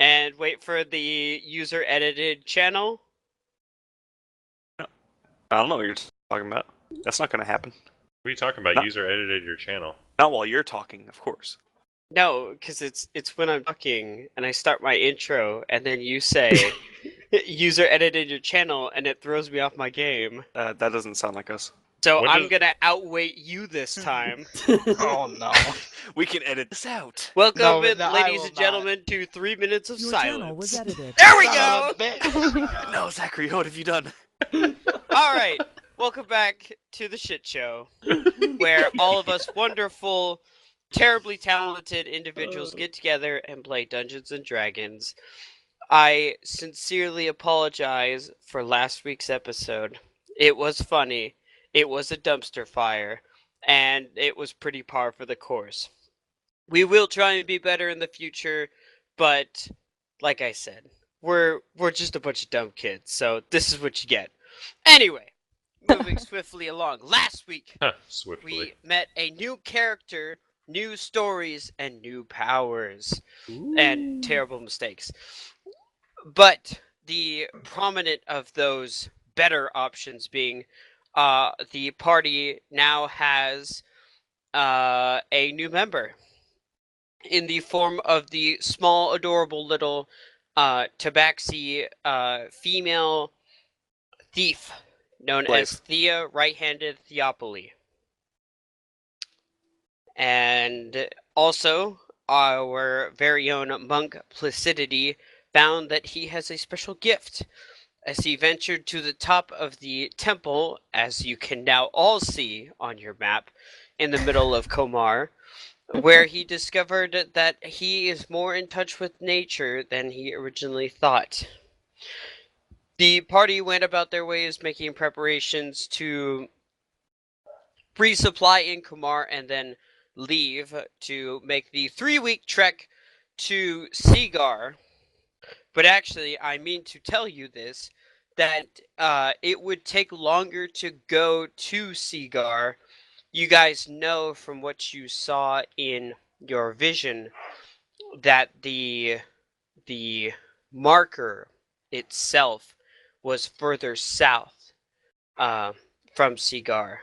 and wait for the user-edited channel. I don't know what you're talking about. That's not going to happen. What are you talking about? No. User edited your channel. Not while you're talking, of course. No, because it's when I'm talking and I start my intro, and then you say, "User edited your channel," and it throws me off my game. That doesn't sound like us. So When I'm does- gonna outweight you this time. Oh no. We can edit this out. Welcome, No, I ladies will and gentlemen, to 3 minutes of Your silence. channel was edited. There we Son go! of a bitch. No, Zachary, what have you done? Alright, welcome back to the shit show, where all of us wonderful, terribly talented individuals get together and play Dungeons and Dragons. I sincerely apologize for last week's episode. It was funny, it was a dumpster fire, and it was pretty par for the course. We will try and be better in the future, but like I said, we're just a bunch of dumb kids, so this is what you get. Anyway, moving swiftly along. Last week, Swiftly. we met a new character, new stories, and new powers, and terrible mistakes. But the prominent of those better options being the party now has a new member in the form of the small, adorable little tabaxi female thief known Slave. as Thea, right-handed Theopoly. And also, our very own monk Placidity found that he has a special gift as he ventured to the top of the temple, as you can now all see on your map, in the middle of Komar, where he discovered that he is more in touch with nature than he originally thought. The party went about their ways making preparations to resupply in Kumar and then leave to make the 3-week trek to Seagar. But actually, I mean to tell you this, that it would take longer to go to Seagar. You guys know from what you saw in your vision that the marker itself was further south from Seagar.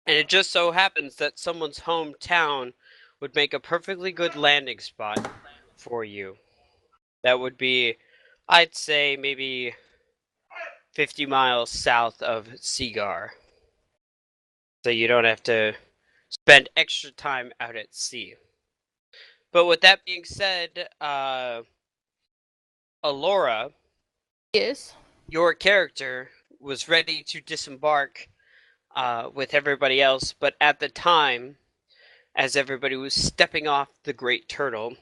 And it just so happens that someone's hometown would make a perfectly good landing spot for you. That would be, I'd say, maybe 50 miles south of Seagar. So you don't have to spend extra time out at sea. But with that being said, Alora, Yes. your character was ready to disembark with everybody else, but at the time, as everybody was stepping off the Great Turtle,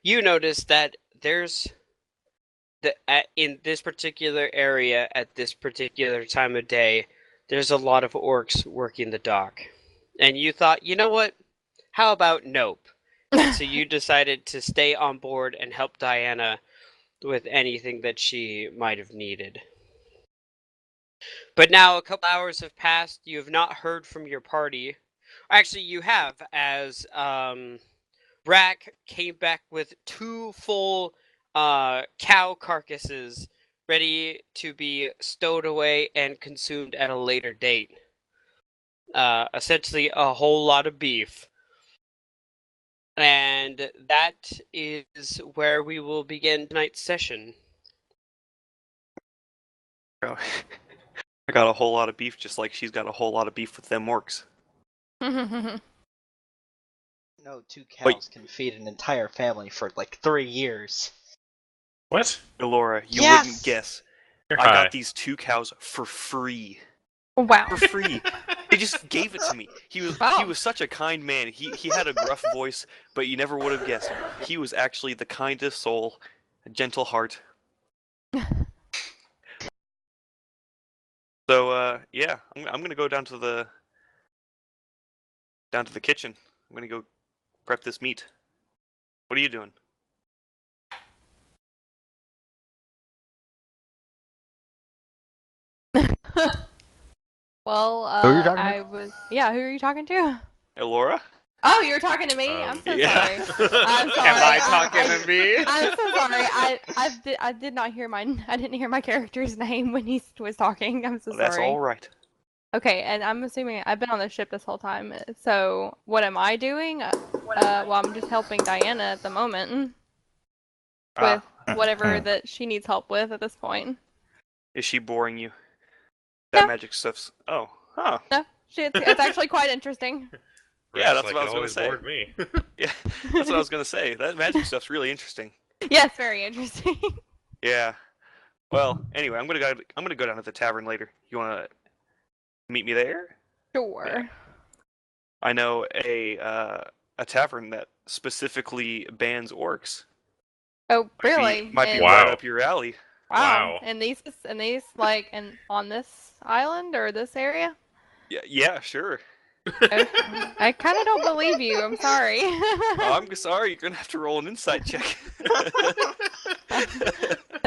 you noticed that there's in this particular area at this particular time of day, there's a lot of orcs working the dock. And you thought, you know what? How about nope? And so you decided to stay on board and help Diana with anything that she might have needed. But now a couple hours have passed. You have not heard from your party. Actually, you have, as Brack came back with 2 full cow carcasses ready to be stowed away and consumed at a later date. Essentially, a whole lot of beef. And that is where we will begin tonight's session. Oh. I got a whole lot of beef, just like she's got a whole lot of beef with them orcs. No, 2 cows Wait. can feed an entire family for like 3 years. What? Laura, you Yes! wouldn't guess. You're I high. got these 2 cows for free. Wow. For free. They just gave it to me. He Wow. was such a kind man. He had a gruff voice, but you never would have guessed. He was actually the kindest soul, a gentle heart. So yeah, I'm gonna go down to the kitchen. I'm gonna go prep this meat. What are you doing? Well, Who are you talking to? I was. Yeah, who are you talking to? Hey, Laura? Oh, you're talking to me? I'm so yeah. sorry. I'm sorry. Am I talking to me? I'm so sorry. I did not hear I didn't hear my character's name when he was talking. I'm so Well, that's sorry. all right. Okay, and I'm assuming I've been on the ship this whole time. So what am I doing? Well, I'm just helping Diana at the moment with whatever that she needs help with at this point. Is she boring you? That No. magic stuff's. Oh, huh. No, it's actually quite interesting. Yeah, that's Like what I it was gonna always say. bored me. Yeah, that's what I was gonna say. That magic stuff's really interesting. Yes, very interesting. Yeah. Well, anyway, I'm gonna go down to the tavern later. You wanna meet me there? Sure. I know a tavern that specifically bans orcs. Oh, really? Might be And- right Wow. up your alley. Wow. Wow. And these like on this island or this area? Yeah, sure. I kind of don't believe you. I'm sorry. Oh, I'm sorry. You're gonna have to roll an insight check.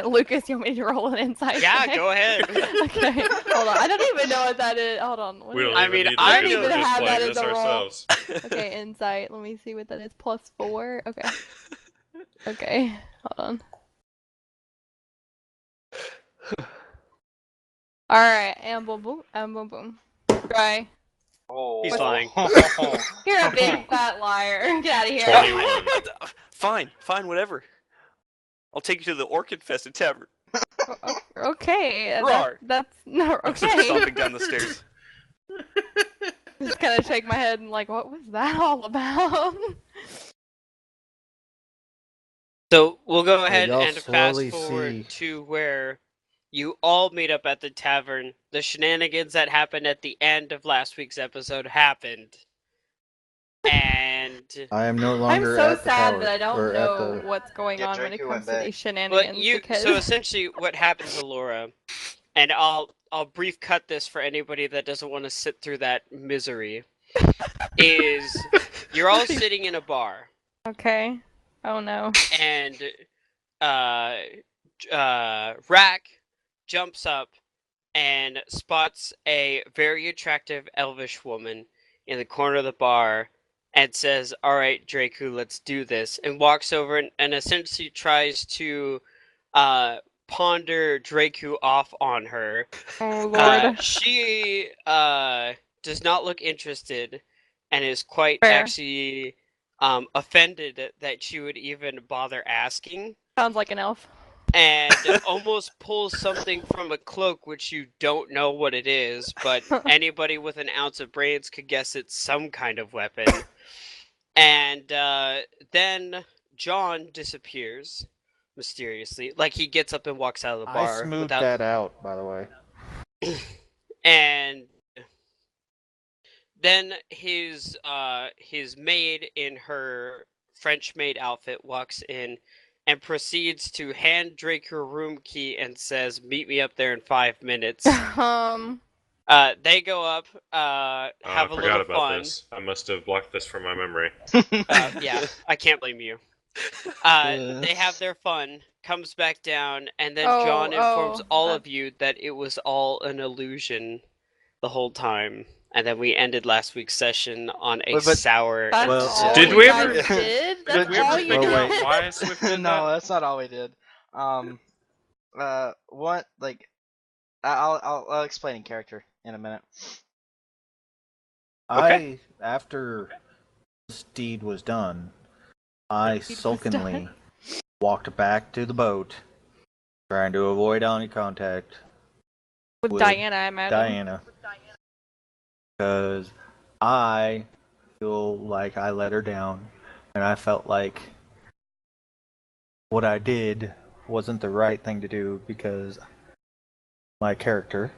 Lucas, you want me to roll an insight Yeah, check? go ahead. Okay, hold on. I don't even know what that is. Hold on. What We is don't it? I even mean, need I Lucas, don't we're even just have that playing as this a roll. ourselves. Okay, insight. Let me see what that is. +4. Okay. Okay, hold on. Alright, and boom boom, and boom boom. Try. Oh. He's lying. You're a big fat liar. Get out of here. 21. Fine, whatever. I'll take you to the orc infested tavern. Okay. Rawr. That's no I'm okay. stomping down the stairs. Just kind of shake my head and like, what was that all about? So we'll go ahead y'all and fast slowly forward see- to where you all meet up at the tavern. The shenanigans that happened at the end of last week's episode happened. And I am no I'm longer so at the sad tower, that I don't or know at the. what's going Yeah, on when it Draco comes went to these back. shenanigans. Because so essentially what happened to Laura, and I'll brief cut this for anybody that doesn't want to sit through that misery, is you're all sitting in a bar. okay. Oh no. And Rack jumps up and spots a very attractive elvish woman in the corner of the bar and says, "All right, Draku, let's do this," and walks over and essentially tries to ponder Draku off on her. Oh lord. She does not look interested and is quite Fair. actually offended that she would even bother asking, Sounds like an elf. and almost pulls something from a cloak which you don't know what it is, but anybody with an ounce of brains could guess it's some kind of weapon. And then John disappears mysteriously. Like, he gets up and walks out of the I bar smoothed without... that out, by the way. And then his maid in her French maid outfit walks in and proceeds to hand Drake her room key and says, "Meet me up there in 5 minutes." They go up, have I a forgot little about fun. this. I must have blocked this from my memory. Yeah, I can't blame you. They have their fun, comes back down, and then John informs all of you that it was all an illusion the whole time. And then we ended last week's session on a But- sour That's Well, all did you we guys ever- did? Did That's we all ever you figure wait. did? out why Swift did No, that? that's not all we did. What like I'll explain in character in a minute. Okay. After this deed was done, I was sulkily done. walked back to the boat, trying to avoid eye contact With with Diana, I imagine. Diana. Because I feel like I let her down, and I felt like what I did wasn't the right thing to do because my character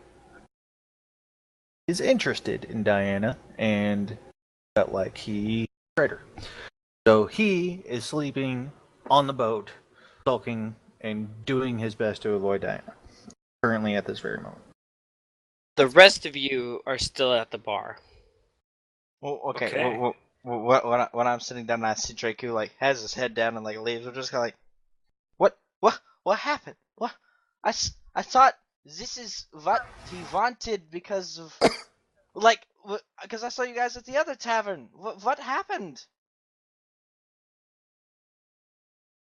is interested in Diana and felt like he betrayed her. So he is sleeping on the boat, sulking and doing his best to avoid Diana. Currently at this very moment. The rest of you are still at the bar. Well, okay. Okay. When I'm sitting down and I see Draku like has his head down and like leaves, we're just kind of like, what happened? What? I thought this is what he wanted because of like Because I saw you guys at the other tavern. What happened?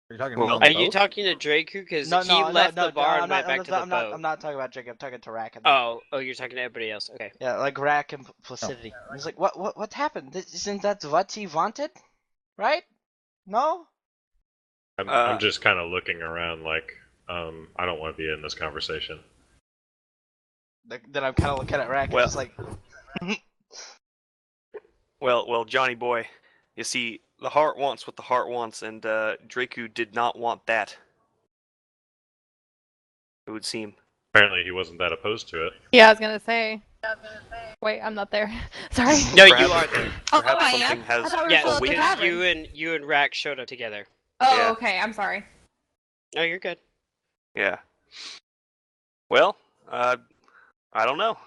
Are you talking Well, about on Are the you boat? talking to Draku? Because No, he no, left no, the bar and I'm went back to the I'm boat. not talking about Drake. I'm talking to Rack. Oh, you're talking to everybody else. Okay. Yeah, like Rack and Placidity. He's like, what happened? Isn't that what he wanted? Right? No? I'm just kind of looking around like, I don't want to be in this conversation. Then I'm kind of looking at Rack and Well- just like, Well, Johnny boy, you see, the heart wants what the heart wants, and Draku did not want that. It would seem. Apparently, he wasn't that opposed to it. Yeah, I was gonna say. Wait, I'm not there. Sorry. No, Perhaps- you are there. Perhaps I am? something has I thought we were Yes, still at the awakened. because tavern. you and Rack showed up together. Oh, Yeah. okay. I'm sorry. No, you're good. Yeah. Well, I don't know.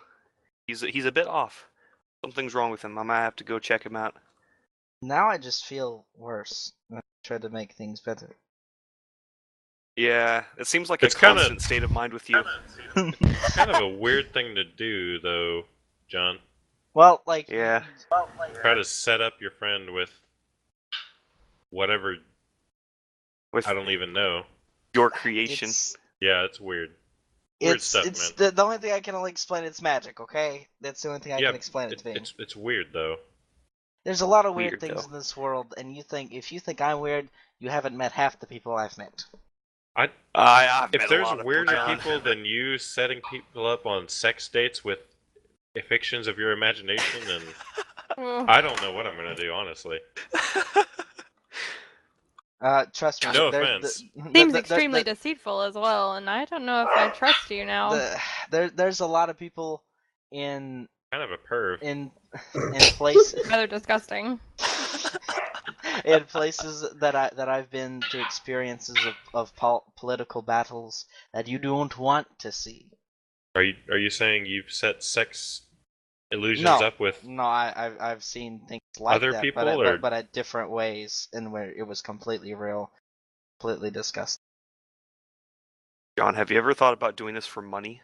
He's a bit off. Something's wrong with him. I might have to go check him out. now I just feel worse. I try to make things better. Yeah, it seems like It's a kinda- constant state of mind with you. It's kind of a weird thing to do, though, John. Well, like, Yeah. Try to set up your friend with whatever, With I don't even know. your creation. Yeah, it's weird. Weird stuff, it's man. the only thing I can only explain. It's magic, okay? That's the only thing I Yeah, can explain it to be. It's weird, though. There's a lot of weird weird, things though. in this world, and if you think I'm weird, you haven't met half the people I've met. I've If met a there's lot of weirder John. people than you setting people up on sex dates with fictions of your imagination, then I don't know what I'm gonna do, honestly. Trust me. No there- offense. Seems there- extremely there- deceitful as well, and I don't know if I trust you now. there's a lot of people in Kind of a perv. in places Rather disgusting. in places that I've been to experiences of political battles that you don't want to see. Are you saying you've set sex illusions No. up with? No, I've seen things like Other that, people, but, or- but at different ways, and where it was completely real, completely disgusting. John, have you ever thought about doing this for money?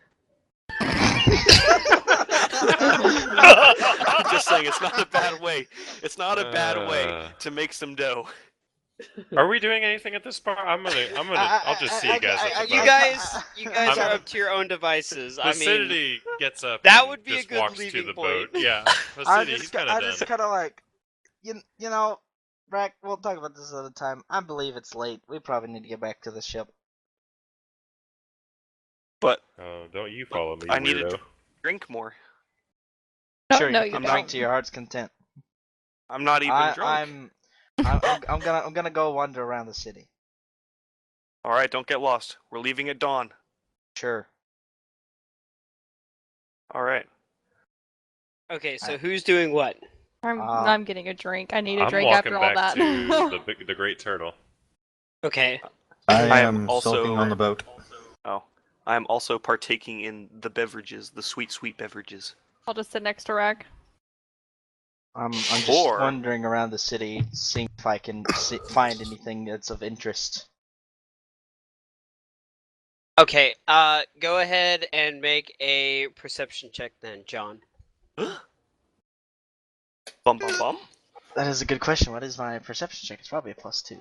I'm just saying, it's not a bad way. It's not a bad way to make some dough. Are we doing anything at this bar? I'll just see you guys at the You bar. guys are I'm- up to your own devices. I mean, Placidity gets up. that and would be a just good walks to leaving the point. boat. Yeah, I Placidity, he's just kind of done. kind of like, you know, Rack. We'll talk about this another time. I believe it's late. We probably need to get back to the ship. But Oh, don't you follow me, I need weirdo. to drink more. No, Sure, no, you you can don't. drink to your heart's content. I'm not even drunk. I'm gonna go wander around the city. All right, don't get lost. We're leaving at dawn. Sure. All right. okay, so who's doing what? I'm getting a drink. I need a I'm drink walking after all back that. to the Great Turtle. Okay. I I am am also- sulking on the boat. Oh, I am also partaking in the beverages, the sweet, sweet beverages. I'll just sit next to Rack. I'm just Or- wandering around the city, seeing if I can find anything that's of interest. Okay, go ahead and make a perception check then, John. Bum bum bum. That is a good question. What is my perception check? It's probably a +2.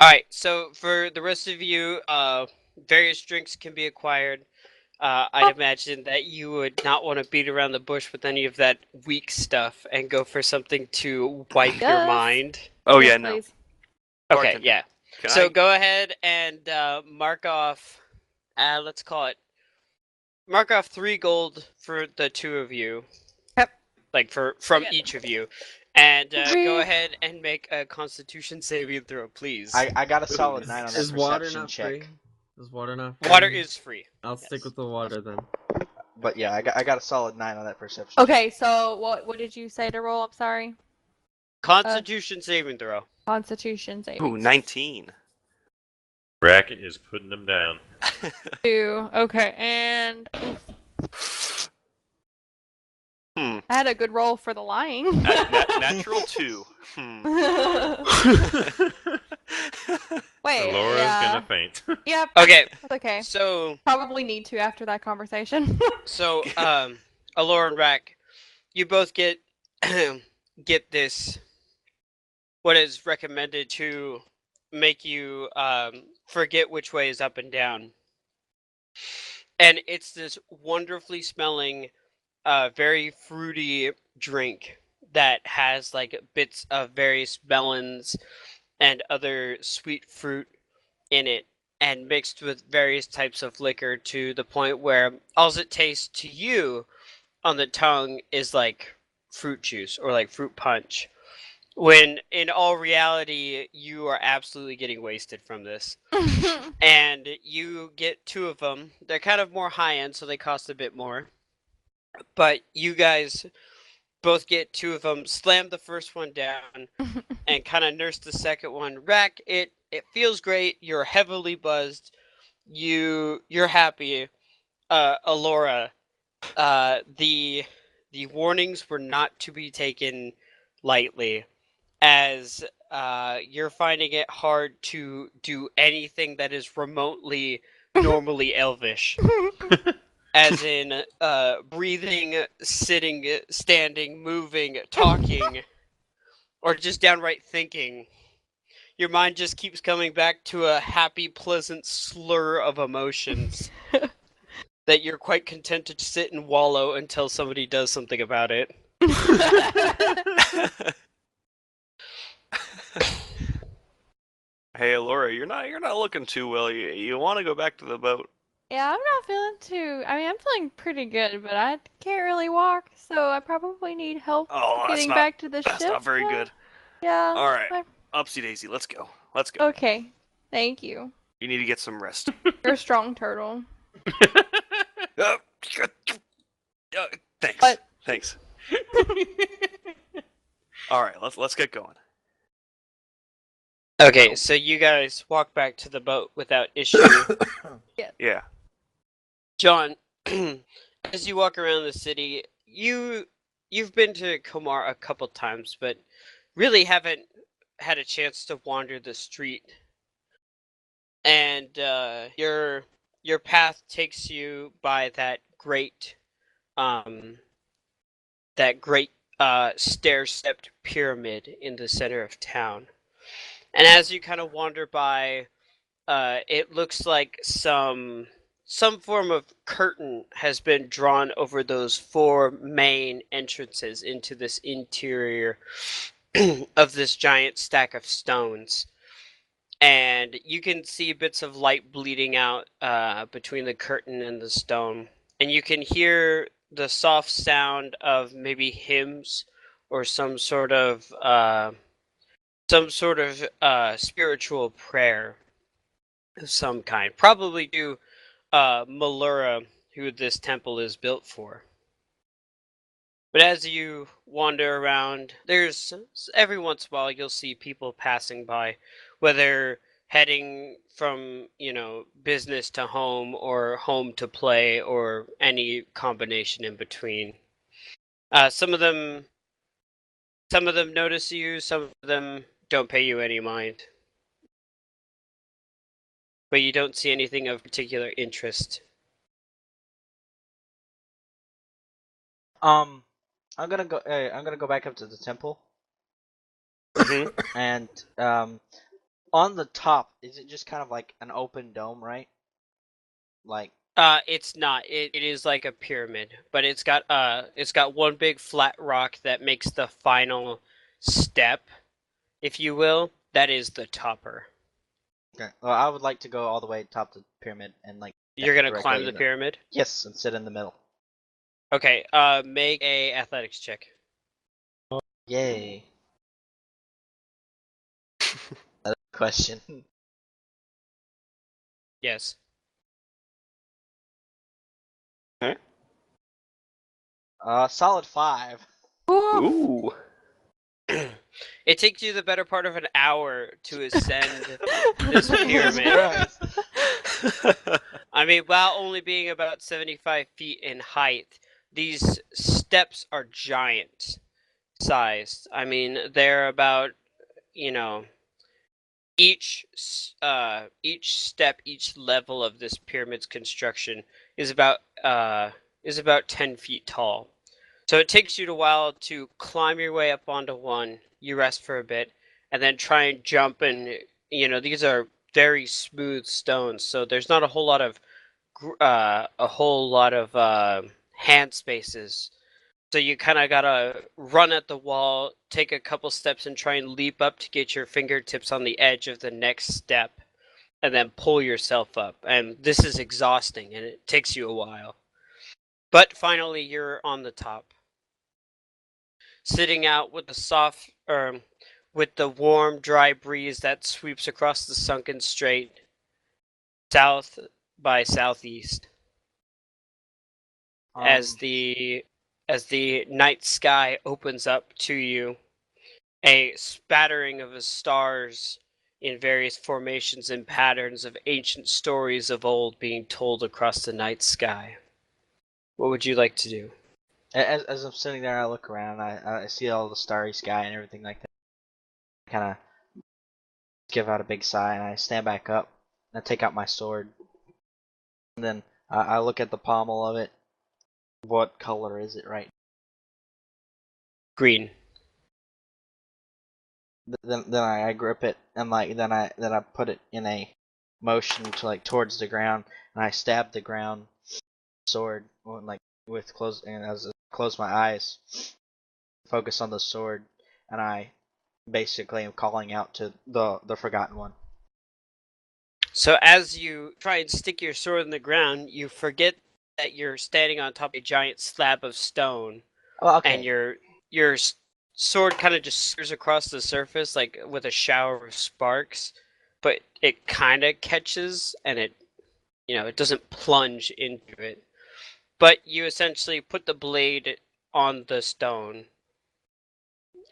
Alright, so for the rest of you, various drinks can be acquired. I'd imagine that you would not want to beat around the bush with any of that weak stuff and go for something to wipe your Yes. mind. Oh Yes, yeah, no. please. Okay, Bartender, yeah. Can So I- go ahead and mark off, let's call it, mark off 3 gold for the 2 of you. Yep. Like from each of you. And go Three. ahead and make a constitution saving throw, please. I got a solid 9 on that Is water perception not check. free? Is water not free? Water is free. I'll yes. stick with the water then. But yeah, I got a solid 9 on that perception. check. Okay, so what did you say to roll? I'm sorry. Constitution saving throw. Constitution saving. Ooh, 19. Racket is putting them down. 2. Okay, and Hmm. I had a good roll for the lying. Natural 2. Hmm. Wait, Laura's yeah. gonna faint. Yep. Okay, That's okay. so Probably need to after that conversation. so Allure and Rack, you both get get this what is recommended to make you forget which way is up and down. And it's this wonderfully smelling, very fruity drink that has like bits of various melons and other sweet fruit in it, and mixed with various types of liquor to the point where all it tastes to you on the tongue is like fruit juice or like fruit punch. When in all reality, you are absolutely getting wasted from this. And you get two of them. They're kind of more high end, so they cost a bit more. But you guys both get two of them, slam the first one down, and kind of nurse the second one. Rack, it feels great. You're heavily buzzed. You're happy. Alora, the warnings were not to be taken lightly, as you're finding it hard to do anything that is remotely normally elvish. As in breathing, sitting, standing, moving, talking, or just downright thinking. Your mind just keeps coming back to a happy, pleasant slur of emotions that you're quite content to sit and wallow until somebody does something about it. Hey, Laura, you're not looking too well. You want to go back to the boat? Yeah, I'm not feeling too. I mean, I'm feeling pretty good, but I can't really walk, so I probably need help Oh, getting back to the that's ship. not very good. Yeah. All right, I- Upsy Daisy, let's go. Let's go. Okay. Thank you. You need to get some rest. You're a strong turtle. Uh, thanks. What? Thanks. All right, let's get going. Okay, so you guys walk back to the boat without issue. Yeah. John, as you walk around the city, you've been to Komar a couple times, but really haven't had a chance to wander the street. And your path takes you by um that great stair-stepped pyramid in the center of town. And as you kind of wander by, it looks like some form of curtain has been drawn over those four main entrances into this interior of this giant stack of stones. And you can see bits of light bleeding out between the curtain and the stone. And you can hear the soft sound of maybe hymns or some sort of spiritual prayer of some kind, probably to Malura, who this temple is built for. But as you wander around, there's every once in a while you'll see people passing by, whether heading from, business to home or home to play or any combination in between. Some of them notice you, some of them don't pay you any mind. But you don't see anything of particular interest. I'm gonna go. I'm gonna go back up to the temple, Mhm. and on the top, is it just kind of like an open dome, right? Like, It's not. It is like a pyramid, but it's got one big flat rock that makes the final step, if you will. That is the topper. okay. Well, I would like to go all the way top the pyramid and like. You're stand gonna directly climb the in pyramid? Yes, and sit in the middle. Okay, make a athletics check. Yay. Another question. Yes. Solid 5. Ooh. It takes you the better part of an hour to ascend this pyramid. Christ. I mean, while only being about 75 feet in height, these steps are giant sized. I mean, they're about, each step, each level of this pyramid's construction is about 10 feet tall. So it takes you a while to climb your way up onto one. You rest for a bit, and then try and jump. And these are very smooth stones, so there's not a whole lot of hand spaces. So you kind of gotta run at the wall, take a couple steps, and try and leap up to get your fingertips on the edge of the next step, and then pull yourself up. And this is exhausting, and it takes you a while. But finally, you're on the top, sitting out with with the warm, dry breeze that sweeps across the sunken strait, south by southeast. As the night sky opens up to you, a spattering of the stars in various formations and patterns of ancient stories of old being told across the night sky. What would you like to do? As I'm sitting there, I look around. I see all the starry sky and everything like that. I kind of give out a big sigh, and I stand back up. And I take out my sword, and then I look at the pommel of it. What color is it right? Green. Then I grip it, and then I put it in a motion to towards the ground, and I stab the ground sword with close, and as I close my eyes, focus on the sword, and I basically am calling out to the forgotten one. So as you try and stick your sword in the ground, you forget that you're standing on top of a giant slab of stone. Oh, okay. And your sword kind of just skirts across the surface with a shower of sparks, but it kind of catches, and it doesn't plunge into it. But you essentially put the blade on the stone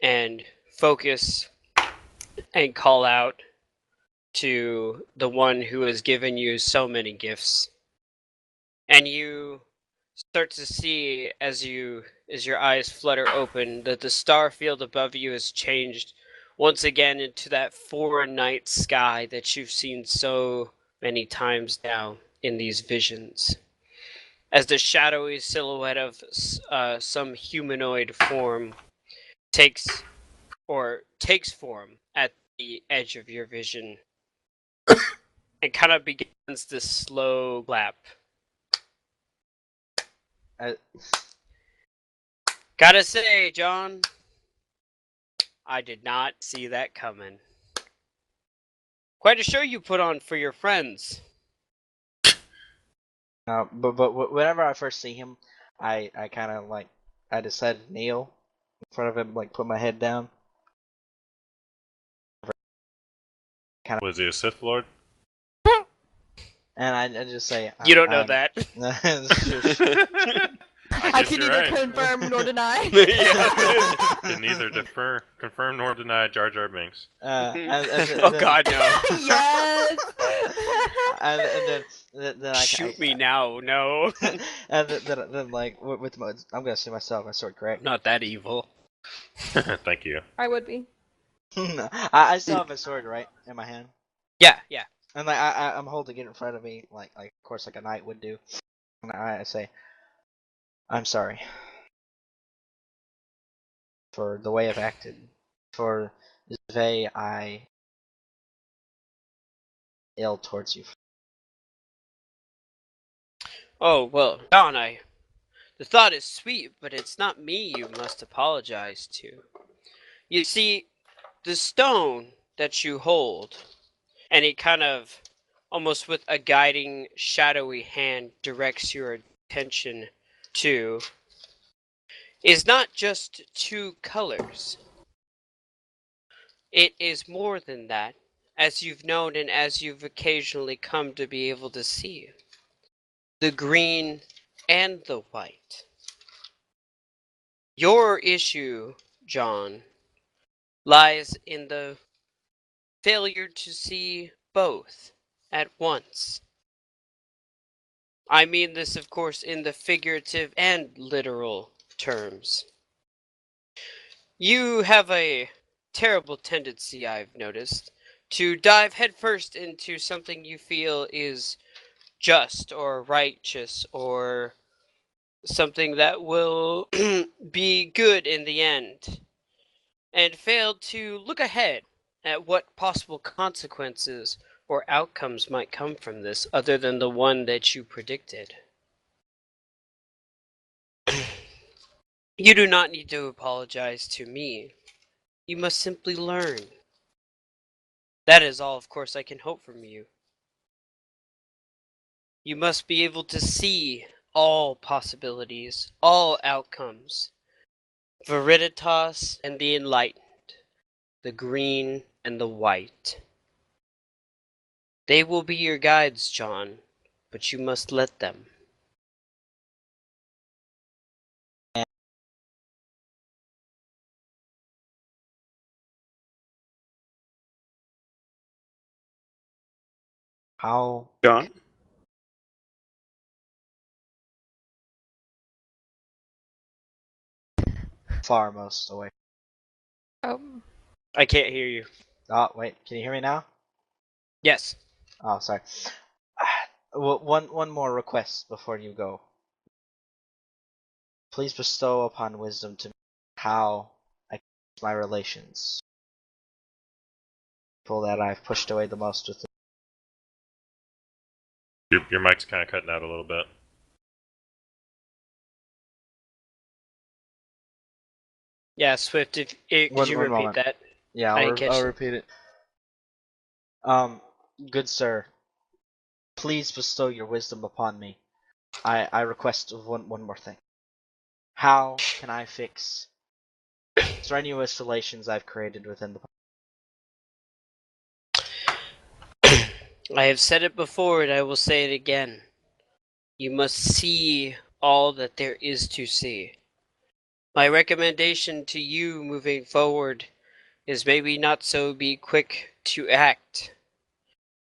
and focus and call out to the one who has given you so many gifts. And you start to see as your eyes flutter open that the star field above you has changed once again into that foreign night sky that you've seen so many times now in these visions. As the shadowy silhouette of some humanoid form takes form at the edge of your vision, and kind of begins this slow clap. Gotta say, John, I did not see that coming. Quite a show you put on for your friends. But whenever I first see him, I kind of I decide to kneel in front of him, put my head down. Was he a Sith Lord? And I just say, You don't know that. I guess can you're neither right. confirm nor deny. Can neither confirm nor deny Jar Jar Binks. Oh God, no! Yes. And then Shoot me now, no. And then with my, I'm gonna say myself, my sword, correct? Not that evil. Thank you. I would be. I still have my sword right in my hand, Yeah. and I'm holding it in front of me, of course, like a knight would do. And I say, I'm sorry for the way I've acted. For this way I ill towards you. Oh well, John, the thought is sweet, but it's not me you must apologize to. You see, the stone that you hold, and he kind of, almost with a guiding, shadowy hand, directs your attention to, is not just two colors. It is more than that, as you've known and as you've occasionally come to be able to see. The green and the white. Your issue, John, lies in the failure to see both at once. I mean this, of course, in the figurative and literal terms. You have a terrible tendency, I've noticed, to dive headfirst into something you feel is just or righteous or something that will be good in the end, and failed to look ahead at what possible consequences or outcomes might come from this other than the one that you predicted. You do not need to apologize to me. You must simply learn. That is all, of course, I can hope from you. You must be able to see all possibilities, all outcomes. Veritas and the enlightened, the green and the white. They will be your guides, John, but you must let them. How John? far most away? Oh, I can't hear you. Oh, wait. Can you hear me now? Yes. Oh, sorry. One more request before you go. Please bestow upon wisdom to me how I can use my relations. People that I've pushed away the most with. Your mic's kind of cutting out a little bit. Yeah, Swift, could you One repeat moment. that? Yeah, I didn't catch I'll it. repeat it. Good sir, please bestow your wisdom upon me. I request one more thing. How can I fix strenuous relations I've created within the. I have said it before and I will say it again. You must see all that there is to see. My recommendation to you moving forward is maybe not so be quick to act.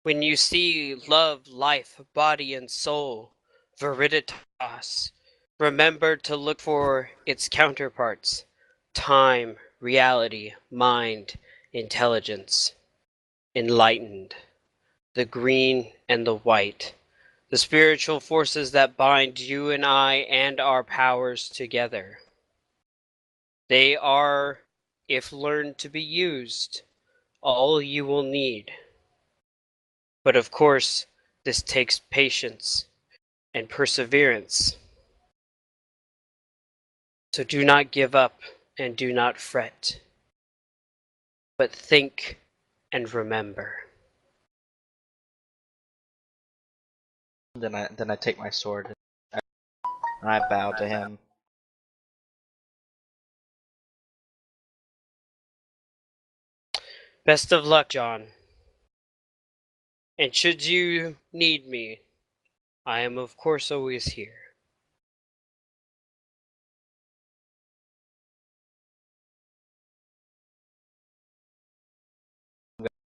When you see love, life, body, and soul, veritas, remember to look for its counterparts: time, reality, mind, intelligence, enlightened, the green and the white, the spiritual forces that bind you and I and our powers together. They are, if learned to be used, all you will need. But of course, this takes patience and perseverance. So do not give up and do not fret, but think and remember. Then I take my sword and I bow to him. Best of luck, John. And should you need me, I am of course always here.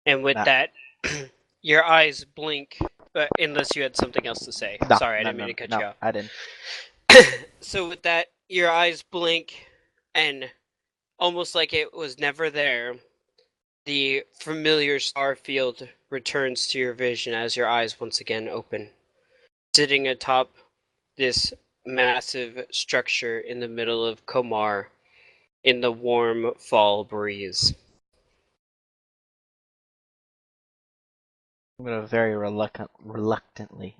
And with Nah. that, your eyes blink, unless you had something else to say. No, Sorry, I no, didn't mean no, to cut no, you off. I didn't. So with that, your eyes blink, and almost like it was never there, the familiar star field returns to your vision as your eyes once again open. Sitting atop this massive structure in the middle of Komar in the warm fall breeze. I'm gonna very reluctantly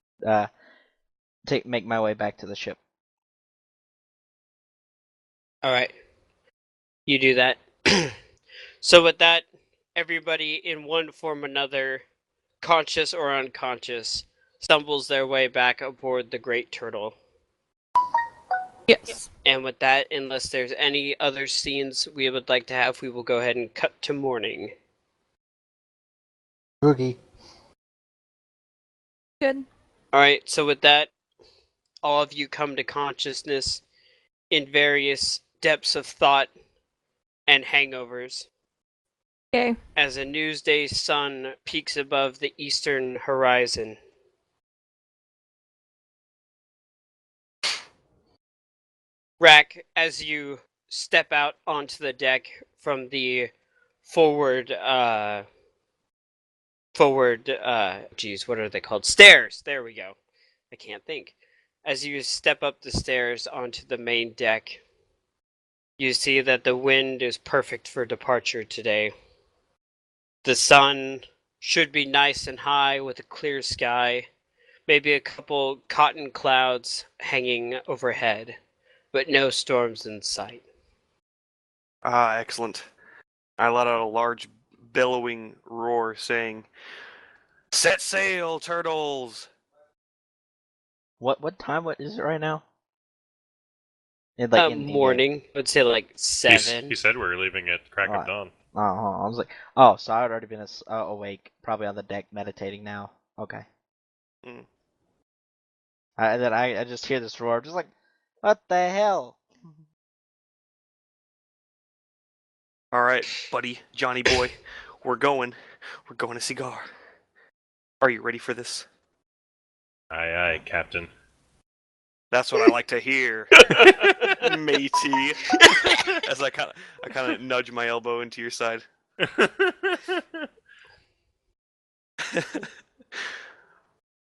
make my way back to the ship. Alright, you do that. So with that, everybody in one form or another, conscious or unconscious, stumbles their way back aboard the Great Turtle. yes. And with that, unless there's any other scenes we would like to have, we will go ahead and cut to morning. Boogie. Good. Alright, so with that, all of you come to consciousness in various depths of thought and hangovers. Okay. As a Newsday sun peaks above the eastern horizon. Rack, as you step out onto the deck from the forward, what are they called? Stairs! There we go. I can't think. as you step up the stairs onto the main deck, you see that the wind is perfect for departure today. The sun should be nice and high with a clear sky, maybe a couple cotton clouds hanging overhead, but no storms in sight. Ah, excellent. I let out a large, bellowing roar saying, "Set sail, turtles!" What time? What is it right now? It, like in game. Morning. I'd say like 7. He said we were leaving at crack Right. of dawn. I was like, oh, so I had already been awake, probably on the deck meditating now. Okay. Mm. And then I just hear this roar, just like, what the hell? All right, buddy, Johnny boy, we're going. We're going to Cigar. Are you ready for this? Aye, aye, Captain. That's what I like to hear, matey. As I kind of nudge my elbow into your side.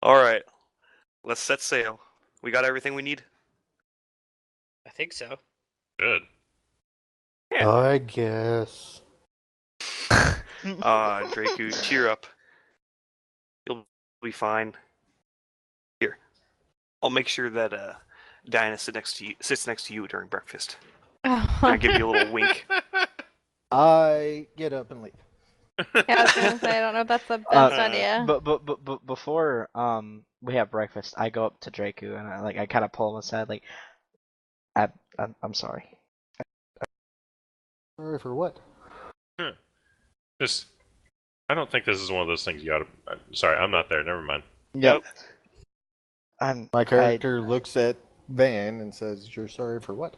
All right, let's set sail. We got everything we need. I think so. Good. Yeah. I guess. Draku, cheer up. You'll be fine. Here, I'll make sure that Diana sits next to you during breakfast. I give you a little wink. I get up and leave. Yeah, I was gonna say, I don't know if that's the best idea. But before we have breakfast, I go up to Draku and I kind of pull him aside, like, I'm sorry. Sorry for what? Just, I don't think this is one of those things you ought to. Sorry, I'm not there. Never mind. Yep. My character looks at Van and says, "You're sorry for what?"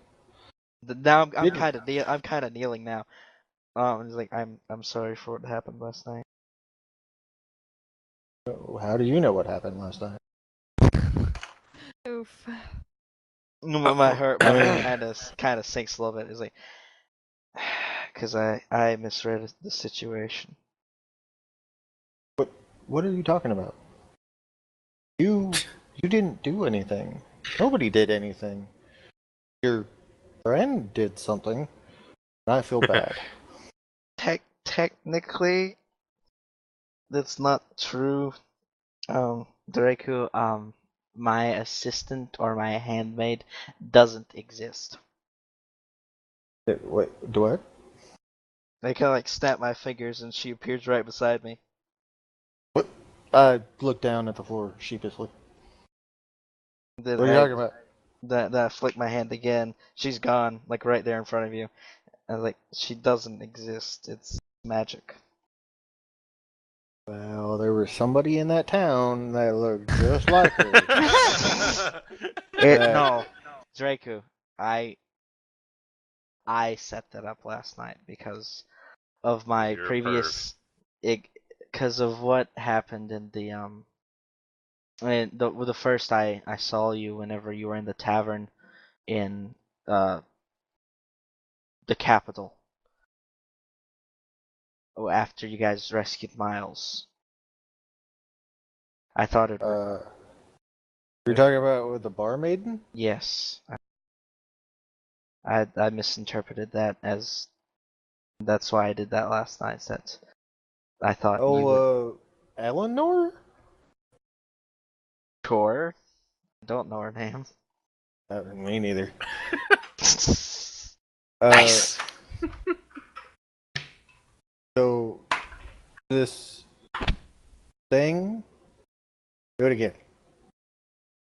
Now I'm kind of kneeling now. It's like I'm sorry for what happened last night. How do you know what happened last night? Oof. My heart kind of sinks a little bit. It's like, because I misread the situation. What are you talking about? You didn't do anything. Nobody did anything. Your friend did something, and I feel bad. Technically, that's not true. Draku, my assistant or my handmaid doesn't exist. Wait, what? I kind of like snap my fingers and she appears right beside me. What? I look down at the floor sheepishly. Then What are you talking about? Then I flick my hand again. She's gone, like right there in front of you. And like, she doesn't exist. It's magic. Well, there was somebody in that town that looked just like her. No, Draku, I set that up last night because of my You're a previous, because of what happened in the the first I saw you whenever you were in the tavern in the capital. Oh, after you guys rescued Miles. I thought it. You're talking about with the bar maiden? Yes. I misinterpreted that as. That's why I did that last night. That I thought you would. Eleanor? Sure. I don't know her name. Me neither. Nice. So, this thing. Do it again.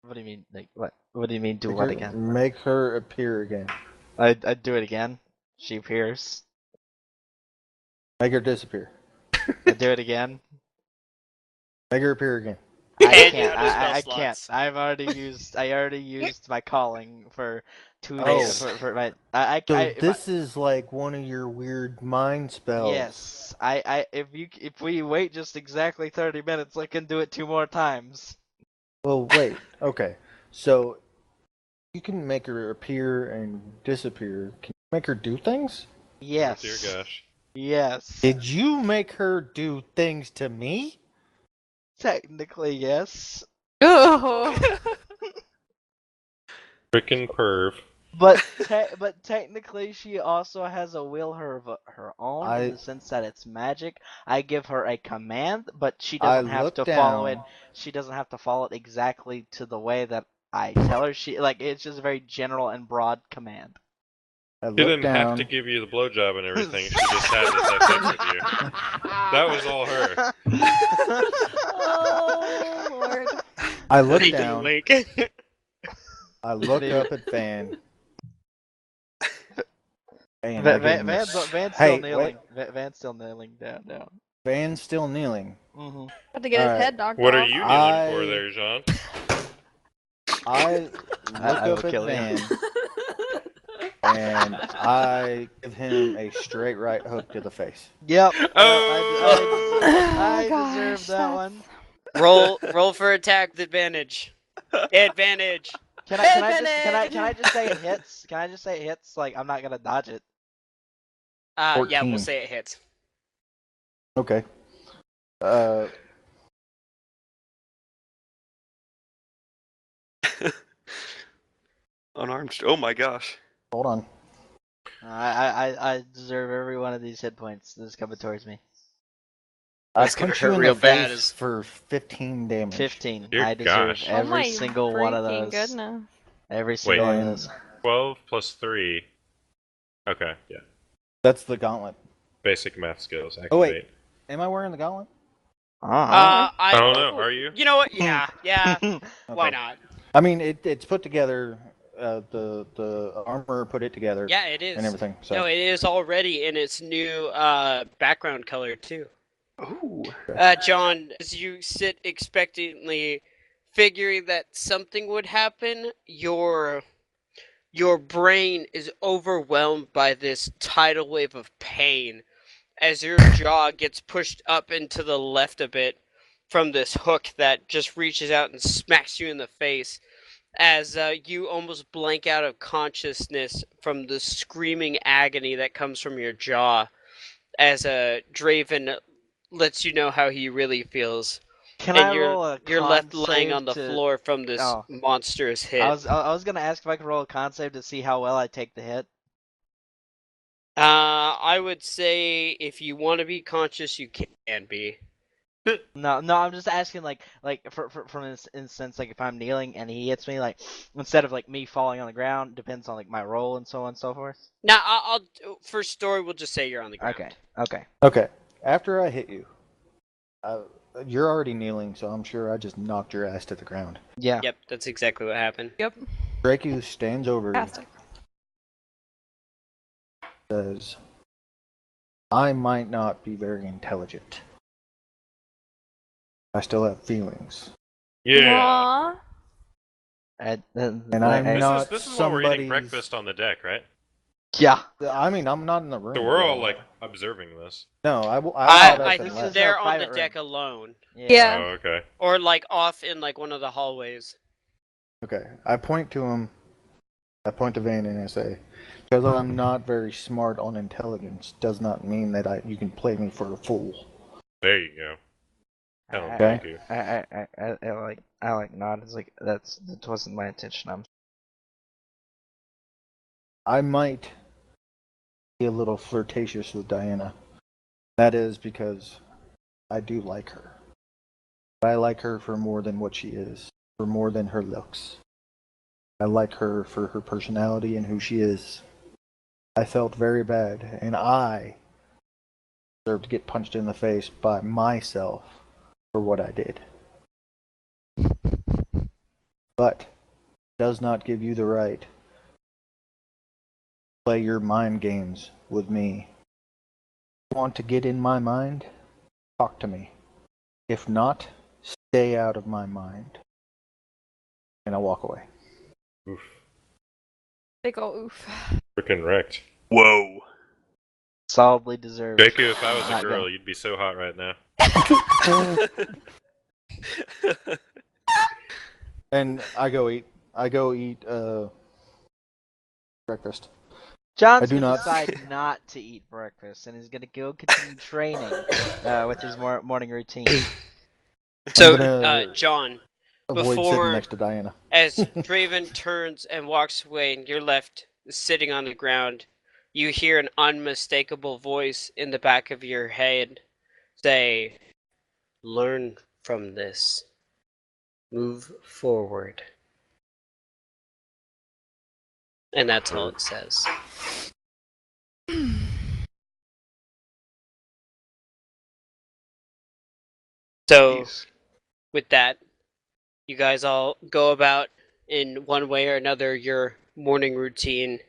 What do you mean? Like what? What do you mean? Do what again? Make her appear again. I'd do it again. She appears. Make her disappear. I do it again. Make her appear again. I And you can't. have spell I slots. can't. I already used my calling for 2 Oh. days for my. So this is like one of your weird mind spells. Yes. If we wait just exactly 30 minutes, I can do it 2 more times. Well, wait. Okay. So you can make her appear and disappear. Can you make her do things? Yes. Oh, dear gosh. Yes. Did you make her do things to me? Technically, yes. Oh. Freaking perv. But technically, she also has a will her own in the sense that it's magic. I give her a command, but she doesn't have to follow it. She doesn't have to follow it exactly to the way that I tell her. It's just a very general and broad command. I She look didn't down. have to give you the blowjob and everything. She just had to have sex with you. That was all her. Oh Lord. I look Thank you, down. Link. I look up at Van. And I give him Van's this- still Hey, kneeling. wait. Van's still kneeling down. Van's still kneeling. Mm-hmm. About to get his Alright. head knocked What off. are you kneeling for there, Jean? I look I will up at kill you. Van and I give him a straight right hook to the face. Yep. Oh! I Gosh, deserve that one. Roll for attack with advantage. Advantage. Can I just say it hits? Can I just say it hits? Like I'm not gonna dodge it. Yeah, 14. we'll say it hits. Okay. Unarmed. Oh my gosh. Hold on. I deserve every one of these hit points that's coming towards me. That's I gonna punch you hurt in real the bad face as- for 15 damage. 15. Dear I deserve gosh. Oh every my single one of freaking those. goodness. Every single one of those. 12 plus 3. Okay, yeah. That's the gauntlet. Basic math skills. Activate. Oh, wait. Am I wearing the gauntlet? Ah. I don't know. Are you? You know what? Yeah. Okay. Why not? I mean, it's put together. The armor put it together. Yeah, it is. And everything. So. No, it is already in its new background color too. Ooh. John, as you sit expectantly, figuring that something would happen, your brain is overwhelmed by this tidal wave of pain as your jaw gets pushed up into the left a bit from this hook that just reaches out and smacks you in the face as you almost blank out of consciousness from the screaming agony that comes from your jaw as Draven lets you know how he really feels. Can And I roll a you're con left lying save on the to... floor from this Oh. monstrous hit. I was gonna ask if I could roll a con save to see how well I take the hit. I would say if you want to be conscious, you can be. No, I'm just asking like from this instance, like if I'm kneeling and he hits me, like instead of like me falling on the ground, depends on like my roll and so on and so forth. Now, I'll for story, we'll just say you're on the ground. Okay. After I hit you, you're already kneeling, so I'm sure I just knocked your ass to the ground. Yeah. Yep, that's exactly what happened. Yep. Dracu stands over you, Fantastic. says, "I might not be very intelligent. I still have feelings. Yeah. Aw. And I'm not This is while we're eating somebody's- breakfast on the deck, right? Yeah. I mean, I'm not in the room. So we're all like observing this. No, I got up I and think left. they're our on the private deck room. alone, Yeah. Oh, okay. or like off in like one of the hallways. Okay, I point to him. I point to Van and I say, because I'm not very smart on intelligence, does not mean that you can play me for a fool. There you go. Oh, Okay. thank you. I like nod. It's like that wasn't my intention. I might be a little flirtatious with Diana. That is because I do like her. But I like her for more than what she is, for more than her looks. I like her for her personality and who she is. I felt very bad, and I deserve to get punched in the face by myself for what I did. But does not give you the right to play your mind games with me. Want to get in my mind? Talk to me. If not, stay out of my mind. And I walk away. Oof. Big ol' oof. Freaking wrecked. Whoa. Solidly deserved. Jacob, if I was a Not girl, good. you'd be so hot right now. And I go eat breakfast. John's I do gonna not- decide not to eat breakfast and is gonna go continue training with his morning routine. So, gonna- John, Avoid Before- sitting next to Diana. As Draven turns and walks away and you're left sitting on the ground, you hear an unmistakable voice in the back of your head say, "Learn from this. Move forward." And that's all it says. So, Jeez. with that, you guys all go about in one way or another your morning routine.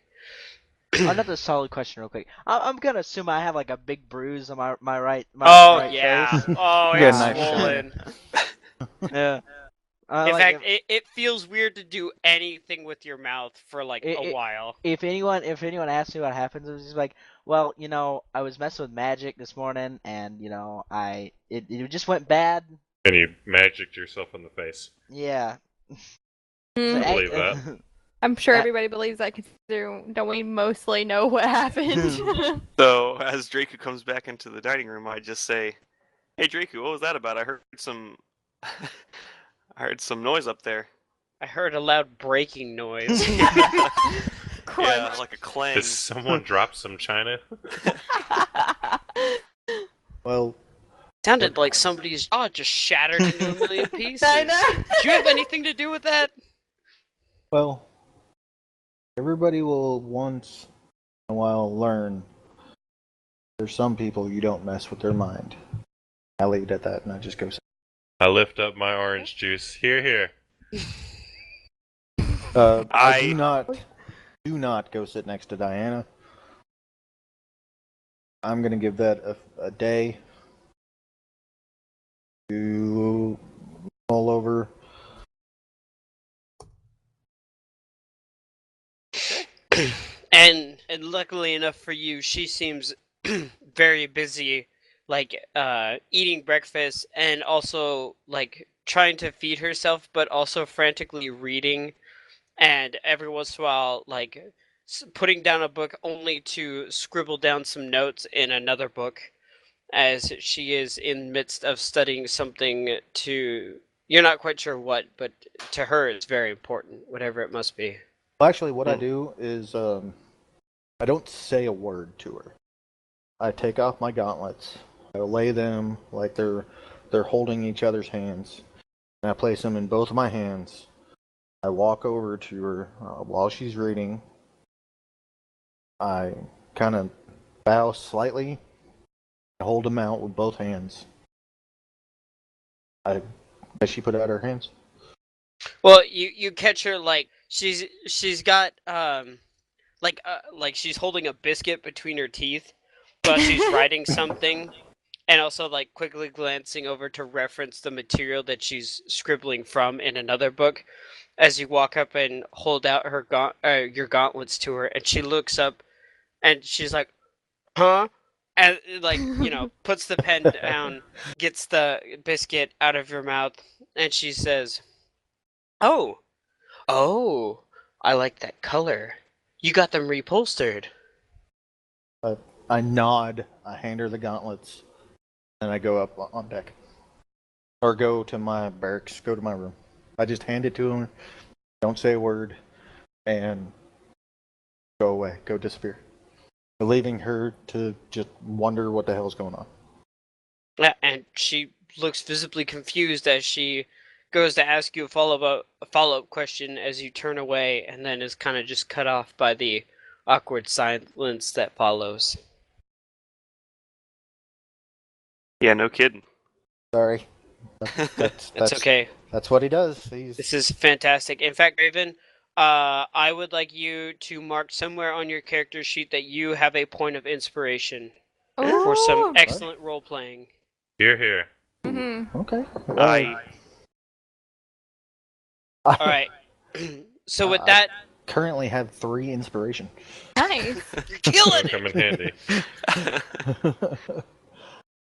Another solid question, real quick. I'm gonna assume I have like a big bruise on my right Oh right yeah. face. Oh, You got it's a nice swollen. Yeah. In Like, fact, it feels weird to do anything with your mouth for like a while. if anyone asks me what happens, it's just like, well, I was messing with magic this morning, and it just went bad. And you magicked yourself in the face. Yeah. Mm. I believe that. I'm sure Uh, everybody believes that because don't we mostly know what happened? So as Draku comes back into the dining room, I just say, "Hey Draku, what was that about? I heard some, I heard some noise up there." I heard a loud breaking noise. Yeah, Crunch. like a clang. Did someone drop some china? Well, Sounded like somebody's jaw just shattered into a million pieces. I know. Do you have anything to do with that? well, everybody will once in a while learn. There's some people you don't mess with their mind. I leave it at that, and I just go. I lift up my orange juice. Here, here. I do not go sit next to Diana. I'm gonna give that a day to roll over. And luckily enough for you, she seems very busy, like eating breakfast and also like trying to feed herself, but also frantically reading, and every once in a while like putting down a book only to scribble down some notes in another book, as she is in midst of studying something to, you're not quite sure what, but to her it's very important, whatever it must be. Well, actually, what I do is I don't say a word to her. I take off my gauntlets. I lay them like they're holding each other's hands, and I place them in both of my hands. I walk over to her while she's reading. I kind of bow slightly, hold them out with both hands. Does she put out her hands? Well, you catch her like she's got like she's holding a biscuit between her teeth, but she's writing something, and also like quickly glancing over to reference the material that she's scribbling from in another book. As you walk up and hold out her your gauntlets to her, and she looks up, and she's like, "Huh?" And like puts the pen down, gets the biscuit out of your mouth, and she says, "Oh, oh, I like that color. You got them reupholstered." I nod. I hand her the gauntlets, and I go up on deck, or go to my barracks. Go to my room. I just hand it to her. Don't say a word, and go away. Go disappear. Leaving her to just wonder what the hell's going on. Yeah, and she looks visibly confused as she goes to ask you a follow-up question as you turn away, and then is kind of just cut off by the awkward silence that follows. Yeah, no kidding. Sorry. It's okay. That's what he does. This is fantastic. In fact, Raven, I would like you to mark somewhere on your character sheet that you have a point of inspiration for some Ooh. excellent role-playing. Here, here. Mhm. Okay. I All right. So with that, currently have 3 inspiration. Nice. you're killing That'll come it. in handy.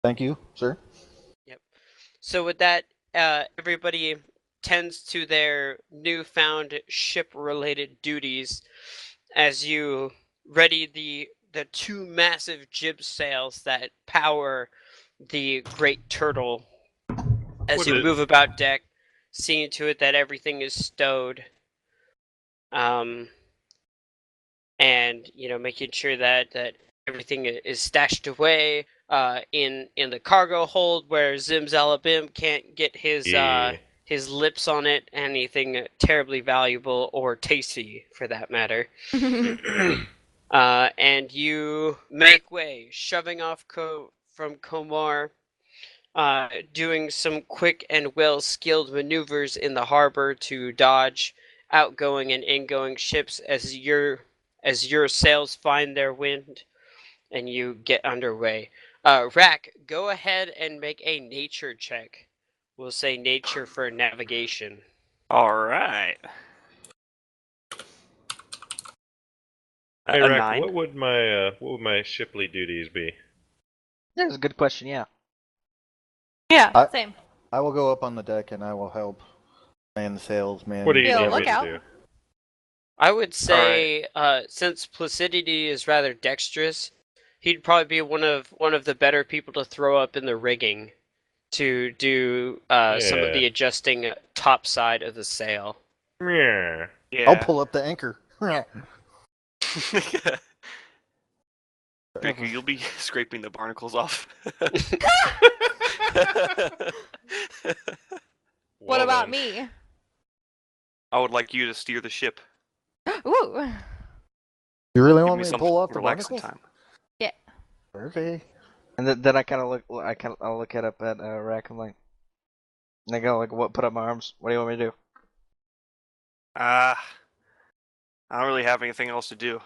Thank you, sir. So with that, everybody tends to their newfound ship-related duties as you ready the 2 massive jib sails that power the Great Turtle. As What you is- move about deck, seeing to it that everything is stowed. And making sure that everything is stashed away in the cargo hold where Zimzalabim can't get his lips on it, anything terribly valuable or tasty for that matter. And you make way, shoving off from Komar, doing some quick and well-skilled maneuvers in the harbor to dodge outgoing and ingoing ships as your sails find their wind and you get underway. Rack, go ahead and make a nature check. We'll say nature for navigation. All right. Hey, A Rack, 9. what would my Shipley duties be? That's a good question. Yeah. Yeah, same. I will go up on the deck and I will help man the sails, man. What do you Yeah, need look me to out. do? I would say, since Placidity is rather dexterous, he'd probably be one of the better people to throw up in the rigging to do some of Yeah. the adjusting top side of the sail. Yeah. Yeah. I'll pull up the anchor. Baker, you'll be scraping the barnacles off. What Well about then. me? I would like you to steer the ship. Ooh. You really Give want me me to some pull off the relaxing barnacles? time. Okay. And then I kind of look. I'll look it up at Rack. I'm like, and I go like, what? Put up my arms. What do you want me to do? I don't really have anything else to do.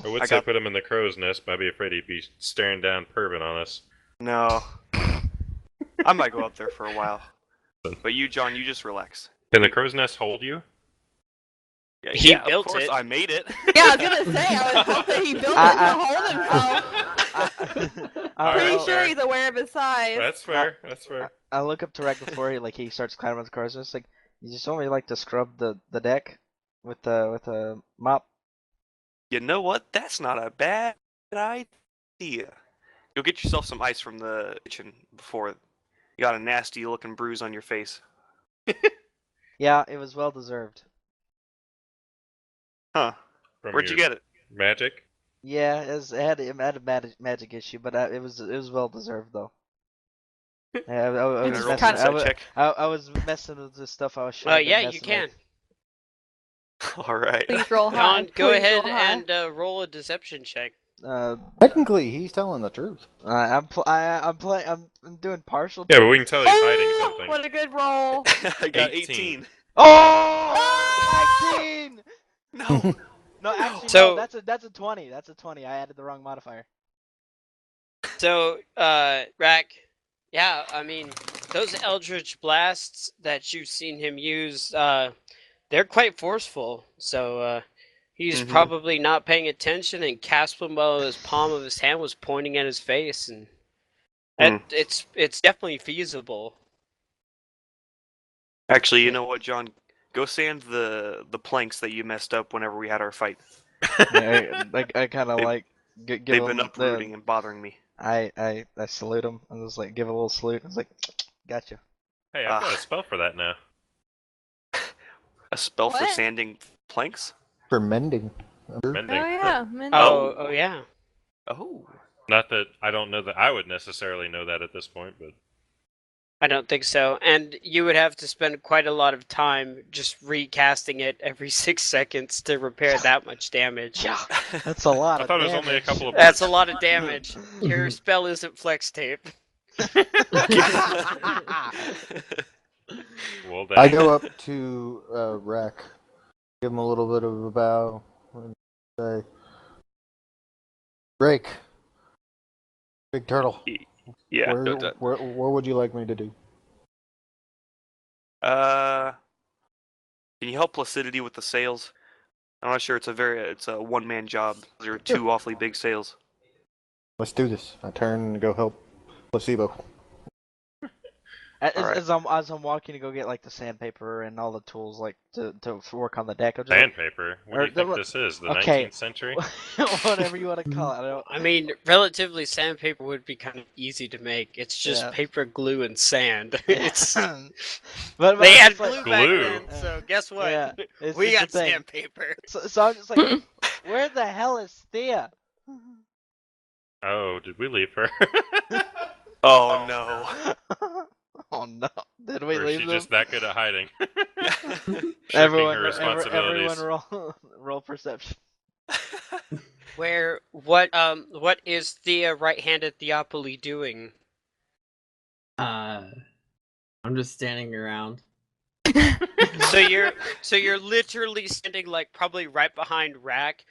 I would I say got- put him in the crow's nest, but I'd be afraid he'd be staring down Pervin on us. No. I might go up there for a while. But you, John, you just relax. Can the crow's nest hold you? Yeah, He yeah, built of course it. I made it. Yeah, I was gonna say, I was hoping he built it to hold himself. Pretty Alright, sure fair. he's aware of his size. That's fair. That's fair. I look up to Rack before he starts climbing on the cars. It's like, you just want me like to scrub the deck with a mop. You know what? That's not a bad idea. You'll get yourself some ice from the kitchen before you got a nasty looking bruise on your face. Yeah, it was well deserved. Huh. From Where'd you your get it? magic? Yeah, it had a magic issue, but it was well deserved though. Yeah, I It's was just messing. kinda- check. I was messing with the stuff I was shouldn't have been Yeah, you messing can. with. All right. Please roll high. John, go Please ahead roll high. and roll a deception check. Technically, he's telling the truth. I'm doing partial. Yeah, but we can tell he's hiding Oh, something. what a good roll. I got 18. 18. Oh, 19! No. No, actually, So- no. That's a 20. That's a 20. I added the wrong modifier. So, Rack, yeah, I mean, those Eldritch Blasts that you've seen him use, they're quite forceful. So, he's Mhm. probably not paying attention and cast them while his palm of his hand was pointing at his face, and it's definitely feasible. Actually, you know what, John? Go sand the planks that you messed up whenever we had our fight. I kind of They- like give They've him been uprooting and bothering me. I salute him and just like give a little salute. I was like, gotcha. Hey, I've got Ah. a spell for that now. A spell for What? sanding planks? For mending. Mending. Oh yeah. Mending. Oh yeah. Oh. Not that I don't know that I would necessarily know that at this point, but I don't think so. And you would have to spend quite a lot of time just recasting it every 6 seconds to repair that much damage. Yeah, that's a lot. I thought it was only a couple of That's a points. lot of damage. Your spell isn't flex tape. Well, then. I go up to Rack, give him a little bit of a bow, and say, Drake, Big Turtle, Yeah. where would you like me to do? Can you help Placidity with the sails? I'm not sure. It's a one-man job. Those are two awfully big sails. Let's do this. I turn and go help Placebo. Alright. As I'm walking to go get like the sandpaper and all the tools like to work on the deck. I'm just Sandpaper? What do or you think the- this is? The okay. 19th century? Whatever you want to call it. I don't. I mean, relatively, sandpaper would be kind of easy to make. It's just Yeah. paper, glue, and sand. It's but they it's had like- glue back Glue. then, so guess what? Yeah, it's We the got thing. sandpaper. So I'm just like, where the hell is Thea? Oh, did we leave her? Oh no. Oh no! Did we or is leave she them? just that good at hiding? Shirking Everyone, her responsibilities. everyone, roll perception. What is Thea right-handed Theopoly doing? I'm just standing around. So you're literally standing like probably right behind Rack,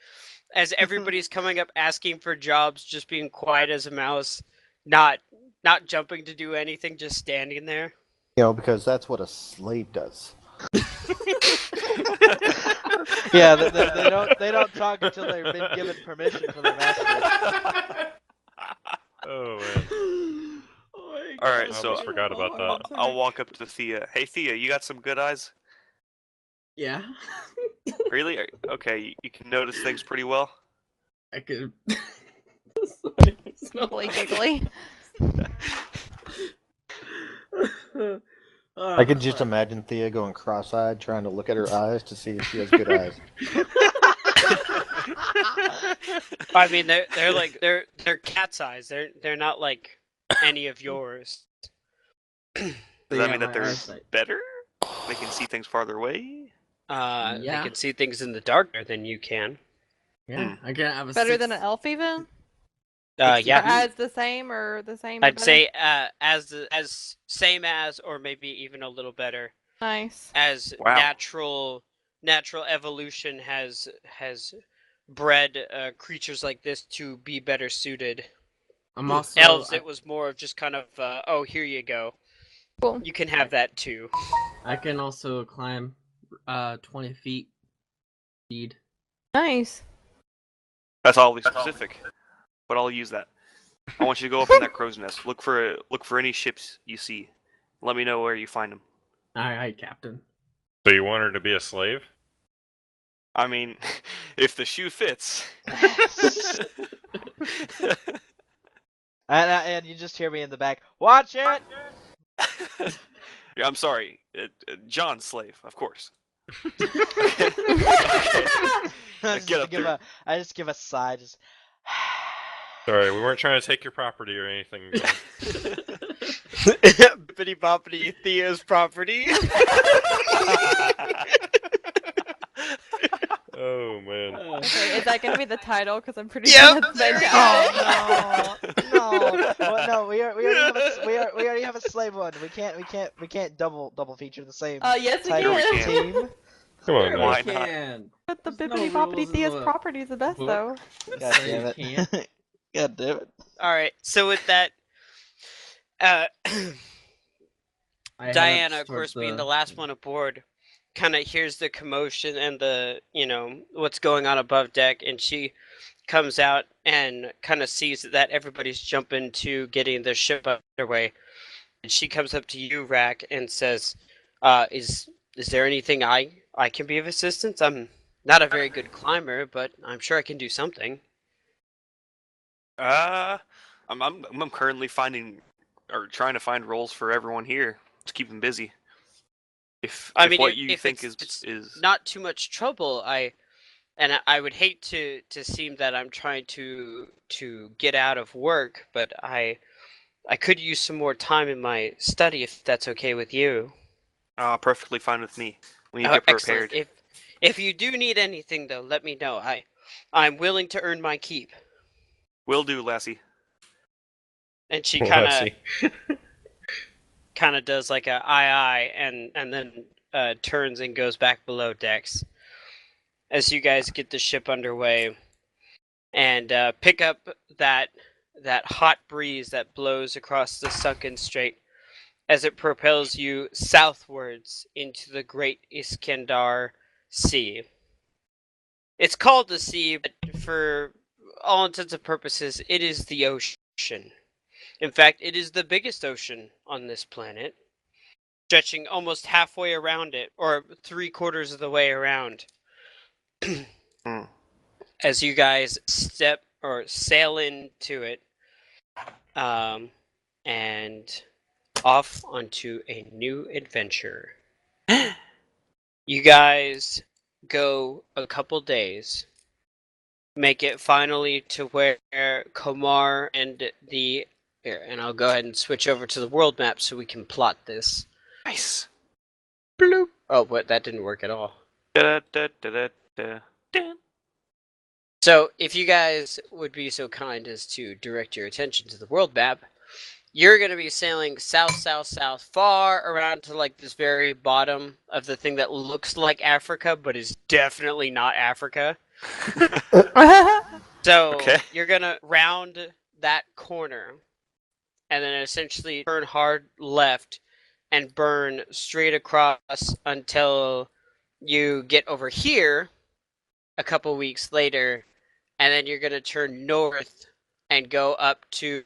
as everybody's coming up asking for jobs, just being quiet as a mouse, not jumping to do anything, just standing there. Because that's what a slave does. Yeah, they don't talk until they've been given permission from their master. Oh man, Alright, I so almost forgot about that. I'll walk up to Thea. Hey Thea, you got some good eyes? Yeah. Really? Okay, you can notice things pretty well? I could. Giggly giggly. I can just imagine Thea going cross-eyed, trying to look at her eyes to see if she has good eyes. I mean, they're cat's eyes. They're not like any of yours. Does that mean that they're eyesight. better? They can see things farther away? They Yeah. can see things in the darker than you can. Yeah, I can have a Better than an sixth- elf even? Yeah. Or as the same or the same? or I'd better? say as same as, or maybe even a little better, Nice. as Wow. natural evolution has bred creatures like this to be better suited. I'm also. Elves, it was more of just kind of oh, here you go, Cool. you can have that too. I can also climb 20 feet speed. Nice. That's oddly specific, but I'll use that. I want you to go up in that crow's nest. Look for any ships you see. Let me know where you find them. Alright, Captain. So you want her to be a slave? I mean, if the shoe fits. And you just hear me in the back. Watch it. Yeah, I'm sorry, John's slave, of course. Get up there. I just give a sigh. Just. Sorry, we weren't trying to take your property or anything. Bitty boppity Thea's property. Oh man. Okay, is that gonna be the title? Because I'm pretty Yep, sure that's there you fantastic. No. Well, no, we already have a slave one. We can't double feature the same Yes, we title can. team. Come on, Sure, man. Why we not? can. But the There's no bippity boppity rules in Thea's the property is the best, book. though. God So damn you it. can't. God damn it. All right, so with that, I head Diana, up of course, towards being the last one aboard, kind of hears the commotion and the, what's going on above deck, and she comes out and kind of sees that everybody's jumping to getting the ship underway. And she comes up to you, Rack, and says, is there anything I can be of assistance? I'm not a very good climber, but I'm sure I can do something. I'm currently finding or trying to find roles for everyone here to keep them busy. If what you think it's is not too much trouble, I would hate to seem that I'm trying to get out of work, but I could use some more time in my study if that's okay with you. perfectly fine with me. When you get prepared. Excellent. If you do need anything though, let me know. I'm willing to earn my keep. Will do, Lassie. And she Lassie. kind of does like a aye and then turns and goes back below decks as you guys get the ship underway and pick up that hot breeze that blows across the sunken strait as it propels you southwards into the great Iskandar Sea. It's called the sea, but for all intents and purposes, it is the ocean. In fact, it is the biggest ocean on this planet. stretching almost halfway around it, or 3/4 of the way around. As you guys step or sail into it, and off onto a new adventure. You guys go a couple days, make it finally to where Komar and the here, and I'll go ahead and switch over to the world map so we can plot this. Nice. Bloop. Oh, but that didn't work at all. Da, da, da, da, da, da. So, if you guys would be so kind as to direct your attention to the world map, you're going to be sailing south, south, south, far around to like this very bottom of the thing that looks like Africa, but is definitely not Africa. So, Okay. you're going to round that corner and then essentially turn hard left and burn straight across until you get over here a couple weeks later, and then you're going to turn north and go up to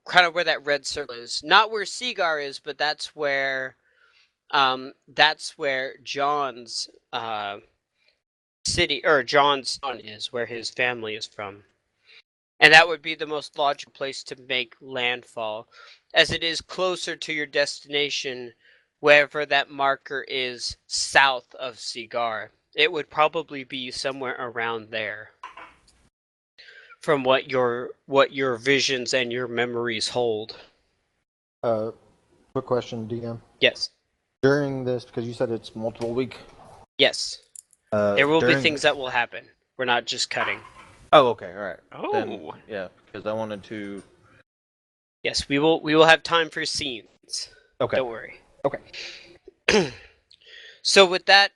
kind of where that red circle is. Not where Seagar is, but that's where John's city, or John's son is, where his family is from. And that would be the most logical place to make landfall, as it is closer to your destination, wherever that marker is south of Seagar. It would probably be somewhere around there, from what your visions and your memories hold. Quick question, DM. Yes. During this, because you said it's multiple week. Yes. There will be during- things that will happen. We're not just cutting. Oh, okay, all right. Oh. Then, yeah, because I wanted to. Yes, we will have time for scenes. Okay. Don't worry. Okay. So with that,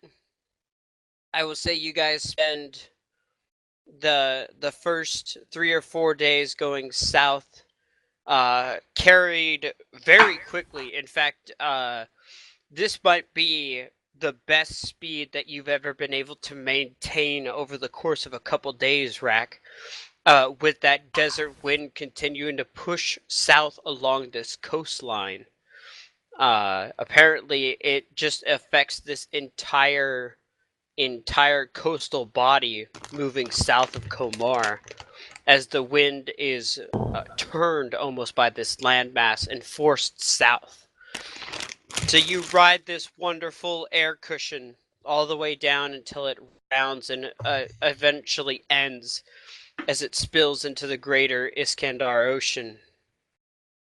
I will say you guys spend the first 3 or 4 days going south, carried very quickly. In fact, this might be the best speed that you've ever been able to maintain over the course of a couple days, Rack. With that desert wind continuing to push south along this coastline. Apparently, it just affects this entire coastal body moving south of Komar, as the wind is turned almost by this landmass and forced south. So you ride this wonderful air cushion all the way down until it rounds and eventually ends as it spills into the greater Iskandar Ocean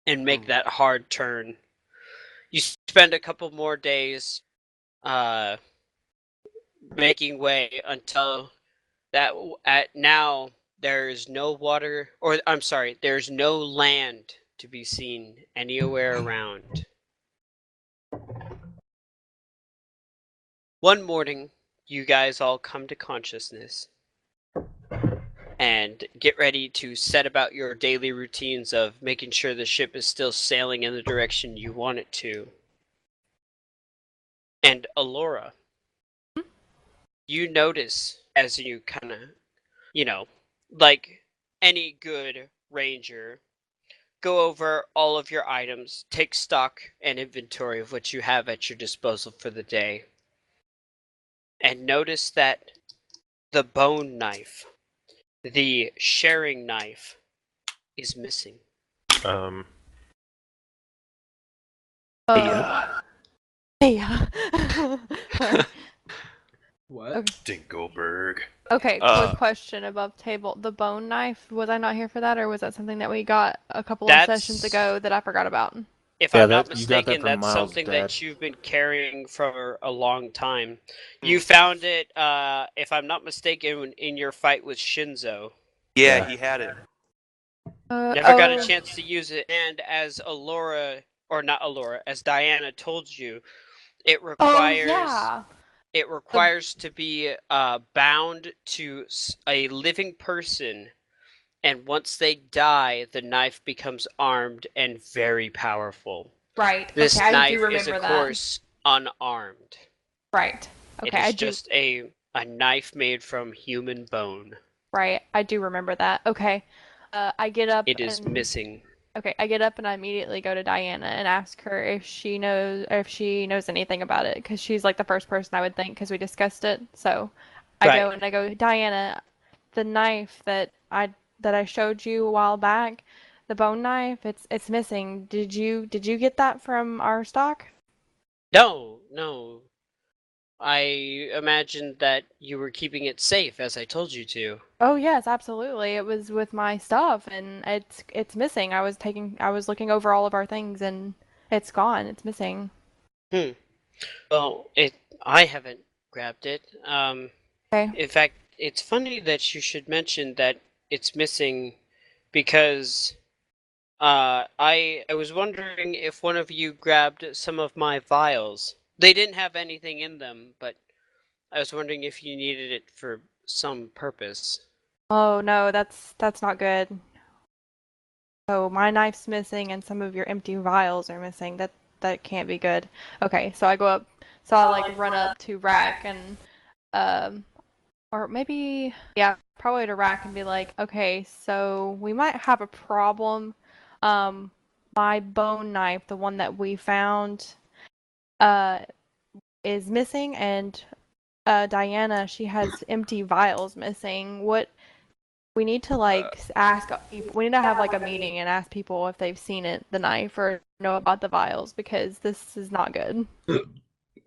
and make that hard turn. You spend a couple more days making way until that now there is no water, or I'm sorry, there's no land to be seen anywhere around. One morning, you guys all come to consciousness and get ready to set about your daily routines of making sure the ship is still sailing in the direction you want it to. And Alora, you notice as you kind of, like any good ranger, go over all of your items, take stock and inventory of what you have at your disposal for the day, and notice that the bone knife, the sharing knife, is missing. Yeah. What? Okay. Dinkelberg. Okay, quick Uh, question above table. The bone knife, was I not here for that, or was that something that we got a couple of That's- sessions ago that I forgot about? If Yeah, I'm not you got that mistaken, from that's Miles' something dad. that you've been carrying for a long time. You found it, if I'm not mistaken, in your fight with Shinzo. Yeah, Yeah. he had it. Never got a chance to use it, and as Alora, or not Alora, as Diana told you, it requires yeah. it requires to be bound to a living person, and once they die, the knife becomes armed and very powerful. Right. This okay, I knife do remember is, of that. course, unarmed. Right. Okay, It is I do. just a knife made from human bone. Right, I do remember that. Okay. I get up It is and missing. Okay, I get up and I immediately go to Diana and ask her if she knows anything about it, because she's like the first person I would think, because we discussed it. So I Right. go and I go, Diana, the knife that I showed you a while back, the bone knife, it's missing. Did you get that from our stock? No, no. I imagined that you were keeping it safe, as I told you to. Oh yes, absolutely. It was with my stuff and it's missing. I was looking over all of our things and it's gone. It's missing. Hmm. Well, I haven't grabbed it. Okay. In fact, it's funny that you should mention that it's missing because I was wondering if one of you grabbed some of my vials. They didn't have anything in them, but I was wondering if you needed it for some purpose. Oh no, that's not good. So my knife's missing and some of your empty vials are missing. That can't be good. Okay, so I go up, so I like run up to Rack and um or maybe yeah, probably to Rack and be like, "Okay, so we might have a problem. Um my bone knife, the one that we found, uh is missing and Diana, she has empty vials missing. What we need to like ask people, we need to have like a meeting and ask people if they've seen it, the knife, or know about the vials because this is not good.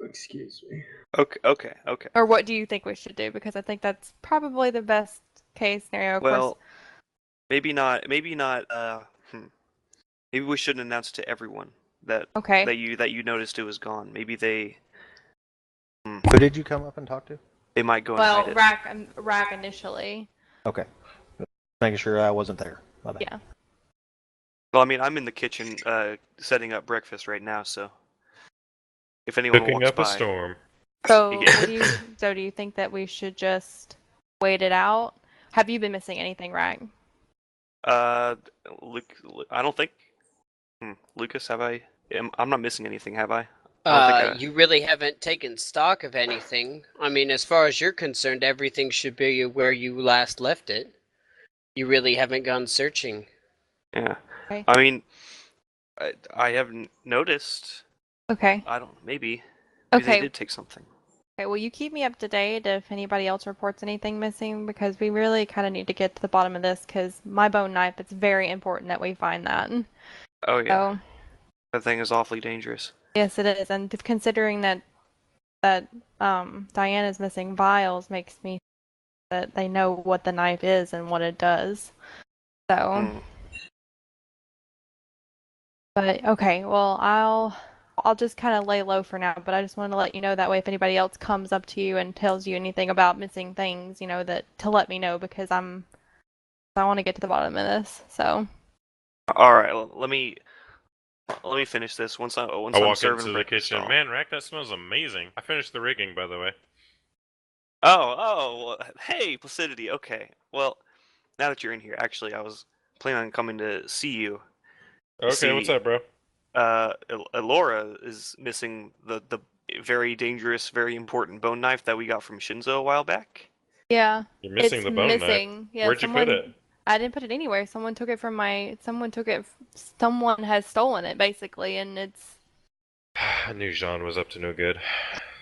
Excuse me. Okay. Or what do you think we should do? Because I think that's probably the best case scenario. Of course, Well, maybe not. Maybe not. Maybe we shouldn't announce to everyone that okay. that you noticed it was gone. Maybe Who did you come up and talk to? they might go and Well, hide it. Rack initially. Okay. Making sure I wasn't there. My bad. Yeah. Well, I mean, I'm in the kitchen setting up breakfast right now, so if anyone Cooking walks up a by, storm. So, Yeah. do you think that we should just wait it out? Have you been missing anything, Rack? uh, Luke, I don't think. Lucas, have I? I'm not missing anything, have I? I don't think I. You really haven't taken stock of anything. I mean, as far as you're concerned, everything should be where you last left it. You really haven't gone searching. Yeah. Okay. I mean, I haven't noticed. Okay. I don't. Maybe they Okay. did take something. Okay, will you keep me up to date if anybody else reports anything missing? Because we really kind of need to get to the bottom of this because my bone knife, it's very important that we find that. Oh yeah, So, that thing is awfully dangerous. yes, it is. And considering that Diana's missing vials makes me that they know what the knife is and what it does. So, Mm. but okay, well, I'll just kind of lay low for now, but I just wanted to let you know that way if anybody else comes up to you and tells you anything about missing things, that to let me know because I want to get to the bottom of this. So, All right, let me finish this once I I'm walk serving into the breakfast. kitchen. Man, Rack, that smells amazing. I finished the rigging, by the way. Oh, hey, Placidity. Okay, well, now that you're in here, actually, I was planning on coming to see you. Okay, what's See, up, bro? Elora is missing the very dangerous, very important bone knife that we got from Shinzo a while back. yeah, You're missing it's the bone knife. missing. Yeah, Where'd you put it? I didn't put it anywhere. Someone has stolen it basically, and it's I knew Jean was up to no good.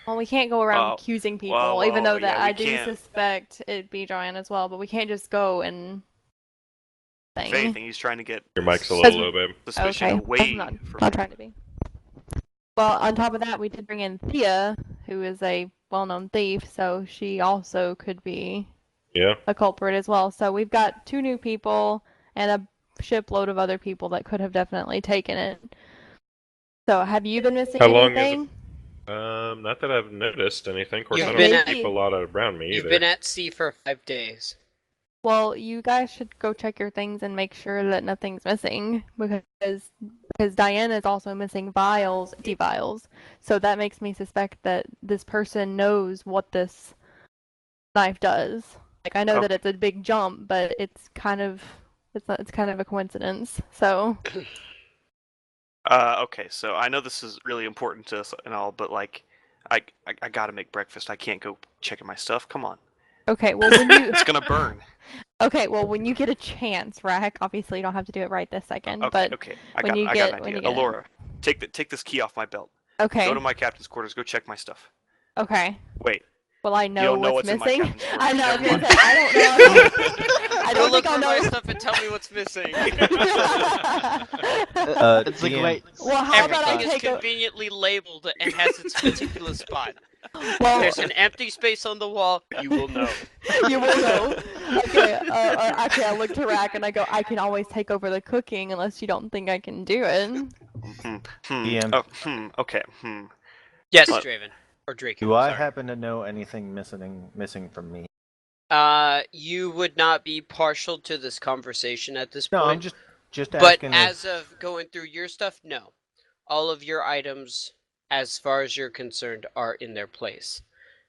well, we can't go around Oh, accusing people, even well, though that yeah, we I do can't. suspect it'd be Joanne as well, but we can't just go and If thing. anything, he's trying to get Your mic's a Because little low, babe. suspicion okay, I'm away not from not him. trying to be. Well, on top of that, we did bring in Thea, who is a well-known thief, so she also could be Yeah. a culprit as well. So we've got two new people and a shipload of other people that could have definitely taken it. So have you been missing How long is it? anything? Not that I've noticed anything. Of course, You've I been don't at keep a lot around me you've either. been at sea for 5 days. Well, you guys should go check your things and make sure that nothing's missing because Diana is also missing vials, empty vials. So that makes me suspect that this person knows what this knife does. Like I know that Okay. it's a big jump, but it's kind of a coincidence. So Okay, so I know this is really important to us and all, but like, I gotta make breakfast. I can't go checking my stuff. Come on, okay, well when you it's gonna burn. Okay, well, when you get a chance, Rack, obviously you don't have to do it right this second, Okay, but okay. I when got you I get got an when idea. you get it. Alora, take this key off my belt. Okay. Go to my captain's quarters. Go check my stuff. Okay. Wait. Well, I You know don't know what's what's in my missing. captain's quarters. I know. I was Never gonna mind. say I don't know. I Go don't look think I'll through my know. stuff and tell me what's missing. It's like, DM, wait. Well, how about I Everything is take a... conveniently labeled and has its particular spot. Well, There's an empty space on the wall. You will know. you will know. Okay. Actually, I look to Rack and I go, I can always take over the cooking unless you don't think I can do it. DM. Oh, okay. Yes, What? Draven. Or Draco. do I sorry. happen to know anything missing from me? You would not be partial to this conversation at this No, point. I'm just But asking. as of going through your stuff, no. All of your items, as far as you're concerned, are in their place.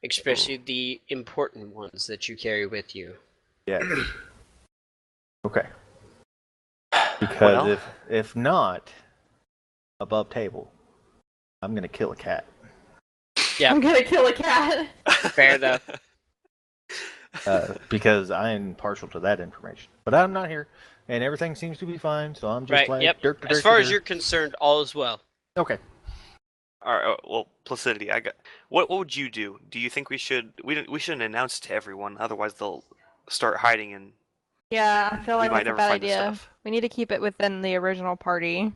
Especially the important ones that you carry with you. Yes. Okay. Because Well, if not above table, I'm gonna kill a cat. Yeah. I'm gonna kill a cat. Fair enough. Because I am partial to that information. But I'm not here, and everything seems to be fine. So I'm just Right, like, yep. dirt, As far as you're concerned, all is well. okay. all right. Well, Placidity, I got. What would you do? Do you think we shouldn't announce to everyone, otherwise they'll start hiding and Yeah, I feel we like might that's a never bad find the idea. stuff. We need to keep it within the original party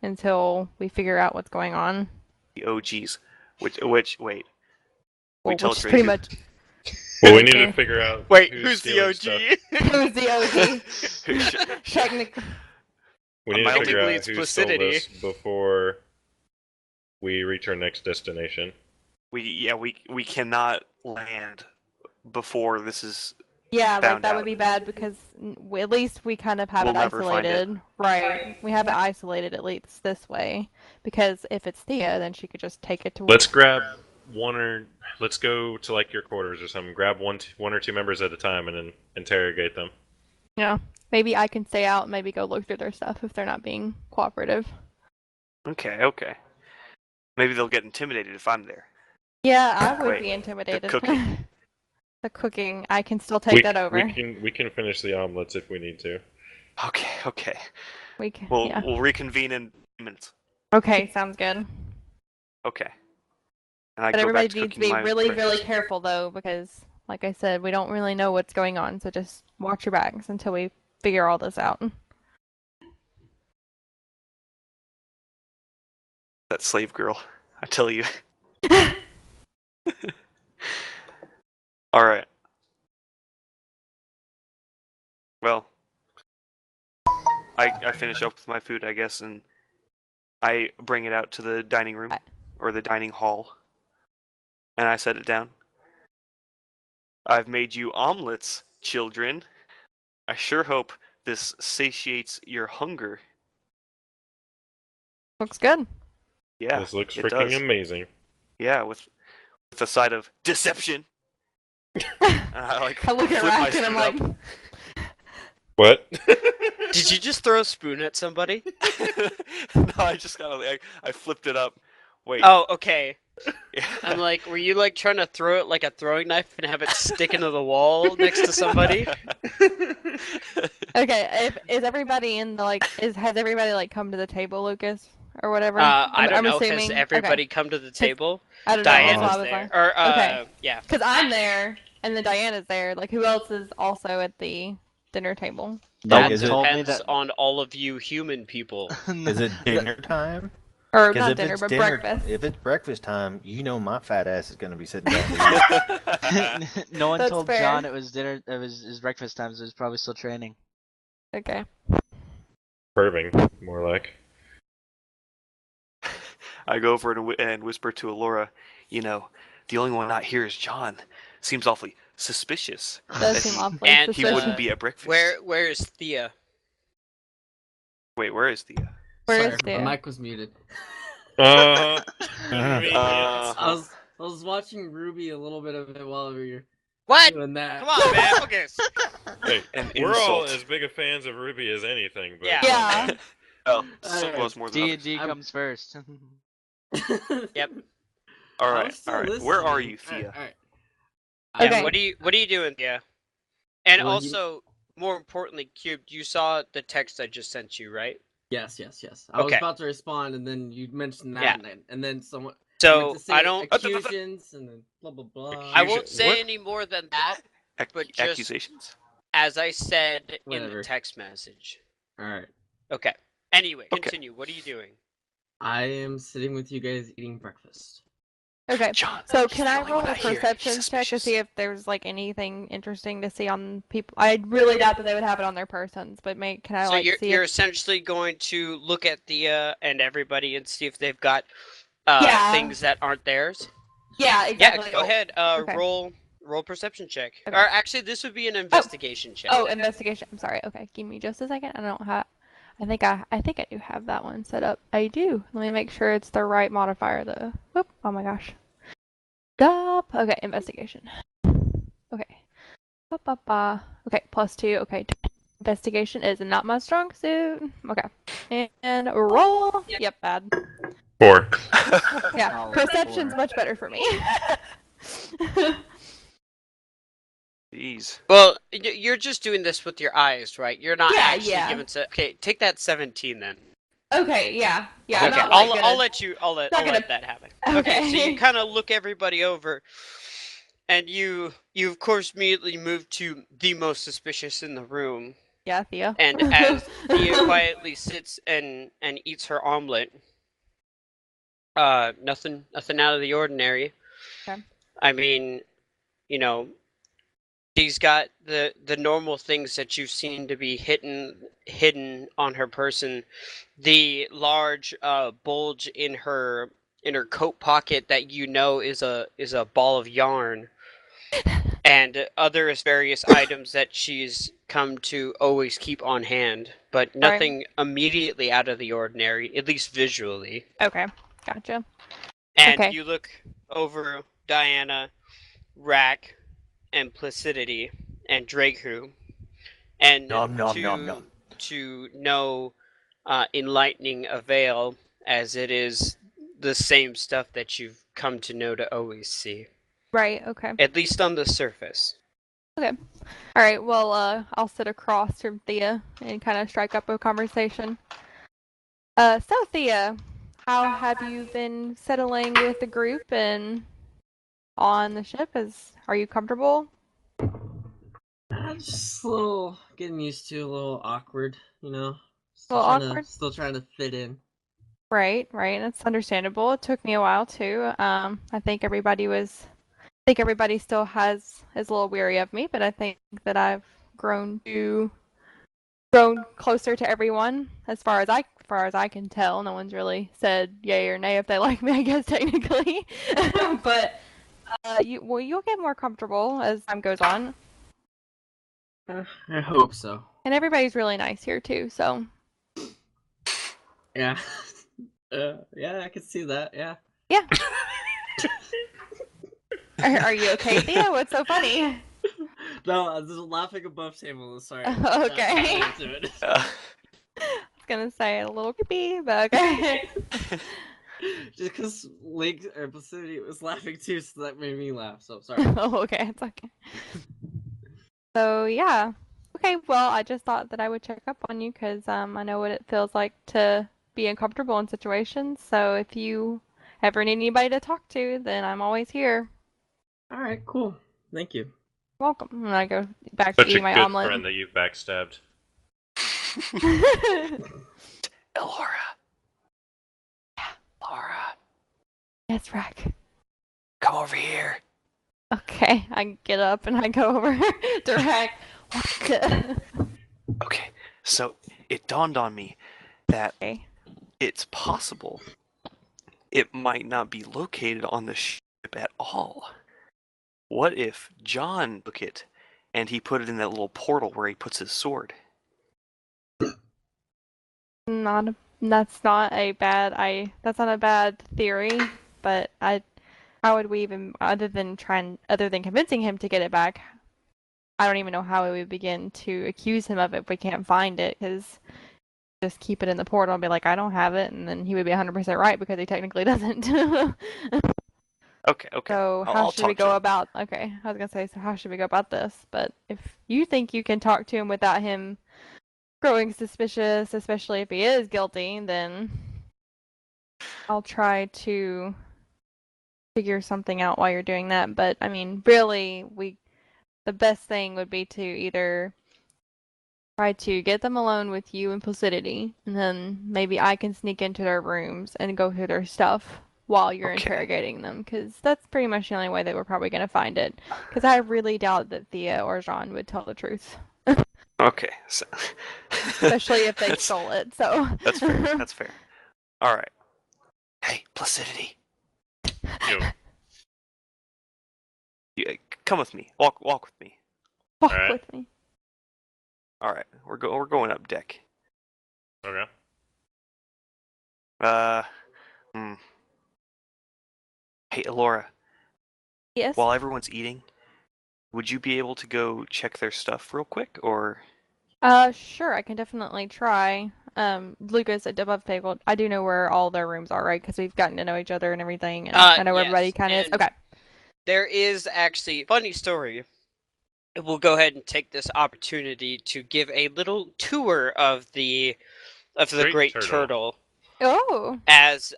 until we figure out what's going on. The OGs, wait. Well, tell which is pretty Draco. much Well, we need to figure out Wait, who's who's the stealing OG? stuff. who's the OG. Who should- Technically, We need to figure Technically, out it's who stole Placidity. this before we reach our next destination. we cannot land before this is. yeah, like Found that out. would be bad because at least we kind of have We'll it never find it. isolated. Right. We have it isolated at least this way. Because if it's Thea, then she could just take it to Let's grab let's go to like your quarters or something. Grab one or two members at a time and then interrogate them. Yeah. Maybe I can stay out and maybe go look through their stuff if they're not being cooperative. Okay. Maybe they'll get intimidated if I'm there. Yeah, I would Wait, be intimidated. cooking. The cooking, I can still take that over. We can finish the omelets if we need to. Okay. We can, We'll yeah. we'll reconvene in minutes. Okay, sounds good. Okay. And I But go everybody back to needs to cooking be my really, breakfast. really careful though, because like I said, we don't really know what's going on, so just watch your backs until we figure all this out. That slave girl, I tell you. All right. Well, I finish up with my food, I guess, and I bring it out to the dining room or the dining hall, and I set it down. I've made you omelets, children. I sure hope this satiates your hunger. Looks good. Yeah, This looks it freaking does. amazing. Yeah, with a side of deception. I I look at flip my Rack and I'm spoon like, up. What? Did you just throw a spoon at somebody? No, I just I flipped it up. Wait. Oh, okay. Yeah. I'm like, were you like trying to throw it like a throwing knife and have it stick into the wall next to somebody? okay, is everybody in the has everybody like come to the table, Lucas, or whatever? I don't I'm know. assuming. Has everybody come to the table? I don't know. That's Diana's why I was there. like, Or, Okay. yeah. because I'm there and then Diana's there. Like, who else is also at the dinner table? That is it- told me depends that- on all of you human people. Is it dinner time? Or Because not if dinner, it's but dinner, breakfast. if it's breakfast time, you know my fat ass is gonna be sitting down. No one That's told fair. John it was dinner. It was his breakfast time. So he was probably still training. Okay. Perving, more like. I go over and whisper to Alora, you know, the only one not here is John. Seems awfully suspicious. Does that seem he- awfully and He suspicious. wouldn't be at breakfast. Where is Thea? Wait, where is Thea? Where is Sorry, Thea? my mic was muted. Uh, Uh, I was watching Ruby a little bit of it while we were What? doing that. Come on, man. Focus. hey, An we're all insult. as big a fans of Ruby as anything. But Yeah. Yeah. Oh, some of us more than D others. and D I'm- comes first. Yep. All I right, was still all right. Where are listening. you, Thea? Alright. Yeah, Okay. what are you doing, Thea? And Well, also, more importantly, Cubed, you saw the text I just sent you, right? Yes. I was Okay. about to respond, and then you mentioned that, Yeah. and then someone So went to say I don't. accusations, and then blah blah blah. I won't Accusi- say what? any more than that. But just Accusations? as I said in the Whatever. text message. All right. Okay. Anyway, Okay. continue. What are you doing? I am sitting with you guys eating breakfast. Okay. John, So he's can the I only roll one a out here. He's perception check to suspicious. see if there's like anything interesting to see on people? I really doubt that they would have it on their persons, but can I So like see you're if... essentially going to look at Thea and everybody and see if they've got Yeah. things that aren't theirs. Yeah, exactly. Yeah, go ahead. Okay. Roll perception check. Okay. Or actually, this would be an investigation check. Oh, investigation. I'm sorry. Okay, give me just a second. I don't have. I think I do have that one set up. I do. Let me make sure it's the right modifier though. Whoop. Oh my gosh. Stop. Okay, investigation. Okay. Okay, +2. Okay. Investigation is not my strong suit. Okay. And roll. Yep, bad. 4. Yeah, Oh, perception's Lord. much better for me. Jeez. Well, you're just doing this with your eyes, right? You're not Yeah, actually yeah. giving. Okay, take that 17 then. Okay, yeah. Okay, I'm not, like, I'll let you. I'll let that happen. Okay, so you kind of look everybody over, and you of course immediately move to the most suspicious in the room. Yeah, Thea. And as Thea quietly sits and eats her omelet, nothing out of the ordinary. Okay. I mean, you know, she's got the normal things that you've seen to be hidden on her person. The large bulge in her coat pocket that you know is a ball of yarn, and other various items that she's come to always keep on hand, but nothing immediately out of the ordinary, at least visually. Okay, gotcha. And Okay. you look over Diana, Rack, and Placidity, and Draku, and Nom, nom, nom, nom. to no enlightening avail, as it is the same stuff that you've come to know to always see. Right, okay. At least on the surface. Okay. Alright, well, I'll sit across from Thea and kind of strike up a conversation. So Thea, how have you been settling with the group and on the ship? Are you comfortable? Just a little getting used to, a little awkward, you know. Awkward? Still trying to fit in. Right, that's understandable. It took me a while too. I think everybody still is a little weary of me, but I think that I've grown closer to everyone as far as I can tell. No one's really said yay or nay if they like me, I guess technically. But you'll get more comfortable as time goes on. I hope so. And everybody's really nice here too, so. Yeah. Yeah, I can see that. Yeah. Yeah. Are you okay, Thea? What's so funny? No, I was just laughing above table. Sorry. Okay. Not into it. I was gonna say a little creepy, but okay. Just because Link or Placidity was laughing too, so that made me laugh. So sorry. Oh, okay, it's okay. So yeah. Okay, well, I just thought that I would check up on you because I know what it feels like to be uncomfortable in situations. So if you ever need anybody to talk to, then I'm always here. All right, cool. Thank you. Welcome. And I go back to Such a eating my good omelet. friend that you've backstabbed. Laura. Laura, Yes, Rack. come over here. Okay, I get up and I go over to Rack. Okay, so it dawned on me that Okay. it's possible it might not be located on the ship at all. What if John took it and he put it in that little portal where he puts his sword? That's not a bad theory, but how would we even other than convincing him to get it back? I don't even know how we would begin to accuse him of it if we can't find it, because just keep it in the portal and be like, I don't have it, and then he would be 100% right because he technically doesn't. Okay. So how I'll should we talk to go him. about? Okay, I was gonna say, so how should we go about this? But if you think you can talk to him without him growing suspicious, especially if he is guilty, then I'll try to figure something out while you're doing that. But I mean, really, the best thing would be to either try to get them alone with you and Placidity, and then maybe I can sneak into their rooms and go through their stuff while you're Okay. interrogating them, because that's pretty much the only way that we're probably going to find it. Because I really doubt that Thea or Jean would tell the truth, Okay. So... especially if they That's- stole it. So That's fair. That's fair. All right. Hey, Placidity. Yo. Come with me. Walk with me. walk Alright. with me. All right. We're going up deck. Okay. Hmm. Hey, Alora. Yes. While everyone's eating, would you be able to go check their stuff real quick, or? Sure, I can definitely try. Lucas at above table, I do know where all their rooms are, right? Because we've gotten to know each other and everything, and I know where everybody Yes, kind of is. and Okay. there is actually funny story. We'll go ahead and take this opportunity to give a little tour of the Great Turtle. Oh. As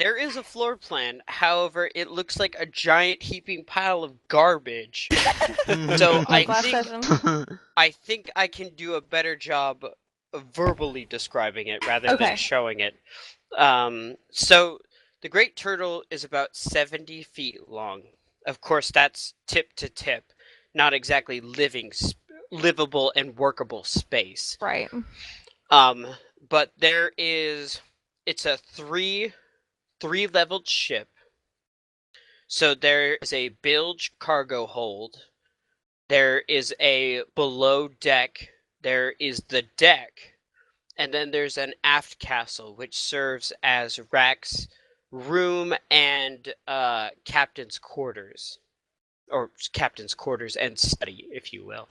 there is a floor plan, however, it looks like a giant heaping pile of garbage. So Like last session. I think I can do a better job of verbally describing it rather Okay. than showing it. So the Great Turtle is about 70 feet long. Of course, that's tip to tip, not exactly livable and workable space. Right. But it's a three-leveled ship. So there is a bilge cargo hold. There is a below deck. There is the deck. And then there's an aft castle, which serves as Rack's room and captain's quarters. Or captain's quarters and study, if you will.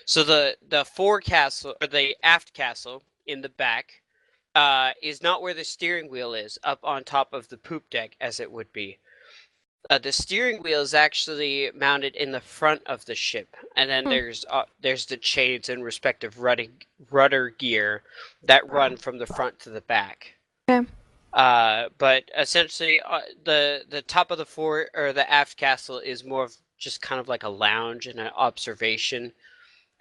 So the forecastle, or the aft castle in the back, is not where the steering wheel is, up on top of the poop deck, as it would be. The steering wheel is actually mounted in the front of the ship, and then there's the chains and respective rudder gear that run from the front to the back. Okay. But essentially, the top of the aft castle is more of just kind of like a lounge and an observation.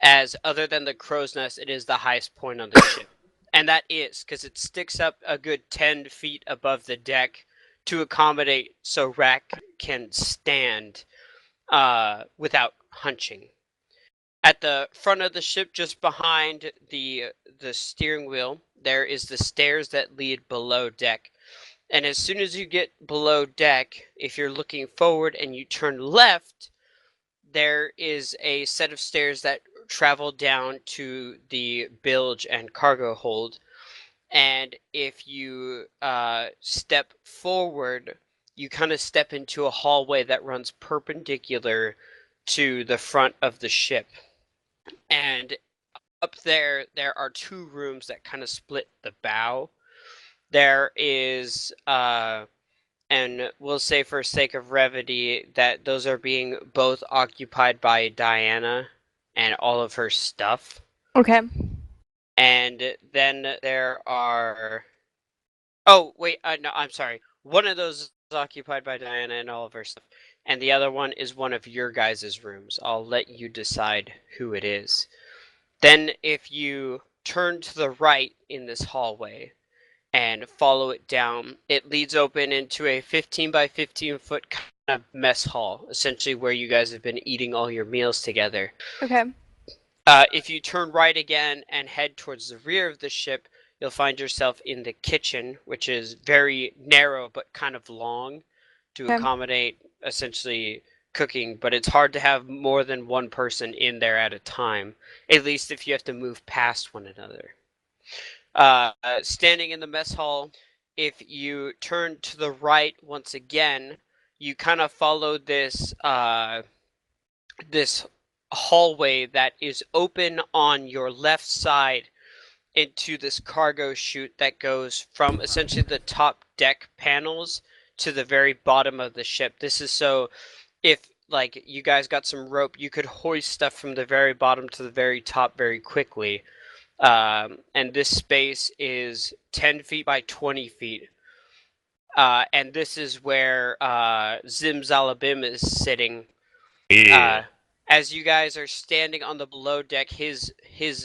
As other than the crow's nest, it is the highest point on the ship, and that is because it sticks up a good 10 feet above the deck to accommodate so Rack can stand without hunching. At the front of the ship, just behind the steering wheel, there is the stairs that lead below deck. And as soon as you get below deck, if you're looking forward and you turn left, there is a set of stairs that travel down to the bilge and cargo hold. And if you step forward, you kind of step into a hallway that runs perpendicular to the front of the ship. And up there are two rooms that kind of split the bow. There is, and we'll say for sake of brevity, that those are being both occupied by Diana and all of her stuff. Okay. And then there are... Oh, wait, no, I'm sorry. One of those is occupied by Diana and all of her stuff. And the other one is one of your guys' rooms. I'll let you decide who it is. Then if you turn to the right in this hallway and follow it down, it leads open into a 15 by 15 foot kind of mess hall, essentially where you guys have been eating all your meals together. Okay. If you turn right again and head towards the rear of the ship, you'll find yourself in the kitchen, which is very narrow but kind of long to accommodate essentially cooking, but it's hard to have more than one person in there at a time, at least if you have to move past one another. Standing in the mess hall, if you turn to the right once again, you kind of follow this this hallway that is open on your left side into this cargo chute that goes from essentially the top deck panels to the very bottom of the ship. This is so if like you guys got some rope, you could hoist stuff from the very bottom to the very top very quickly. And this space is 10 feet by 20 feet. And this is where Zimzalabim is sitting. Yeah. As you guys are standing on the below deck, his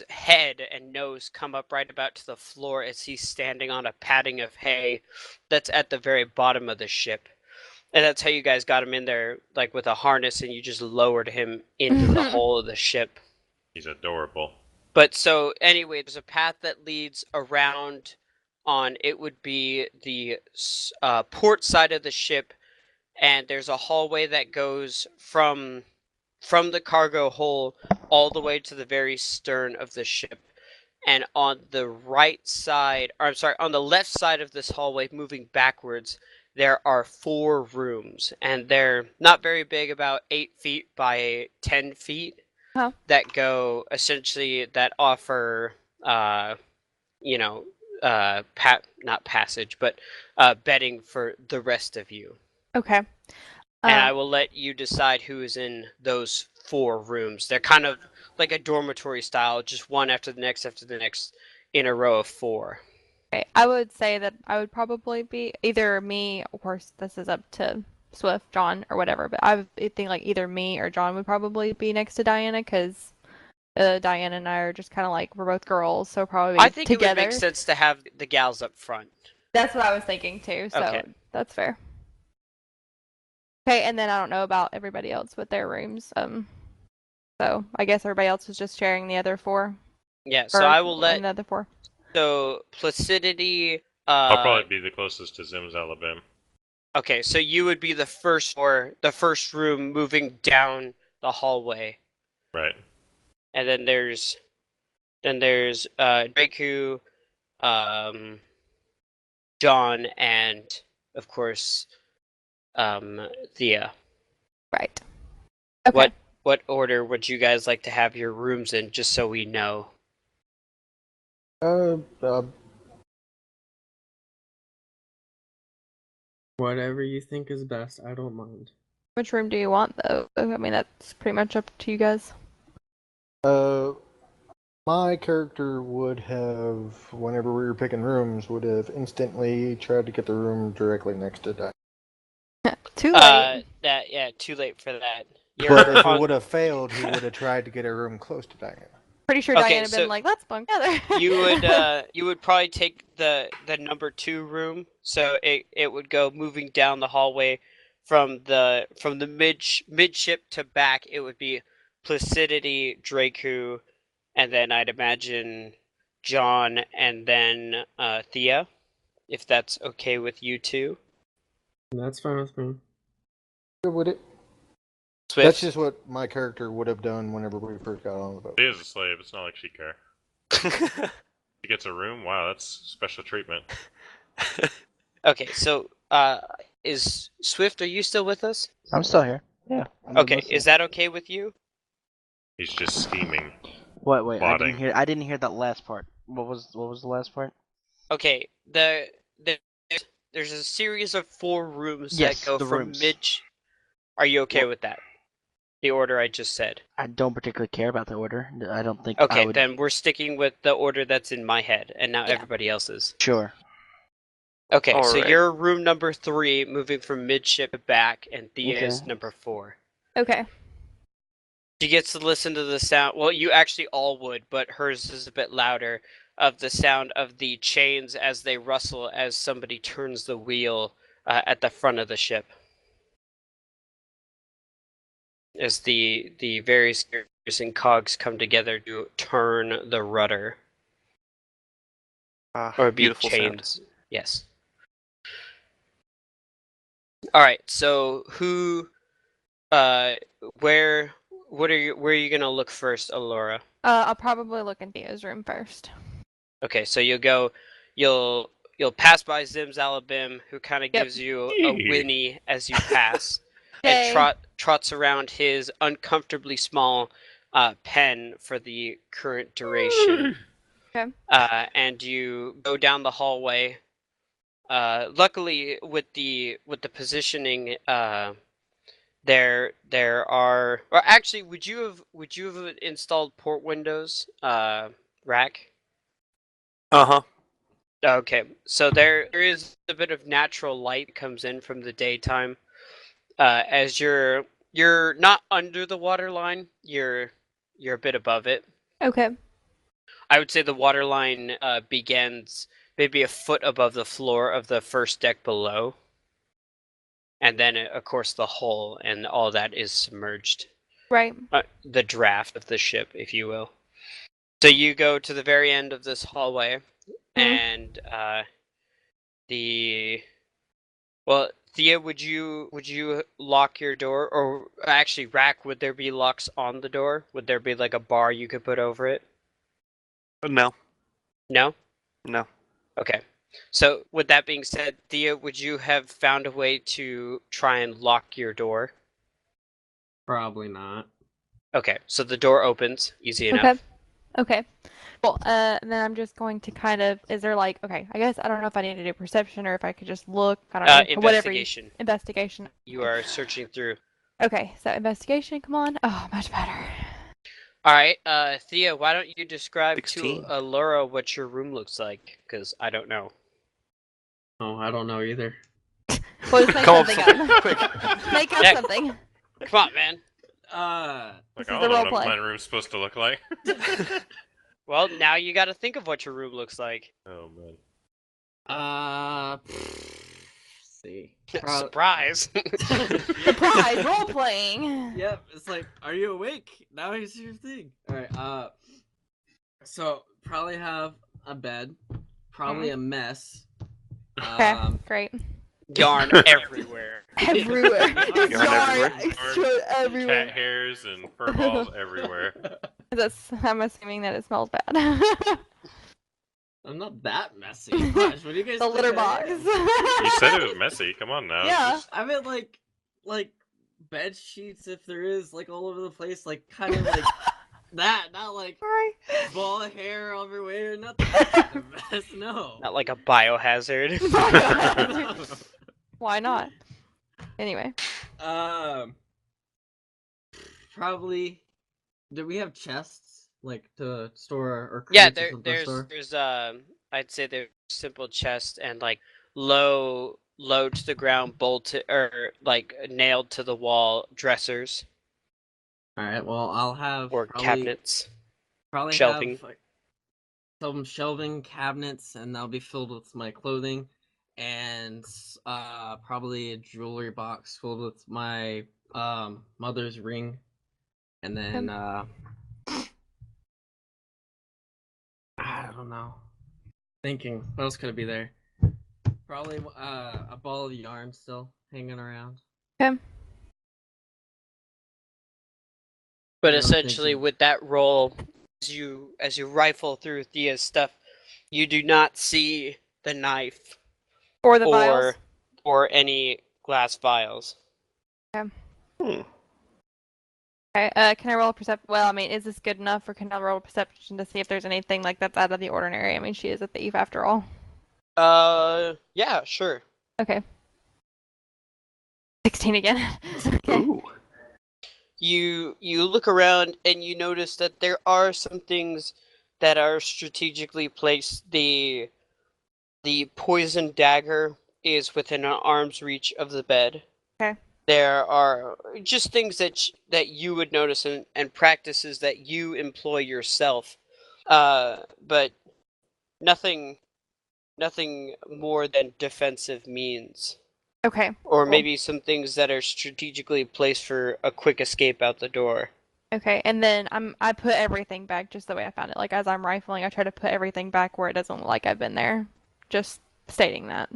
head and nose come up right about to the floor as he's standing on a padding of hay that's at the very bottom of the ship. And that's how you guys got him in there, like with a harness, and you just lowered him into the hole of the ship. He's adorable. But so anyway, there's a path that leads around on it would be the port side of the ship, and there's a hallway that goes from the cargo hole all the way to the very stern of the ship. And on the right side, or I'm sorry, on the left side of this hallway, moving backwards, there are 4 rooms, and they're not very big, about 8 feet by 10 feet, that go essentially that offer, not passage, but bedding for the rest of you. Okay. And I will let you decide who is in those 4 rooms. They're kind of like a dormitory style, just one after the next in a row of 4. Okay. I would say that I would probably be either me, of course, this is up to Swift, John, or whatever, but I would think like either me or John would probably be next to Diana because Diana and I are just kind of like, we're both girls, so probably I think together. it would make sense to have the gals up front. That's what I was thinking too, so Okay. That's fair. Okay, and then I don't know about everybody else with their rooms. So I guess everybody else is just sharing the other 4. Yeah, so I will let the other 4. So Placidity. I'll probably be the closest to Zimzalabim. Okay, so you would be the first room moving down the hallway. Right. And then there's Draku, John, and of course Thea. Right. Okay. What order would you guys like to have your rooms in, just so we know? Whatever you think is best, I don't mind. Which room do you want though? I mean, that's pretty much up to you guys. My character would have, whenever we were picking rooms, would have instantly tried to get the room directly next to Diana. Too late. Too late for that. But if it would have failed, he would have tried to get a room close to Diana. Pretty sure Okay, Diana had so been like, let's bunk together. you would probably take the number 2 room, so it would go moving down the hallway from the midship to back. It would be Placidity, Draku, and then I'd imagine John, and then Thea, if that's okay with you two. That's fine with me. Would it? Swift? That's just what my character would have done whenever we first got on the boat. She is a slave. It's not like she'd care. She gets a room? Wow, that's special treatment. Okay, so is Swift, are you still with us? I'm still here. Yeah. I'm Okay, listening. is that okay with you? He's just scheming. Wait, I plotting. didn't hear that last part. What was the last part? Okay, there's a series of 4 rooms Yes, that go the from rooms. Are you okay Well- with that? The order I just said. I don't particularly care about the order. I don't think Okay, I would... then we're sticking with the order that's in my head, and not Yeah. everybody else's. Sure. Okay, so Alright. you're room number 3, moving from midship to back, and Thea's Okay. number 4. Okay. She gets to listen to the sound. Well, you actually all would, but hers is a bit louder. Of the sound of the chains as they rustle as somebody turns the wheel at the front of the ship. As the various gears and cogs come together to turn the rudder. Or be Beautiful chains. sound. Yes. Alright, so who where are you gonna look first, Alora? I'll probably look in Theo's room first. Okay, so you'll pass by Zimzalabim, who kind of gives you a whinny as you pass, Yay. and trots around his uncomfortably small pen for the current duration. Okay. And you go down the hallway, Luckily, with the positioning, there are. Or actually, would you have installed port windows, rack? Uh-huh. Okay, so there is a bit of natural light that comes in from the daytime. As you're not under the water line, you're a bit above it. Okay. I would say the water line begins maybe a foot above the floor of the first deck below, and then of course the hull and all that is submerged. Right. The draft of the ship, if you will. So you go to the very end of this hallway, and the well, Thea, would you lock your door, or actually, Rack, would there be locks on the door? Would there be like a bar you could put over it? No. No. No. Okay. So, with that being said, Thea, would you have found a way to try and lock your door? Probably not. Okay, so the door opens, easy enough. Okay. Well, then I'm just going to kind of. Is there like? Okay, I guess I don't know if I need to do perception or if I could just look. I don't know. Whatever. Investigation. Investigation. You are searching through. Okay, so investigation. Come on. Oh, much better. All right, Thea, why don't you describe 16. to Allura what your room looks like? Because I don't know. Oh, I don't know either. Well, just make Come up something with up. quick. Make up Yeah. something. Come on, man. This Like, is I the don't know role what play. my room's supposed to look like. Well, now you got to think of what your room looks like. Oh, man. See. Surprise! Surprise role playing. Yep, it's like, are you awake? Now here's your thing. Alright, so probably have a bed, probably a mess. Okay, great. Yarn everywhere. Everywhere. Yarn everywhere. Extra everywhere. Cat hairs and fur balls everywhere. I'm assuming that it smells bad. I'm not that messy. Gosh, what do you guys The think litter I box. am? You said it was messy. Come on now. Yeah. I meant like bed sheets if there is like all over the place, like kind of like that, not like Sorry. ball hair everywhere, not that kind of mess. No. Not like a biohazard. Why not? Anyway. Probably. Do we have chests like to store or Yeah, crates or something to store? there's I'd say there's simple chest and like low to the ground bolted or like nailed to the wall dressers All right. Well, I'll have or cabinets. Probably shelving. have like, some shelving cabinets, and that'll be filled with my clothing, and probably a jewelry box filled with my mother's ring, and then I don't know. Thinking, what else could it be there? Probably a ball of yarn still hanging around. Okay. But You know, essentially, thinking. with that roll, as you rifle through Thea's stuff, you do not see the knife Or the vials. or any glass vials. Okay. Hmm. Okay. Can I roll a perception? Well, I mean, is this good enough, or can I roll a perception to see if there's anything like that's out of the ordinary? I mean, she is a thief after all. Yeah, sure. Okay. 16 again. Okay. Ooh. You look around and you notice that there are some things that are strategically placed. The poison dagger is within an arm's reach of the bed. Okay. There are just things that you would notice and practices that you employ yourself, but nothing more than defensive means. Okay. Or cool. maybe some things that are strategically placed for a quick escape out the door. Okay, and then I put everything back just the way I found it. Like as I'm rifling, I try to put everything back where it doesn't look like I've been there. Just stating that.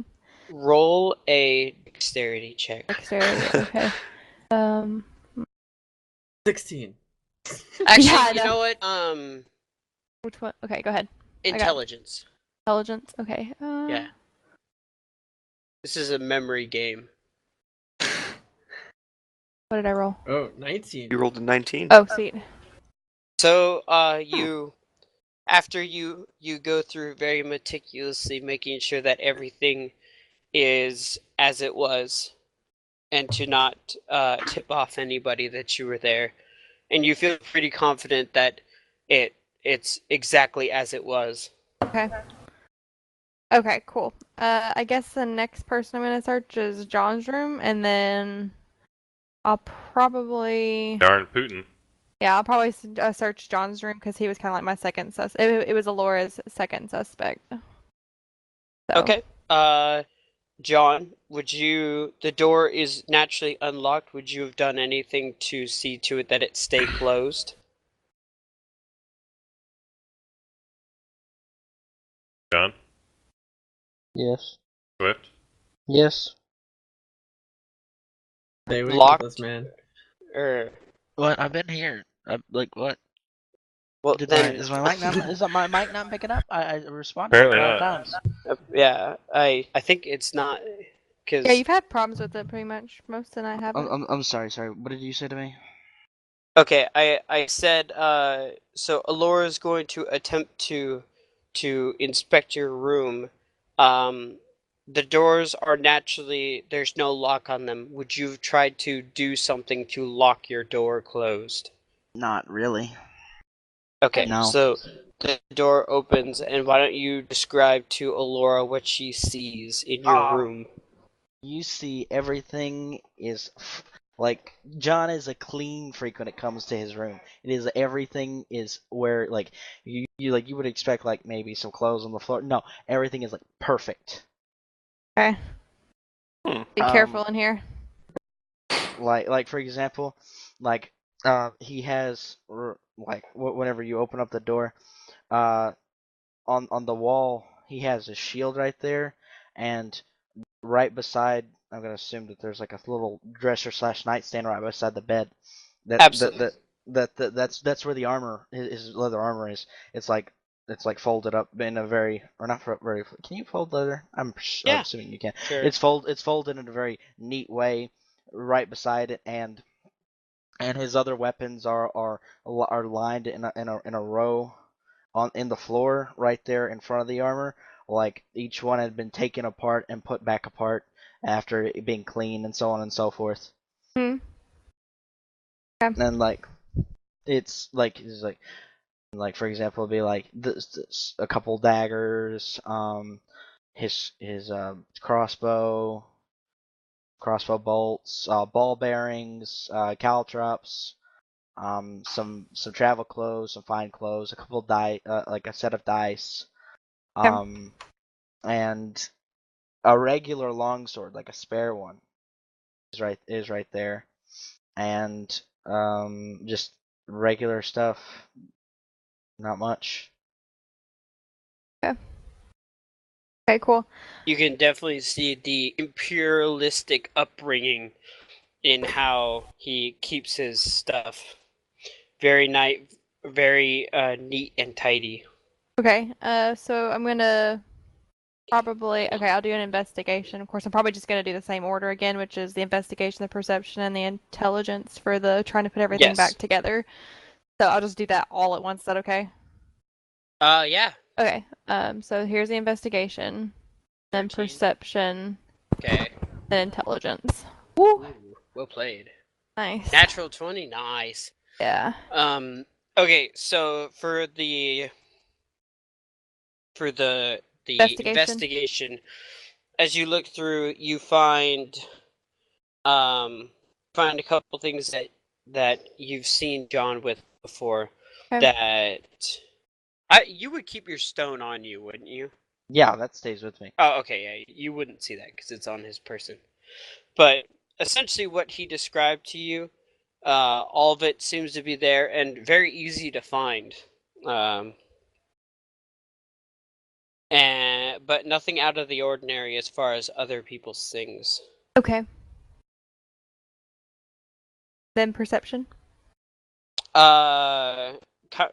Roll a dexterity check. Dexterity. Okay. 16. Actually, Yeah, you know what? Which one? Okay, go ahead. Intelligence. Intelligence. Okay. Yeah. This is a memory game. What did I roll? Oh, 19. You rolled a 19. Oh, sweet. So, after you go through very meticulously making sure that everything is as it was, and to not tip off anybody that you were there, and you feel pretty confident that it's exactly as it was. Okay. Okay, cool. I guess the next person I'm gonna search is John's room, and then I'll probably Darn Putin. I'll probably search John's room because he was kind of like my second it was Alora's second suspect. So. Okay. John, the door is naturally unlocked. Would you have done anything to see to it that it stay closed? John? Yes. Swift? Yes. Stay awake Locked? with us, man. Or What? I've been here. Like what? well, then Is my mic not? Is my mic not picking up? I responded Apparently a lot of not. times. yeah, I think it's not because Yeah, you've had problems with it pretty much. Most and I haven't. I'm sorry. Sorry. What did you say to me? okay, I said so Alora's going to attempt to inspect your room. The doors are naturally there's no lock on them. Would you have tried to do something to lock your door closed? Not really. Okay, No. so the door opens, and why don't you describe to Alora what she sees in your room? You see, everything is like John is a clean freak when it comes to his room. It is everything is where like you would expect like maybe some clothes on the floor. No, everything is like perfect. Okay. Hmm. Be careful in here. Like for example, like he has like whenever you open up the door, on the wall he has a shield right there, and right beside, I'm gonna assume that there's like a little dresser slash nightstand right beside the bed. Absolutely. That's where the armor, his leather armor is. It's like folded up in a very, or not very. Can you fold leather? I'm Yeah. assuming you can. Sure. It's folded in a very neat way, right beside it, and his other weapons are lined in a row in the floor right there in front of the armor. Like each one had been taken apart and put back apart after it being cleaned and so on and so forth. Hmm. Okay. And like it's like for example, it'd be like a couple daggers, his crossbow bolts, ball bearings, caltrops, some travel clothes, some fine clothes, a couple like a set of dice, Okay. and a regular longsword, like a spare one, is right there, and just regular stuff, not much. Okay, cool. You can definitely see the imperialistic upbringing in how he keeps his stuff. Very very neat and tidy. Okay, so I'm gonna I'll do an investigation. Of course, I'm probably just gonna do the same order again, which is the investigation, the perception, and the intelligence for the trying to put everything Yes. back together. So I'll just do that all at once. Is that okay? Yeah. Okay, so here's the investigation, then 13. perception, Okay. then intelligence. Woo! Ooh, well played. Nice. Natural 20, nice. Yeah. Okay, so for the investigation, as you look through, you find a couple things that you've seen John with before. Okay. You would keep your stone on you, wouldn't you? Yeah, that stays with me. Oh, okay, yeah, you wouldn't see that because it's on his person. But essentially, what he described to you, all of it seems to be there and very easy to find. But nothing out of the ordinary as far as other people's things. Okay. Then perception.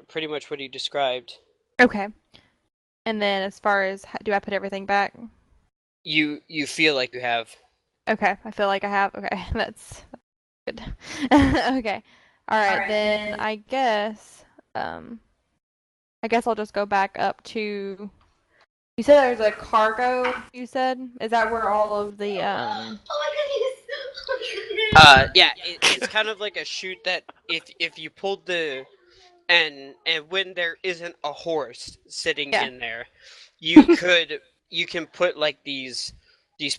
Pretty much what he described. Okay. And then as far as do I put everything back? You feel like you have. Okay, I feel like I have. Okay, that's good. Okay. All right, then I guess I'll just go back up to You said there's a cargo, you said? Is that where all of the, Yeah, it's kind of like a chute that if you pulled the and when there isn't a horse sitting Yeah. in there, you can put like these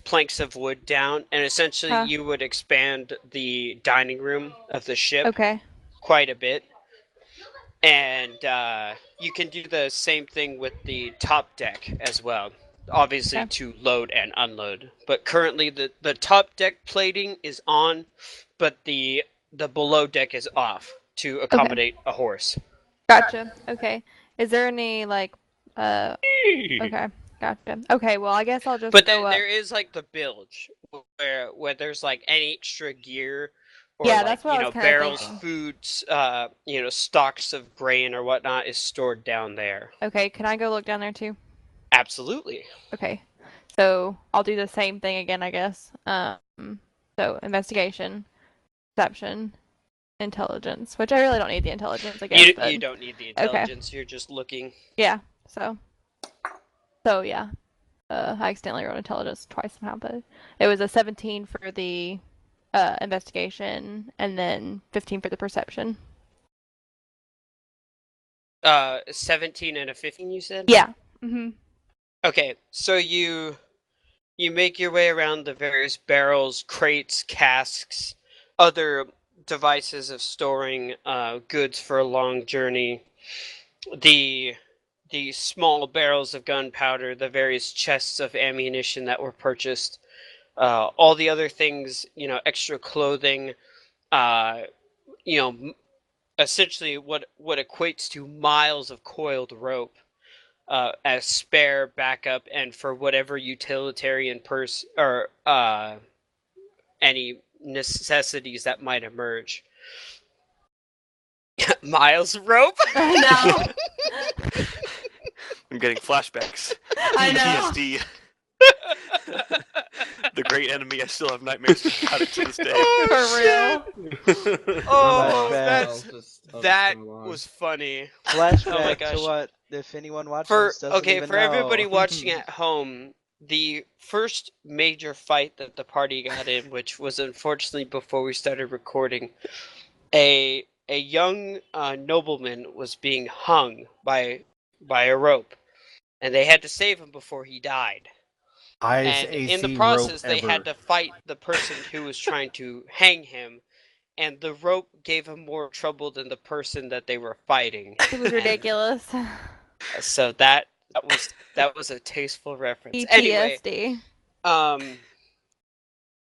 planks of wood down, and essentially Huh. you would expand the dining room of the ship Okay. quite a bit. And you can do the same thing with the top deck as well, obviously Okay. to load and unload. But currently the top deck plating is on, but the below deck is off to accommodate a horse. Gotcha. Okay. Is there any, like, okay. Gotcha. Okay, well, I guess I'll just But go up. there is like the bilge where there's like any extra gear or Yeah, like that's what I was kinda barrels, thinking. foods, stocks of grain or whatnot is stored down there. Okay, can I go look down there too? Absolutely. Okay. So I'll do the same thing again, I guess. So investigation, perception, intelligence, which I really don't need the intelligence, I guess, but You don't need the intelligence. You're just looking. yeah. So yeah. I accidentally wrote intelligence twice somehow, but it was a 17 for the investigation and then 15 for the perception. 17 and a 15, you said? Yeah. Mhm. Okay, so you make your way around the various barrels, crates, casks, other devices of storing goods for a long journey. The small barrels of gunpowder, the various chests of ammunition that were purchased, all the other things, extra clothing, uh, essentially what equates to miles of coiled rope as spare backup and for whatever utilitarian or any necessities that might emerge. Miles of rope. I know. I'm getting flashbacks. I know. PTSD. The great enemy. I still have nightmares about it to this day. For real. Oh, Flashback. that was funny. Flashback Oh my gosh. to what? If anyone watching For this doesn't even for know. everybody watching at home, the first major fight that the party got in, which was unfortunately before we started recording, a young nobleman was being hung by a rope, and they had to save him before he died. Highest And AC in the rope process, they ever. had to fight the person who was trying to hang him, and the rope gave him more trouble than the person that they were fighting. It was ridiculous. So that was a tasteful reference. Anyway, PTSD.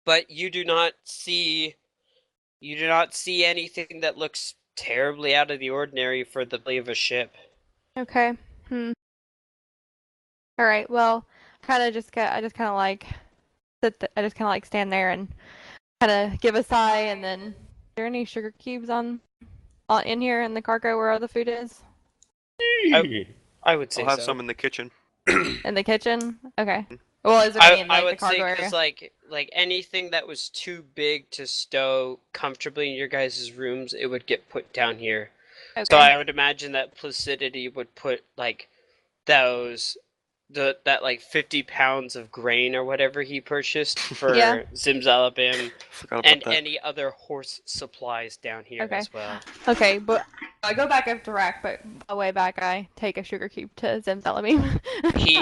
but you do not see anything that looks terribly out of the ordinary for the belly of a ship. Okay. All right. Well, I just kind of like stand there and kind of give a sigh, and then is there any sugar cubes on in here in the cargo where all the food is? I would say I'll have so. some in the kitchen. In the kitchen? Okay. Well, is there any in I like the would say cargo area? because like anything that was too big to stow comfortably in your guys' rooms, it would get put down here. Okay. So I would imagine that Placidity would put like that like 50 pounds of grain or whatever he purchased for Yeah. Zimzalabim Forgot about and that. any other horse supplies down here Okay. as well. Okay, but I go back up to Rack, but on the way back I take a sugar cube to Zimzalamim. He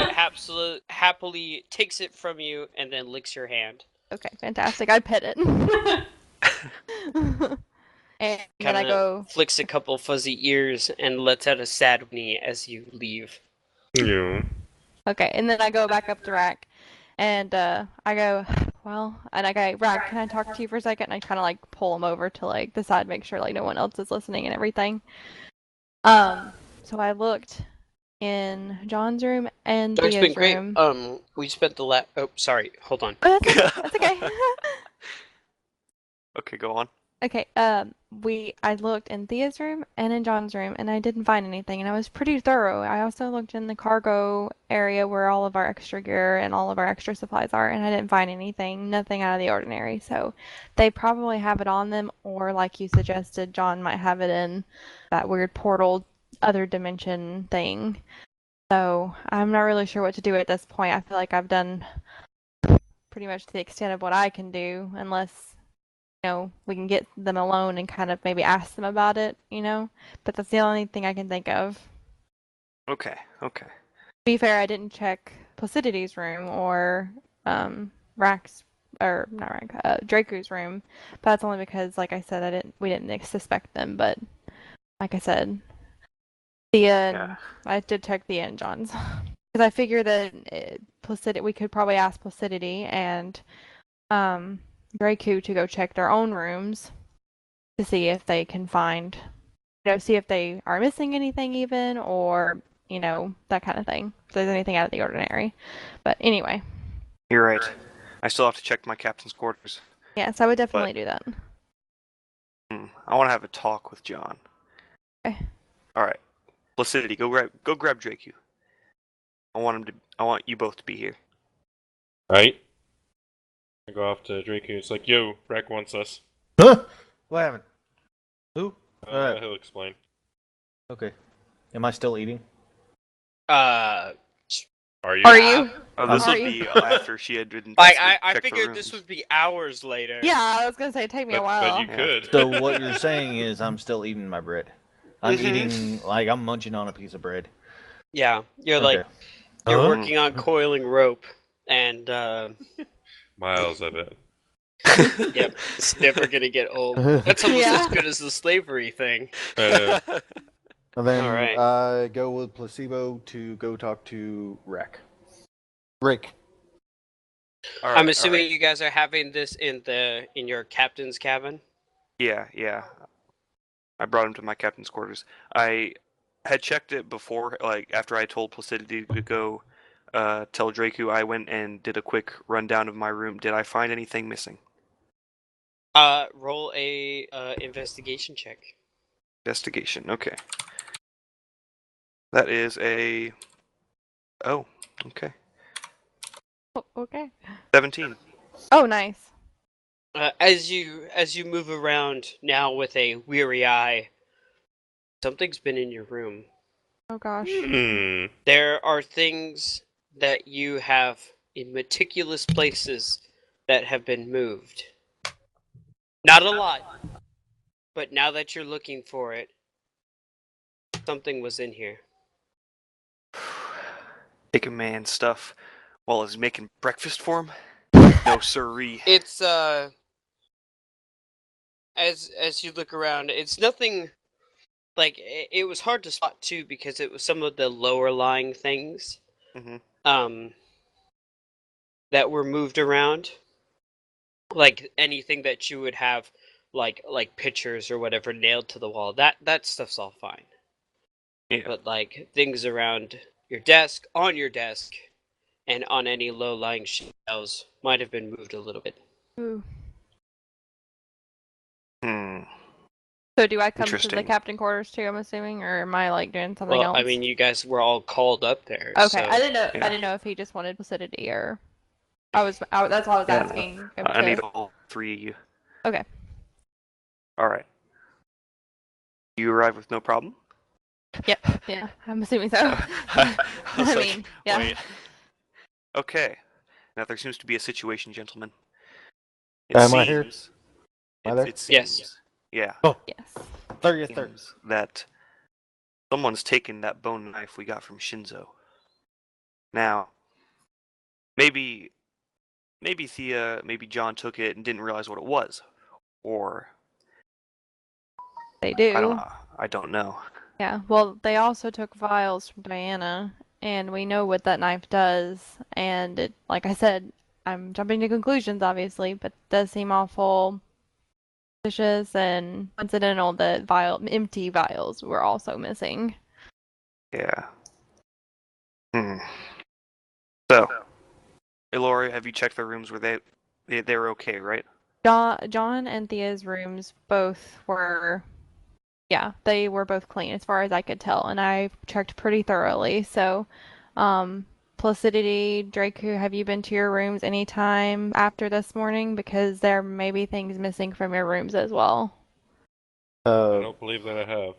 happily takes it from you and then licks your hand. Okay, fantastic. I pet it. And then I Kinda go. flicks a couple fuzzy ears and lets out a sad whinny as you leave. Yeah. Okay, and then I go back up to Rack, and I go, well, and I go, Rack, can I talk to you for a second? And I kind of like pull him over to like the side, make sure like no one else is listening and everything. So I looked in John's room and It's been Thea's great. room. We spent the oh, sorry, hold on. Oh, that's okay. Okay, go on. Okay, I looked in Thea's room and in John's room, and I didn't find anything, and I was pretty thorough. I also looked in the cargo area where all of our extra gear and all of our extra supplies are, and I didn't find anything, nothing out of the ordinary. So they probably have it on them, or like you suggested, John might have it in that weird portal other dimension thing. So I'm not really sure what to do at this point. I feel like I've done pretty much to the extent of what I can do, unless, we can get them alone and kind of maybe ask them about it, But that's the only thing I can think of. Okay, okay. To be fair, I didn't check Placidity's room or Rack's, or not Rack, Draco's room, but that's only because, like I said, we didn't suspect them. But like I said, I did check Thea and John's because I figure that we could probably ask Placidity and Draco to go check their own rooms to see if they can find, see if they are missing anything even, or, that kind of thing. If there's anything out of the ordinary. But anyway. You're right. I still have to check my captain's quarters. Yes, I would definitely do that. I want to have a talk with John. Okay. All right. Placidity, go grab Draco. I want you both to be here. Right? I go off to Draco. It's like, yo, Rack wants us. Huh? What happened? Who? He'll explain. Okay. Am I still eating? Are you? Are you? Oh, this would be after she had been. I figured this would be hours later. Yeah, I was gonna say take me a while. But you could. So what you're saying is I'm still eating my bread. I'm eating, like, I'm munching on a piece of bread. Yeah, you're Okay. you're working on coiling rope, and Miles, I bet. yep, it's never gonna get old. That's almost as good as the slavery thing. And then All right. I go with Placebo to go talk to Rick. All right, I'm assuming you guys are having this in your captain's cabin. Yeah. I brought him to my captain's quarters. I had checked it before, like after I told Placidity to go tell Draco. I went and did a quick rundown of my room. Did I find anything missing? Roll a investigation check. Investigation. Okay. That is a. Oh, okay. Okay. 17. Oh, nice. As you move around now with a weary eye, something's been in your room. Oh gosh. There are things that you have in meticulous places that have been moved. Not a lot, but now that you're looking for it, something was in here. Taking man's stuff while he's making breakfast for him? No siree. It's as you look around, it's nothing like it was hard to spot too because it was some of the lower lying things that were moved around, like anything that you would have like pictures or whatever nailed to the wall. That stuff's all fine. Yeah. But like things around your desk, on your desk, and on any low lying shelves might have been moved a little bit. Ooh. So do I come to the captain quarters too, I'm assuming, or am I like doing something else? I mean, you guys were all called up there. Okay, so... I didn't know if he just wanted Placidity or that's why I was asking. I need all three of you. Okay. All right. You arrive with no problem? Yep. Yeah, I'm assuming so. I mean, yeah. Wait. Okay. Now there seems to be a situation, gentlemen. Am I here? It seems, yes. Yeah. Oh. Yes. 30th. That someone's taken that bone knife we got from Shinzo. Now, maybe Thea, maybe John took it and didn't realize what it was, or they do. I don't know. Yeah. Well, they also took vials from Diana, and we know what that knife does. And it, like I said, I'm jumping to conclusions, obviously, but it does seem awful suspicious and coincidental that empty vials were also missing. Yeah. So, Elora, have you checked their rooms? Were they were okay, right? John and Thea's rooms both were, yeah, they were both clean as far as I could tell, and I checked pretty thoroughly. So, Placidity, Draco, have you been to your rooms anytime after this morning? Because there may be things missing from your rooms as well. I don't believe that I have.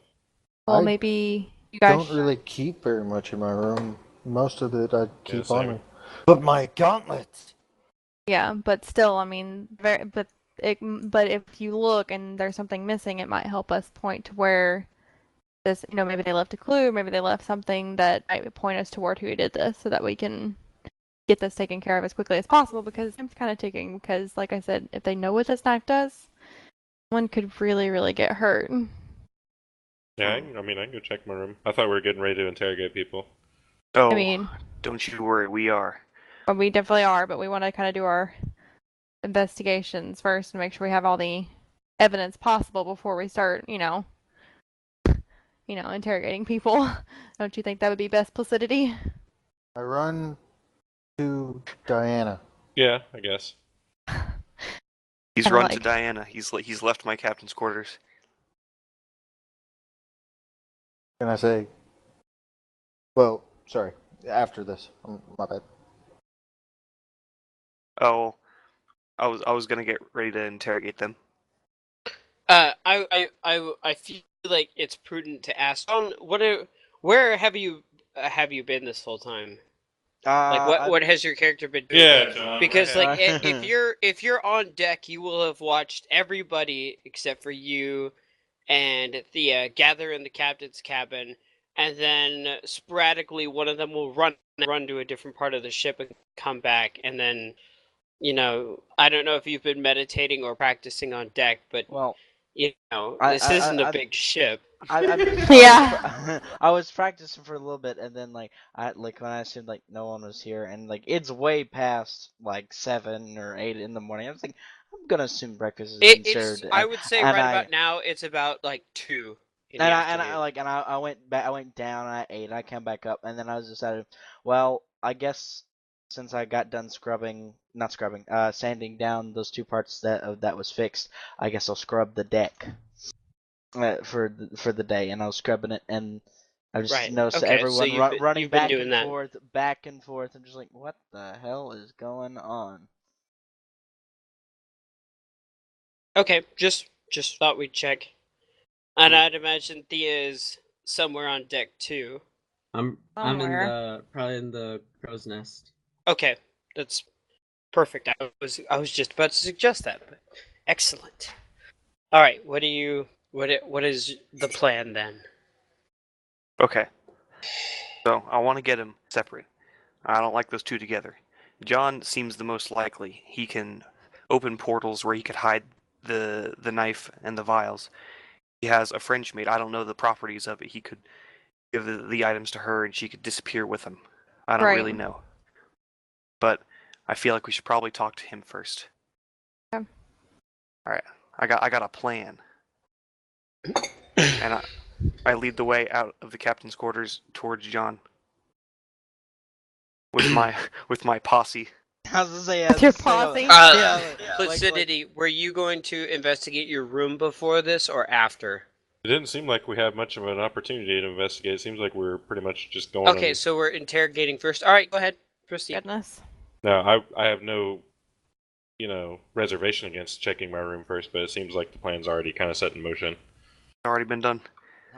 Well, maybe You guys don't really keep very much in my room. Most of it I keep on same. me. But my gauntlets! Yeah, but still, I mean, but if you look and there's something missing, it might help us point to where this, maybe they left a clue, maybe they left something that might point us toward who did this, so that we can get this taken care of as quickly as possible, because time's kind of ticking. Because, like I said, if they know what this knife does, one could really, really get hurt. Yeah, I can go check my room. I thought we were getting ready to interrogate people. Oh, I mean, don't you worry, we are. but we definitely are, but we want to kind of do our investigations first and make sure we have all the evidence possible before we start, interrogating people. Don't you think that would be best, Placidity? I run to Diana. Yeah, I guess. He's Kinda run to like- Diana. He's left my captain's quarters. And I say, well, sorry, after this. My bad. Oh, I was gonna get ready to interrogate them. I feel like it's prudent to ask. Where have you been this whole time? Like what has your character been doing? Yeah, John. Because right like ahead. if you're on deck, you will have watched everybody except for you and Thea gather in the captain's cabin, and then sporadically one of them will run to a different part of the ship and come back, and then I don't know if you've been meditating or practicing on deck, but Well, this isn't a big ship. Yeah. I was practicing for a little bit, and then when I assumed no one was here, and it's way past 7 or 8 in the morning. I was like, I'm gonna assume breakfast has been served. I would say and right about now it's about 2 in the and afternoon. I went back. I went down. And I ate. I came back up, and then I was decided. Well, I guess since I got done not scrubbing, sanding down those 2 parts that was fixed, I guess I'll scrub the deck for the day, and I was scrubbing it, and I just Right. noticed Okay, so everyone running you've been back doing and that. forth, back and forth. I'm just like, what the hell is going on? Okay, just thought we'd check. And Mm. I'd imagine Thea is somewhere on deck too. I'm Somewhere. probably in the crow's nest. Okay, that's perfect. I was just about to suggest that, but excellent. All right, what is the plan then? Okay. So I want to get him separate. I don't like those 2 together. John seems the most likely. He can open portals where he could hide the knife and the vials. He has a French maid. I don't know the properties of it. He could give the items to her and she could disappear with them. I don't Right. really know. But I feel like we should probably talk to him first. Okay. All right. I got a plan. And I lead the way out of the captain's quarters towards John with my posse. I was gonna say, With your posse? Placidity, were you going to investigate your room before this or after? It didn't seem like we had much of an opportunity to investigate. It seems like we were pretty much just going. Okay, so we're interrogating first. All right, go ahead. Proceed. Goodness. No, I have no, reservation against checking my room first, but it seems like the plan's already kind of set in motion. Already been done.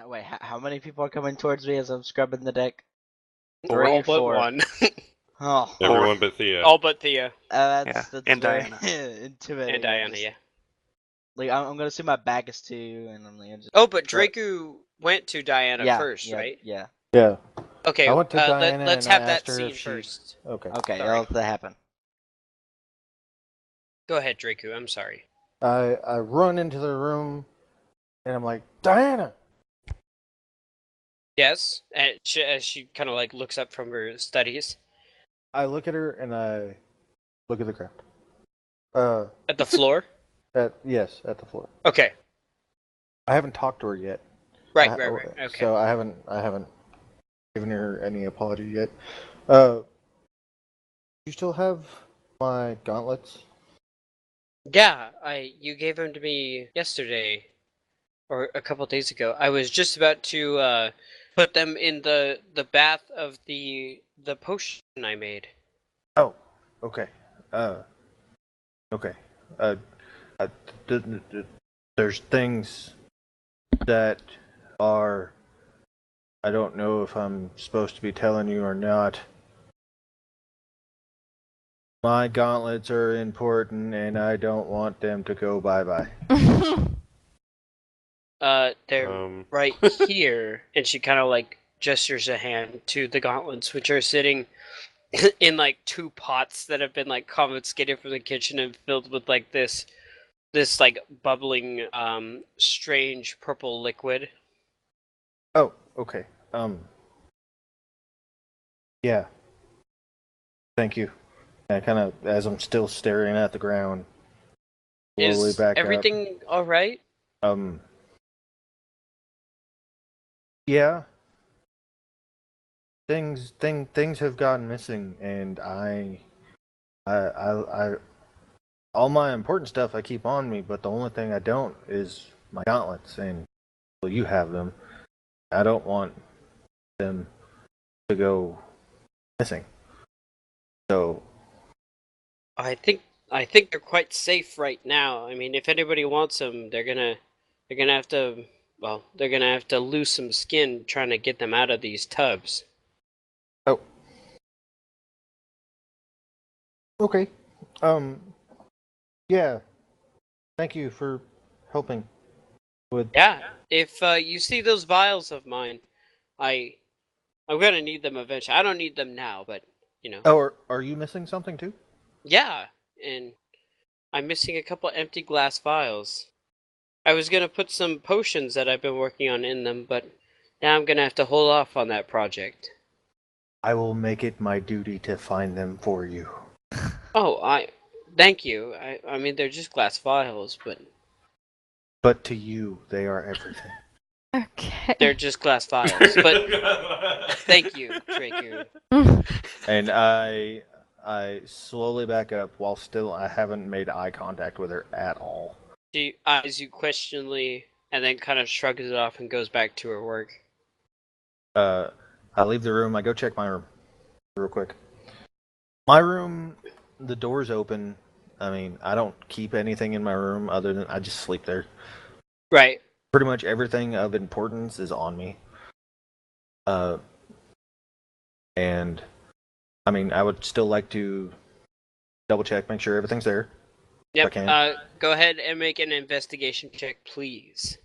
Wait, how many people are coming towards me as I'm scrubbing the deck? All 3, but 4. one. Oh, Everyone but Thea. All but Thea. that's and very Diana. intimidating. And Diana, yeah. I'm gonna assume my bag is 2, and I'm just. Oh, but Draku went to Diana yeah, first, yeah, right? Yeah. Yeah. Okay, I went to Diana let's and I have that asked her scene if she- first. Okay. Okay, Sorry. I'll let that happen. Go ahead, Draku. I'm sorry. I run into the room and I'm like, Diana! Yes, and as she kind of looks up from her studies I look at her and I look at the ground. at the floor. Yes, at the floor. Okay. I haven't talked to her yet. Right. I- Okay. So I haven't given her any apology yet. You still have my gauntlets? Yeah, you gave them to me yesterday, or a couple days ago. I was just about to put them in the bath of the potion I made. Oh, okay. Okay. Uh, there's things that are I don't know if I'm supposed to be telling you or not. My gauntlets are important, and I don't want them to go bye-bye. They're right here, and she kind of like gestures a hand to the gauntlets, which are sitting in like 2 pots that have been like confiscated from the kitchen and filled with like this like bubbling strange purple liquid. Oh, okay. Yeah. Thank you. I kind of, as I'm still staring at the ground, slowly Is back everything all right? up. Yeah. Things have gone missing, and I all my important stuff I keep on me, but the only thing I don't is my gauntlets, and well, you have them. I don't want them to go missing. So I think they're quite safe right now. I mean, if anybody wants them, they're gonna have to. Well, they're gonna have to lose some skin trying to get them out of these tubs. oh, okay. Yeah. Thank you for helping with. Yeah, if you see those vials of mine, I'm gonna need them eventually. I don't need them now, but you know. Oh, are you missing something too? Yeah, and I'm missing a couple empty glass vials. I was gonna put some potions that I've been working on in them, but now I'm gonna have to hold off on that project. I will make it my duty to find them for you. Oh, thank you. I mean, they're just glass vials, But to you, they are everything. Okay. they're just glass vials. But thank you, Draku. And I slowly back up while still I haven't made eye contact with her at all. She eyes you questioningly and then kind of shrugs it off and goes back to her work. I leave the room. I go check my room real quick. My room, the door's open. I mean, I don't keep anything in my room other than I just sleep there. Right. Pretty much everything of importance is on me. And I mean, I would still like to double check, make sure everything's there. Yep. I can. Go ahead and make an investigation check, please.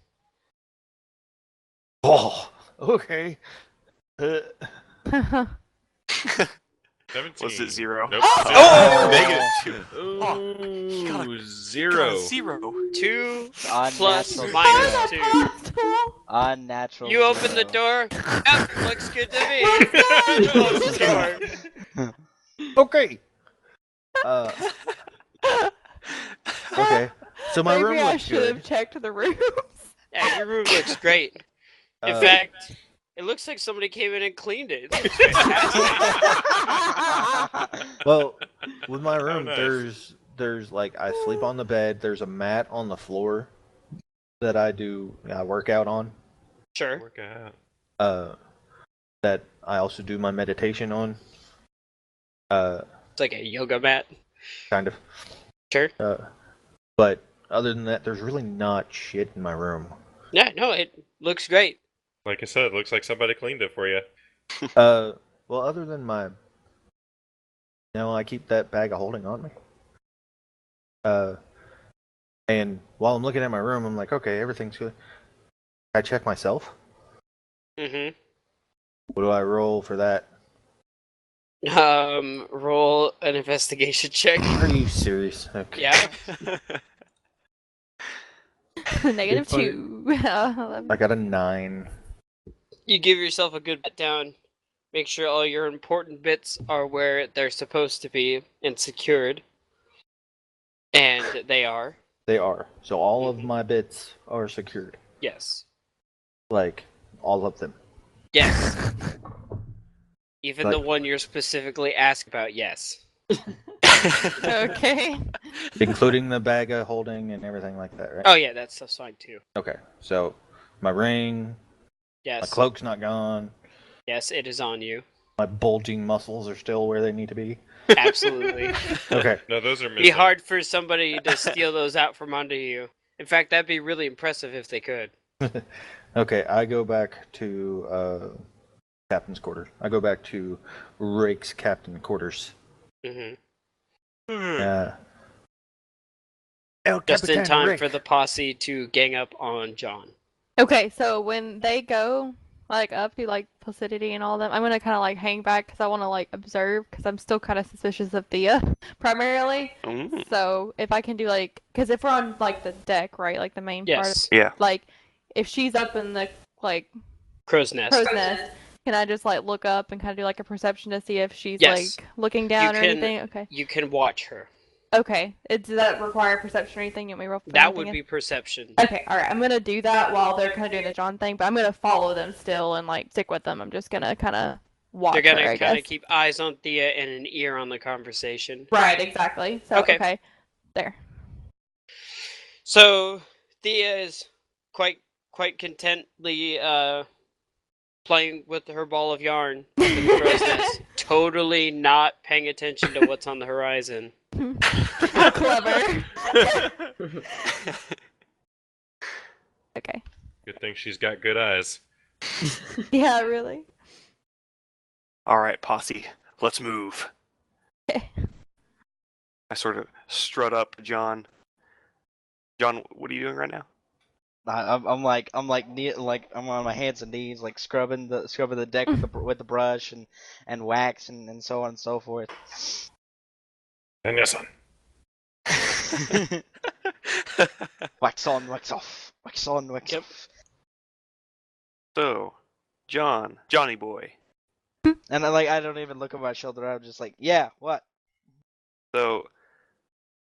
Oh, okay. 17. Was it 0? Nope. Oh! -2. Ooh, got a 0. 0. 2 plus Unnatural minus zero. 2. Unnatural. You open the zero. door. Yep, looks good to me. Close the door. Okay. Okay. So my Maybe room I looks should good. have checked the rooms. Yeah, your room looks great. In Uh, fact, it looks like somebody came in and cleaned it. It looks fantastic. Well, with my room, nice. there's like I sleep on the bed. There's a mat on the floor that I work out on. Sure. Work out. That I also do my meditation on. It's like a yoga mat. Kind of. Sure. But other than that, there's really not shit in my room. Yeah, no, it looks great. Like I said, looks like somebody cleaned it for you. Well, other than my, I keep that bag of holding on me. And while I'm looking at my room, I'm like, okay, everything's good. I check myself. Mm-hmm. What do I roll for that? Roll an investigation check. Are you serious? Okay. Yeah. -2. I got a 9. You give yourself a good pat down. Make sure all your important bits are where they're supposed to be and secured. And they are. They are. So all of my bits are secured. Yes. Like, all of them. Yes. Even the Like- one you're specifically asked about, yes. Okay. Including the bag of holding and everything like that, right? Oh yeah, that stuff's fine too. Okay. So, my ring, my Yes. cloak's not gone. Yes, it is on you. My bulging muscles are still where they need to be. Absolutely. Okay. No, those are missing. Be hard for somebody to steal those out from under you. In fact, that'd be really impressive if they could. Okay, I go back to captain's quarters. I go back to Rake's captain quarters. Mm-hmm. El Just in Capitan time Rake. for the posse to gang up on John. Okay, so when they go like up to like Placidity and all them, I'm gonna kind of like hang back because I want to like observe because I'm still kind of suspicious of Thea primarily. Mm. So if I can do like, because if we're on like the deck, right, like the main part, Yes. Yeah. like if she's up in the like Crow's nest. crow's nest, can I just like look up and kind of do like a perception to see if she's Yes. like looking down or can- anything? Okay. You can watch her. Okay. Does that require perception or anything? You want me to roll for That anything would in? be perception. Okay, alright. I'm gonna do that while they're kind of doing the John thing, but I'm gonna follow them still and like stick with them. I'm just gonna kind of watch They're her, gonna I kind of guess. keep eyes on Thea and an ear on the conversation. Right, exactly. So Okay. okay, there. So Thea is quite contently playing with her ball of yarn up in the crow's nest, totally not paying attention to what's on the horizon. How clever. Okay. Good thing she's got good eyes. Yeah, really. All right, posse, let's move. Okay. I sort of strut up, John. John, what are you doing right now? I'm on my hands and knees, like scrubbing the deck with the brush and wax and so on and so forth. And yes, son. Wax on, wax off. Wax on, wax Yep. off. So, Johnny boy. And I don't even look over my shoulder. I'm just like, yeah, what? So,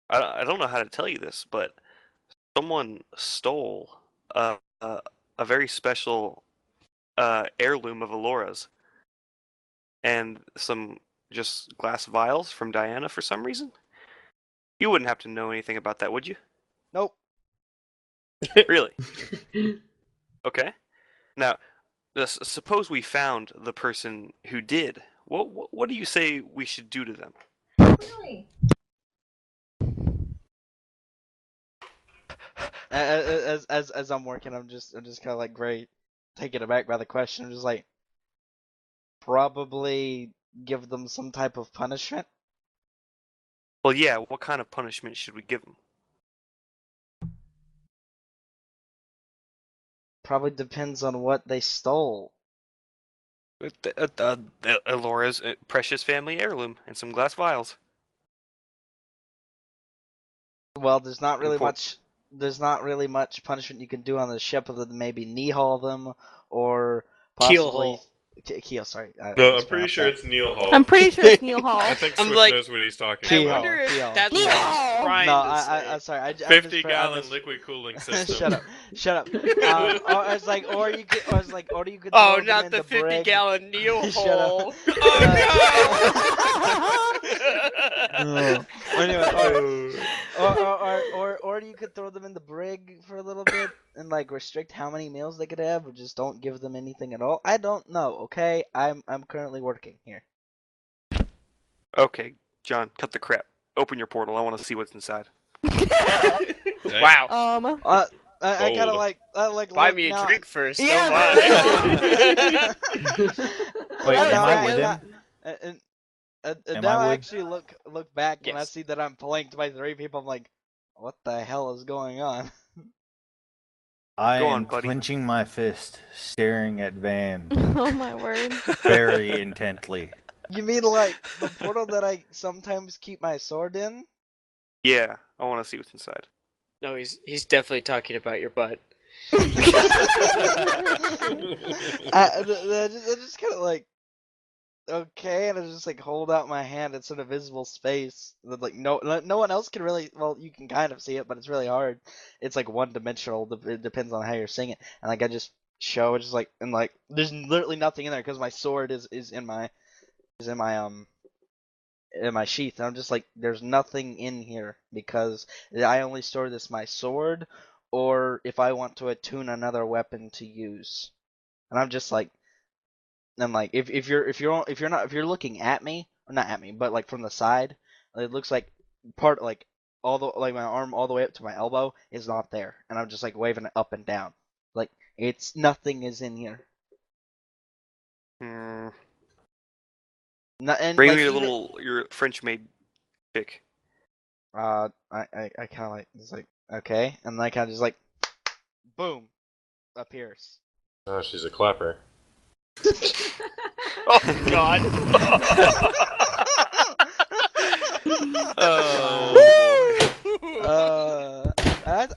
I don't know how to tell you this, but someone stole a very special heirloom of Alora's and some just glass vials from Diana for some reason. You wouldn't have to know anything about that, would you? Nope. Really? Okay. Now, suppose we found the person who did. What do you say we should do to them? As I'm working, I'm just kind of like great, taken aback by the question. I'm just like, probably give them some type of punishment. Well, yeah. What kind of punishment should we give them? Probably depends on what they stole. Alora's precious family heirloom and some glass vials. Well, there's not really Import- much. There's not really much punishment you can do on the ship other than maybe knee haul them or possibly keel. Sorry. I No, I'm mispronounced pretty sure that. it's Neil Hall. I'm pretty sure it's Neil Hall. I think I'm Swift like- knows what he's talking I Keel. about. wonder if Keel. that's Keel. what he's trying No, to say. I'm sorry. I 50-gallon liquid cooling system. Shut up. Shut up. Or I was like, or you could Oh, throw them not in the 50 brig. gallon Neil Shut up. hole. Oh No. Anyway, or you could throw them in the brig for a little bit and like restrict how many meals they could have, or just don't give them anything at all. I don't know. Okay, I'm currently working here. Okay, John, cut the crap. Open your portal. I want to see what's inside. Dang. Wow. I kind of Bold. like Buy look me a now- drink first. Yeah, Don't Wait, That am was I good. with him? And Am now I I with- actually look back and I Yes. see that I'm flanked by 3 people. I'm like, what the hell is going on? I Go am on, buddy. clenching my fist, staring at Van Oh my word. very intently. You mean like the portal that I sometimes keep my sword in? Yeah, I want to see what's inside. No, he's definitely talking about your butt. I just kind of like, okay, and I just like hold out my hand. It's in a visible space that like no one else can really. Well, you can kind of see it, but it's really hard. It's like one dimensional. It depends on how you're seeing it. And like I just show it, just like and like there's literally nothing in there because my sword is in my sheath. And I'm just like, there's nothing in here because I only store this my sword, or if I want to attune another weapon to use. And I'm just like, if you're looking at me, or not at me, but like from the side, it looks like part like all the like my arm all the way up to my elbow is not there, and I'm just like waving it up and down, Like it's nothing is in here. Hmm. And Bring like me even, your French maid chick. I kind of like it's like okay, and like I just like boom appears. Oh, she's a clapper. Oh God. Oh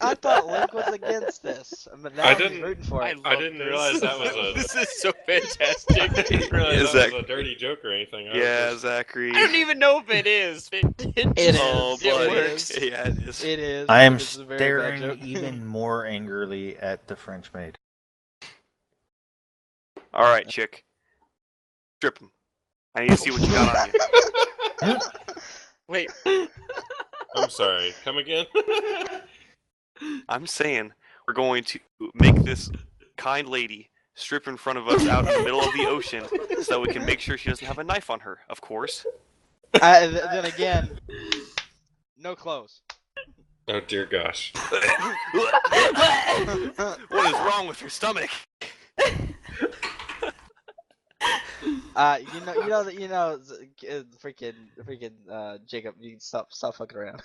I thought Link was against this, but now I he's didn't- rooting for I it. love didn't this. realize that was a- This is so fantastic. I didn't realize Yeah, that Zach. was a dirty joke or anything. I was yeah, just- Zachary. I don't even know if it is. It Oh, is. It buddy. works. Yeah, it is. It is. I am It is a very bad staring joke. even more angrily at the French maid. All right, chick. Strip him. I need to see what you got on you. Wait. I'm sorry. Come again? I'm saying we're going to make this kind lady strip in front of us out in the middle of the ocean so that we can make sure she doesn't have a knife on her, of course. Then again, no clothes. Oh dear gosh. What is wrong with your stomach? Freaking, Jacob, you can stop fucking around.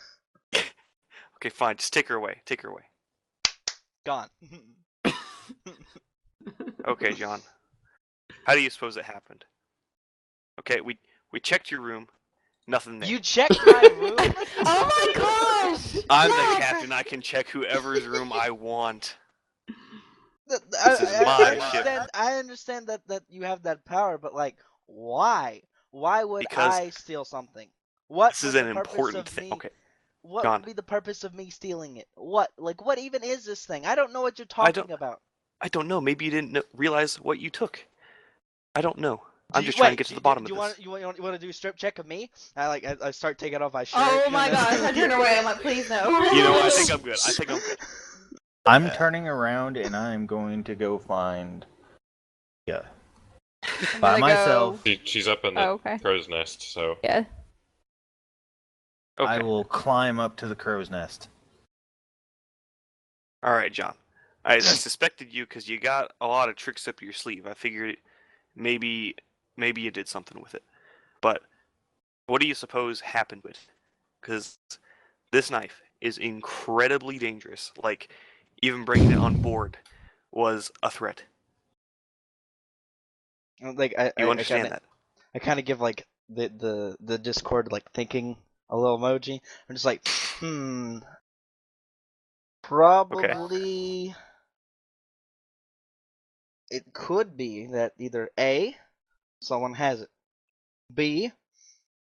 Okay, fine. Just take her away. Take her away. Gone. Okay, John. How do you suppose it happened? Okay, we checked your room. Nothing there. You checked my room? Oh my gosh! I'm the captain. I can check whoever's room I want. This is my ship. I understand that you have that power, but like, why? Why would Because I steal something? What This was is the an purpose important of thing. me? Okay, What John. would be the purpose of me stealing it? What? Like, what even is this thing? I don't know what you're I talking don't- about. I don't know. Maybe you didn't realize what you took. I don't know. I'm Do you- just trying to wait, get to do the you- bottom do of you this. want to do a strip check of me? I start taking off my shirt. Oh and my then- gosh! I turn away. I'm like, please no. You know, I think I'm good. I think I'm good. I'm turning around and I'm going to go find. Yeah. I'm By gonna myself. She's up in the Oh, okay. crow's nest, so Yeah. Okay. I will climb up to the crow's nest. All right, John. I suspected you because you got a lot of tricks up your sleeve. I figured maybe you did something with it. But what do you suppose happened with it? Because this knife is incredibly dangerous. Like, even bringing it on board was a threat. Like You understand that? I kind of give like the Discord like thinking a little emoji. I'm just like, probably it could be that either A, someone has it, B,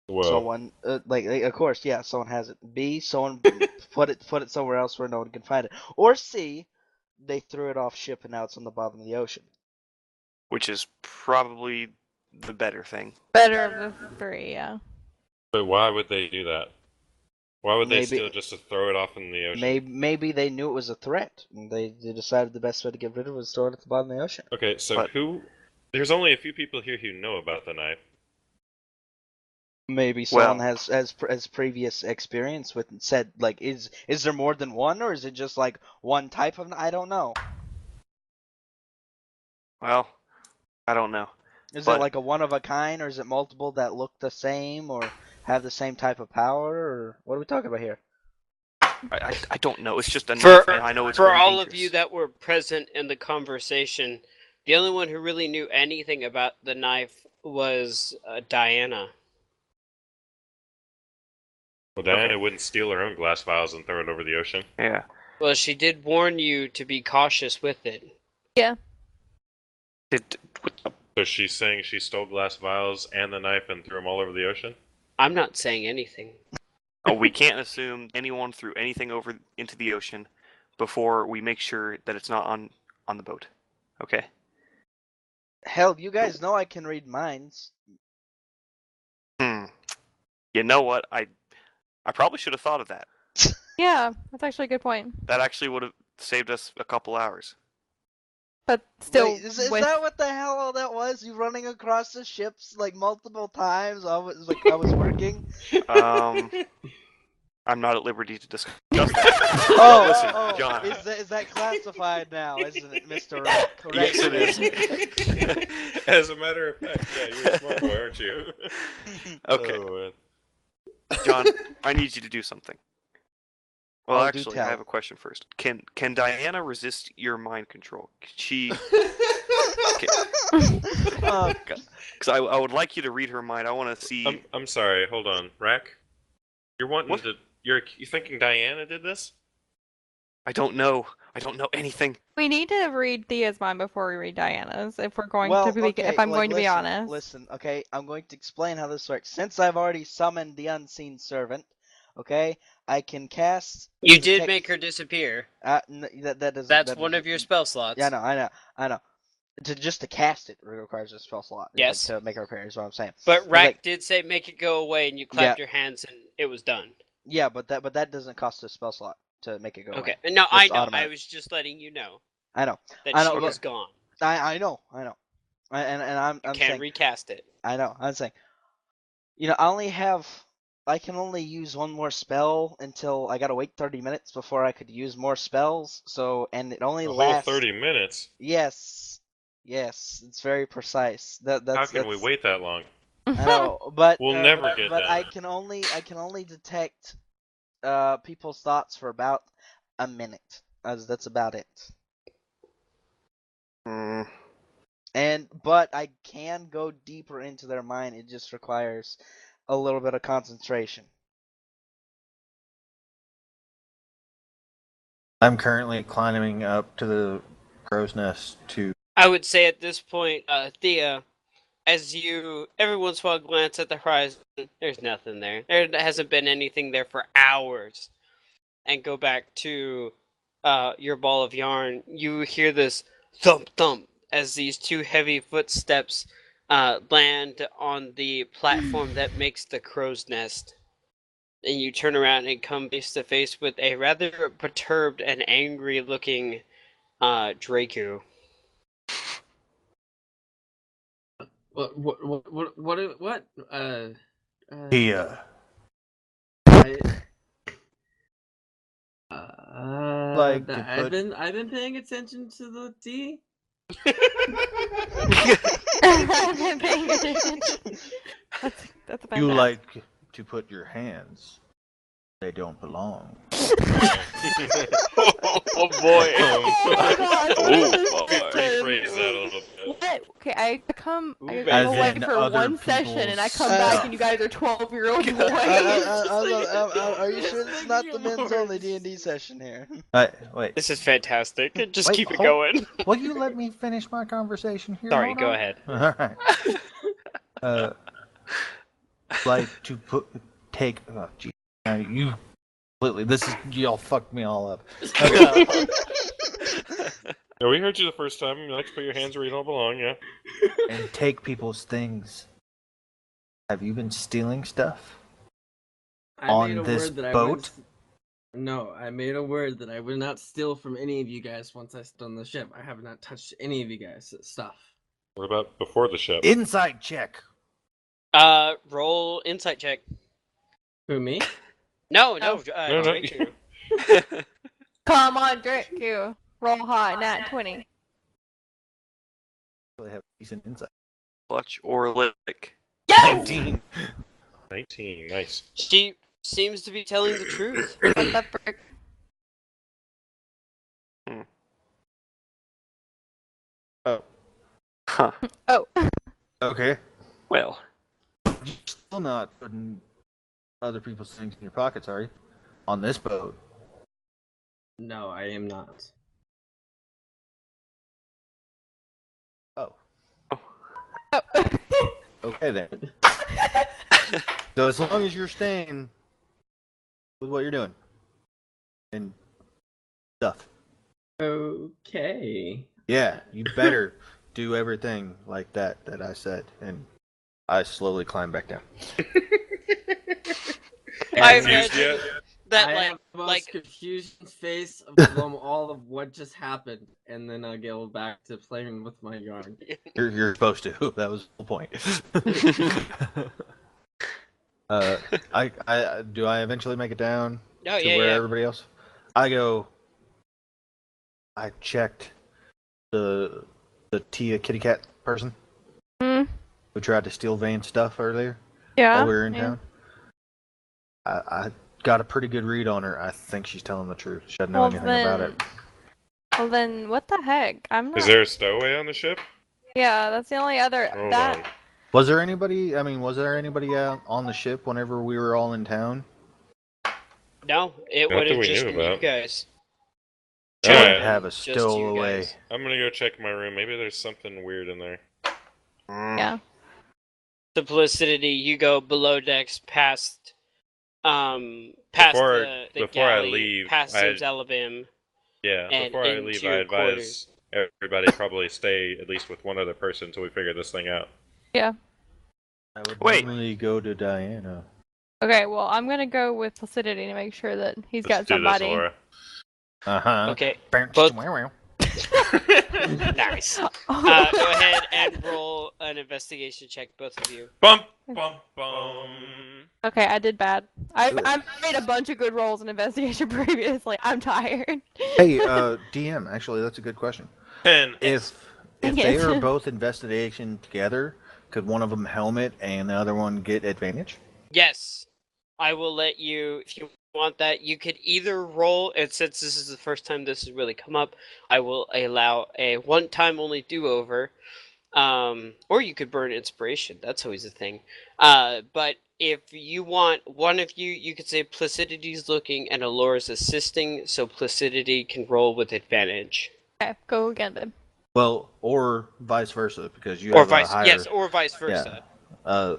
whoa. someone like of course yeah, someone has it, B, someone put it somewhere else where no one can find it, or C, they threw it off ship and now it's on the bottom of the ocean. Which is probably the better thing. Better of the three, yeah. But why would they do that? Why would they Maybe- steal just to throw it off in the ocean? Maybe they knew it was a threat, and they decided the best way to get rid of it was to throw it at the bottom of the ocean. Okay, so But- who? There's only a few people here who know about the knife. Maybe someone Well- has previous experience with said like is there more than one or is it just like one type of I don't know. Well, I don't know. Is But- it like a one of a kind or is it multiple that look the same or have the same type of power or what are we talking about here? I don't know. It's just a For knife, and I know it's for very all of dangerous. you that were present in the conversation, the only one who really knew anything about the knife was Diana. Well, Diana Okay. wouldn't steal her own glass vials and throw it over the ocean. Yeah. Well, she did warn you to be cautious with it. So she's saying she stole glass vials and the knife and threw them all over the ocean? I'm not saying anything. Oh, we can't assume anyone threw anything over into the ocean before we make sure that it's not on the boat. Okay. Hell, you guys know I can read minds. You know what? I probably should have thought of that. Yeah, that's actually a good point. That actually would have saved us a couple hours. But still, Wait, is with... that what the hell all that was? You running across the ships like multiple times? I was working. I I'm not at liberty to discuss that. Oh, Listen, oh, John. is that classified now, isn't it, Mr. Rack? Correct. Yes, it is. As a matter of fact, yeah, you're a smart boy, aren't you? Okay, Oh, John, I need you to do something. Well, Oh, do actually, tell. I have a question first. Can Diana resist your mind control? Can she? Oh, Because I would like you to read her mind. I want to see. I'm sorry. Hold on, Rack. You're wanting What? to. You thinking Diana did this? I don't know. I don't know anything. We need to read Thea's mind before we read Diana's, if we're going well, to be, okay, if I'm like, going to be listen, honest. Listen, okay, I'm going to explain how this works. Since I've already summoned the unseen servant, okay, I can cast. You did detect- make her disappear. that doesn't. That's that one of doesn't- your spell slots. Yeah, I know. Just to cast it requires a spell slot. Yes. To make her appear is what I'm saying. But But, Rack like- did say make it go away, and you clapped your hands, and it was done. Yeah, but that doesn't cost a spell slot to make it go Okay. away. No, I It's know. I automatic. was just letting you know I know. that I know, she but- was gone. I know. And I'm You can't saying. recast it. I know. I'm saying. I can only use one more spell until I gotta wait 30 minutes before I could use more spells. So, and it only A whole lasts. 30 minutes. Yes, it's very precise. How can we wait that long? I know, but We'll never get But that. I can only detect people's thoughts for about a minute. As that's about it. Hmm. But I can go deeper into their mind. It just requires a little bit of concentration. I'm currently climbing up to the crow's nest to. I would say at this point, Thea, as you every once in a while glance at the horizon, there's nothing there. There hasn't been anything there for hours. And go back to your ball of yarn. You hear this thump thump as these two heavy footsteps land on the platform that makes the crow's nest. And you turn around and come face to face with a rather perturbed and angry looking Draco. What? Thea. Like to I've put- been paying attention to the D. I've been paying attention. That's a You fantastic. like to put your hands. They don't belong. Oh boy. Oh god, Oh, what is boy. this? Rephrase that a little bit. What? Okay, I As go away in for other one session and I come people's back stuff. and you guys are 12-year-old boys. Are you sure it's not the men's only D&D session here? Wait. This is fantastic. Just Wait, keep it hold- going. Will you let me finish my conversation here? Sorry, Hold go on. ahead. All right. Like to take. Oh, gee. You completely. Y'all fucked me all up. Yeah, we heard you the first time. You like to put your hands where you don't belong, yeah. And take people's things. Have you been stealing stuff? On this boat? No, I made a word that I would not steal from any of you guys once I stood on the ship. I have not touched any of you guys' stuff. What about before the ship? Inside check. Roll insight check. Who, me? No, No, no. Draco. Come on, Draco. Roll high, nat 20. Really have decent insight. Clutch or lick. 19. 19, nice. She seems to be telling the truth. What the frick? Huh. Oh. Okay. Well, You're still not putting other people's things in your pockets, are you? On this boat. No, I am not. Oh. Oh. Okay then. So as long as you're staying with what you're doing and stuff, Okay. yeah, you better do everything like that I said. And I slowly climb back down. I Confused imagine yet? that I like have the most like confusion face of all of what just happened, and then I'll go back to playing with my yarn. You're supposed to. That was the whole point. I do I eventually make it down Oh, to yeah, where yeah. everybody else? I checked the Tia kitty cat person Hmm. who tried to steal Vane's stuff earlier Yeah. while we were in yeah. town. I got a pretty good read on her. I think she's telling the truth. She doesn't know anything about it. Well then, what the heck? I'm not. Is there a stowaway on the ship? Yeah, that's the only other Hold that. on. Was there anybody? I mean, was there anybody out on the ship whenever we were all in town? No, it Not would that have we just knew been you about. guys. Should Alright. have a Just you stowaway. guys. I'm gonna go check my room. Maybe there's something weird in there. Yeah. Simplicity, you go below decks past past Before- the before I galley, leave, past I- Sims Alabam, Yeah, and before I into leave, your I advise everybody probably stay at least with one other person until we figure this thing out. Yeah. I would Wait. normally go to Diana. Okay, well, I'm gonna go with Placidity to make sure that he's Let's got do this, somebody. Laura. Okay, Both. both- nice. Go ahead and roll an investigation check, both of you. Bump, bump, bum. Okay, I did bad. I Ugh. made a bunch of good rolls in investigation previously. I'm tired. Hey, DM. Actually, that's a good question. 10. If Dang they it. are both investigation together, could one of them helmet and the other one get advantage? Yes, I will let you, if you want that, you could either roll, and since this is the first time this has really come up, I will allow a one-time only do-over, or you could burn inspiration. That's always a thing. But if you want one of you, you could say Placidity's looking and Alora's assisting, so Placidity can roll with advantage. Okay, go again, babe. Well, or vice versa, because you Or have a vice, higher. yes, or vice versa. Uh,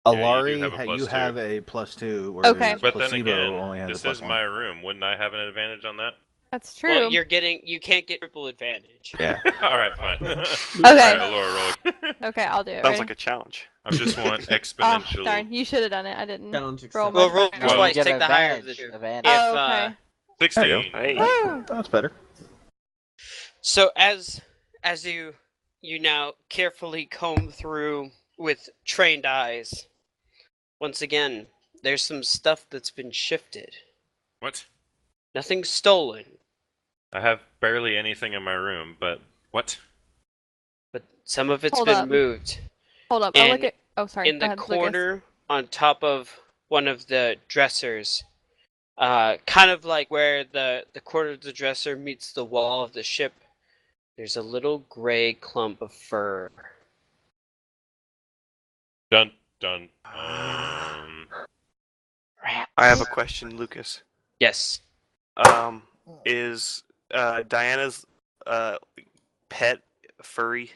Yeah, you do Alari, have a plus you two. have a +2, whereas Okay. But then placebo again, only has this a +1. is my room. Wouldn't I have an advantage on that? That's true. Well, you can't get triple advantage. Yeah. Alright, fine. Okay. Alright, Laura, roll. Okay, I'll do it. Sounds Ready? like a challenge. I just want Oh, exponential. darn. You should have done it. I didn't. Challenge Roll accepted. Well, much roll better. Well, twice, Get take the higher of the advantage. two. Advantage. If, Oh, okay. 16. Hey. Woo! That's better. So as you now carefully comb through with trained eyes, once again, there's some stuff that's been shifted. What? Nothing stolen, I have barely anything in my room, but what? but some of it's Hold been up. moved. Hold up. I'll look And at. Oh, sorry. In Go the ahead, Lucas. corner on top of one of the dressers, kind of like where the corner of the dresser meets the wall of the ship, there's a little gray clump of fur. Dun, dun. I have a question, Lucas. Yes. Is Diana's pet furry?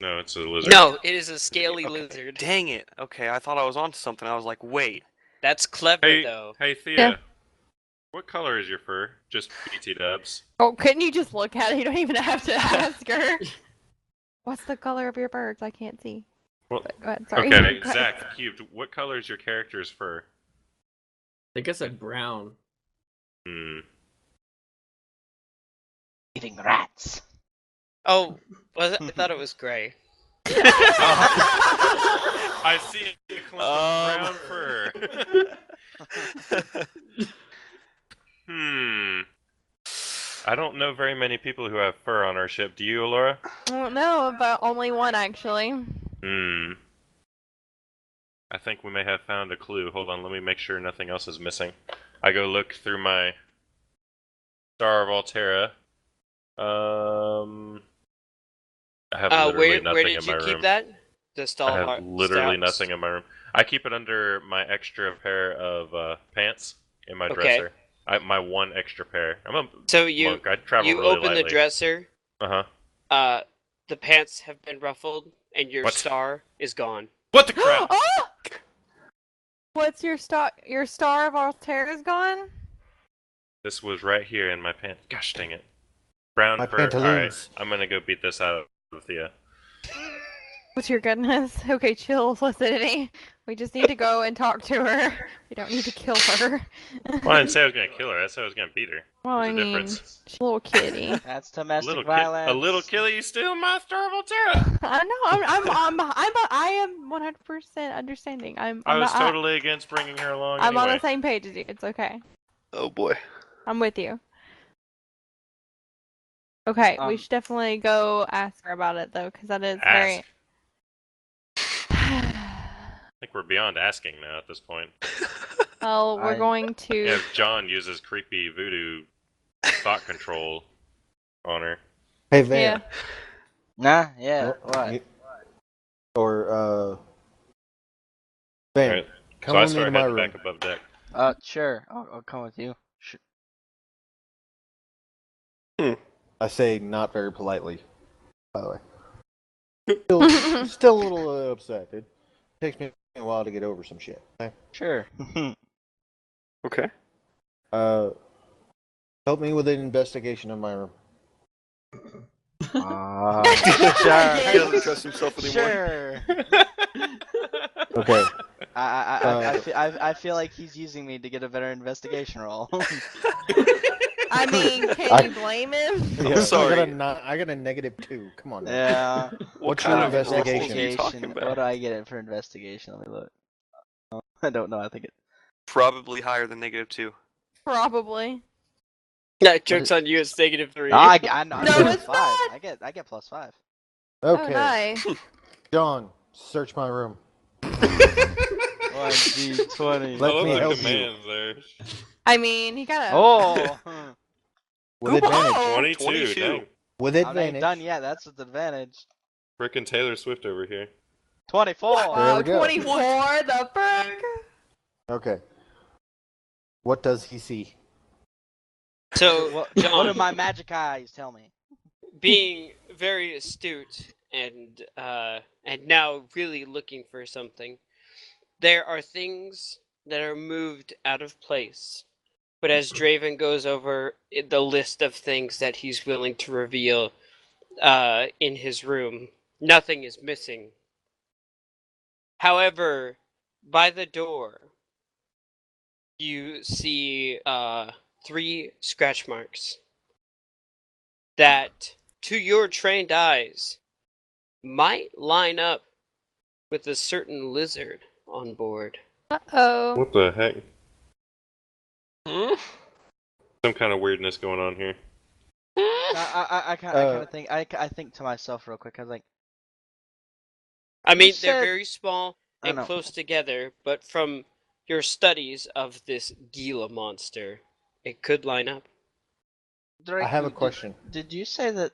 No, it's a lizard. No, it is a scaly Okay, lizard. Dang it. Okay, I thought I was onto something. I was like, wait. That's clever, Hey, though. hey, Thea. Yeah. What color is your fur? Just BT dubs. Oh, couldn't you just look at it? You don't even have to ask her. What's the color of your birds? I can't see. Well, But go ahead. Sorry. okay, Go ahead. Zach, Cubed, what color is your character's fur? I think I said brown. Hmm. Eating rats. Oh, I thought it was gray. I see a clump of brown fur. I don't know very many people who have fur on our ship. Do you, Laura? I don't know, but only one actually. I think we may have found a clue. Hold on, let me make sure nothing else is missing. I go look through my Star of Altera. I have literally nothing where did in you my keep room. that? The stall. I have literally nothing in my room. I keep it under my extra pair of pants in my Okay. dresser. My one extra pair. I'm a So you monk. I travel you really open lightly. the dresser. Uh-huh. The pants have been ruffled, and your What? star is gone. What the crap? Oh! What's your star? Your Star of Altera is gone. This was right here in my pants. Gosh dang it. Brown My fur. Alright, pantaloons. I'm gonna go beat this out of Thea. What's your goodness? Okay, chill, Felicity. We just need to go and talk to her. We don't need to kill her. Well, I didn't say I was gonna kill her. I said I was gonna beat her. Well, There's I a mean, difference. she's a little kitty. That's A domestic a little violence. killie, you still my adorable Tara. I know. I am 100% understanding. I I'm was not. totally against bringing her along I'm on anyway. the same page as you. It's okay. Oh boy. I'm with you. Okay, we should definitely go ask her about it though, because that is very. I think we're beyond asking now at this point. Well, we're going to. Yeah, if John uses creepy voodoo thought control on her. Hey, Van. Nah, yeah. Well, What? Or Van, Right. come So I with me start to my heading room. back above deck. Sure. I'll come with you. Sure. I say not very politely, by the way. Still a little upset. It takes me a while to get over some shit. Okay? Sure. Okay. Help me with an investigation of my room. He doesn't trust himself anymore. Sure. Okay. I feel like he's using me to get a better investigation roll. I mean, can you blame him? Yeah, sorry. I got a -2. Come on. Now. Yeah. What's kind your of rolls investigation? are you talking about? What do I get it for investigation? Let me look. I don't know. I think it. Probably higher than -2. Probably. That joke's on you. It's -3. I know. No, I it's +5. not. I get +5. Okay. Oh, nice. John, search my room. 1d20. Let me the help you. demands there. I mean, he got a. Oh. With advantage. 22. 22. Dang. With I ain't advantage. done yet. That's with advantage. Frickin' Taylor Swift over here. 24. Wow, we go. 24. The frick. Okay. What does he see? So, What John, do my magic eyes tell me? being very astute and now really looking for something, there are things that are moved out of place. But as Draven goes over the list of things that he's willing to reveal in his room, nothing is missing. However, by the door, you see 3 scratch marks that, to your trained eyes, might line up with a certain lizard on board. Uh-oh. What the heck? Hmm? Some kind of weirdness going on here. I kind of think I think to myself real quick. I was like, I mean, You they're said- very small I and know. close together, but from your studies of this Gila monster, it could line up. Drake, I have a question. Did you say that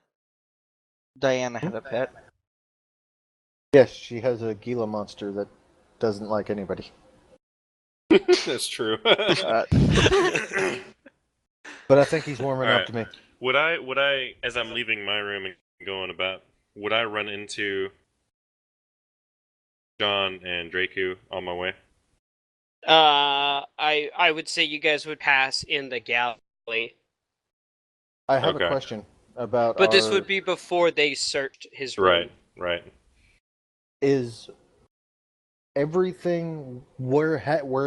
Diana had a pet? Yes, she has a Gila monster that doesn't like anybody. That's true. But I think he's warming All up right. to me. Would I, as I'm leaving my room and going about, would I run into John and Draku on my way? I would say you guys would pass in the galley, I have Okay. a question about but this our- would be before they searched his room. Right. Is everything where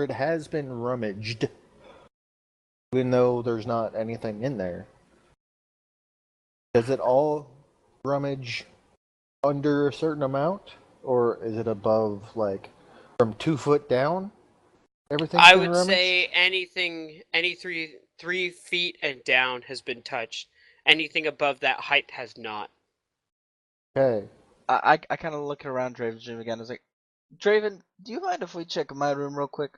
it has been rummaged, even though there's not anything in there, does it all rummage under a certain amount, or is it above, like, from 2 foot down? Everything's I been would rummaged? say any 3 feet and down has been touched. Anything above that height has not. Okay. I kind of look around Draven's room again. I was like, Draven, do you mind if we check my room real quick?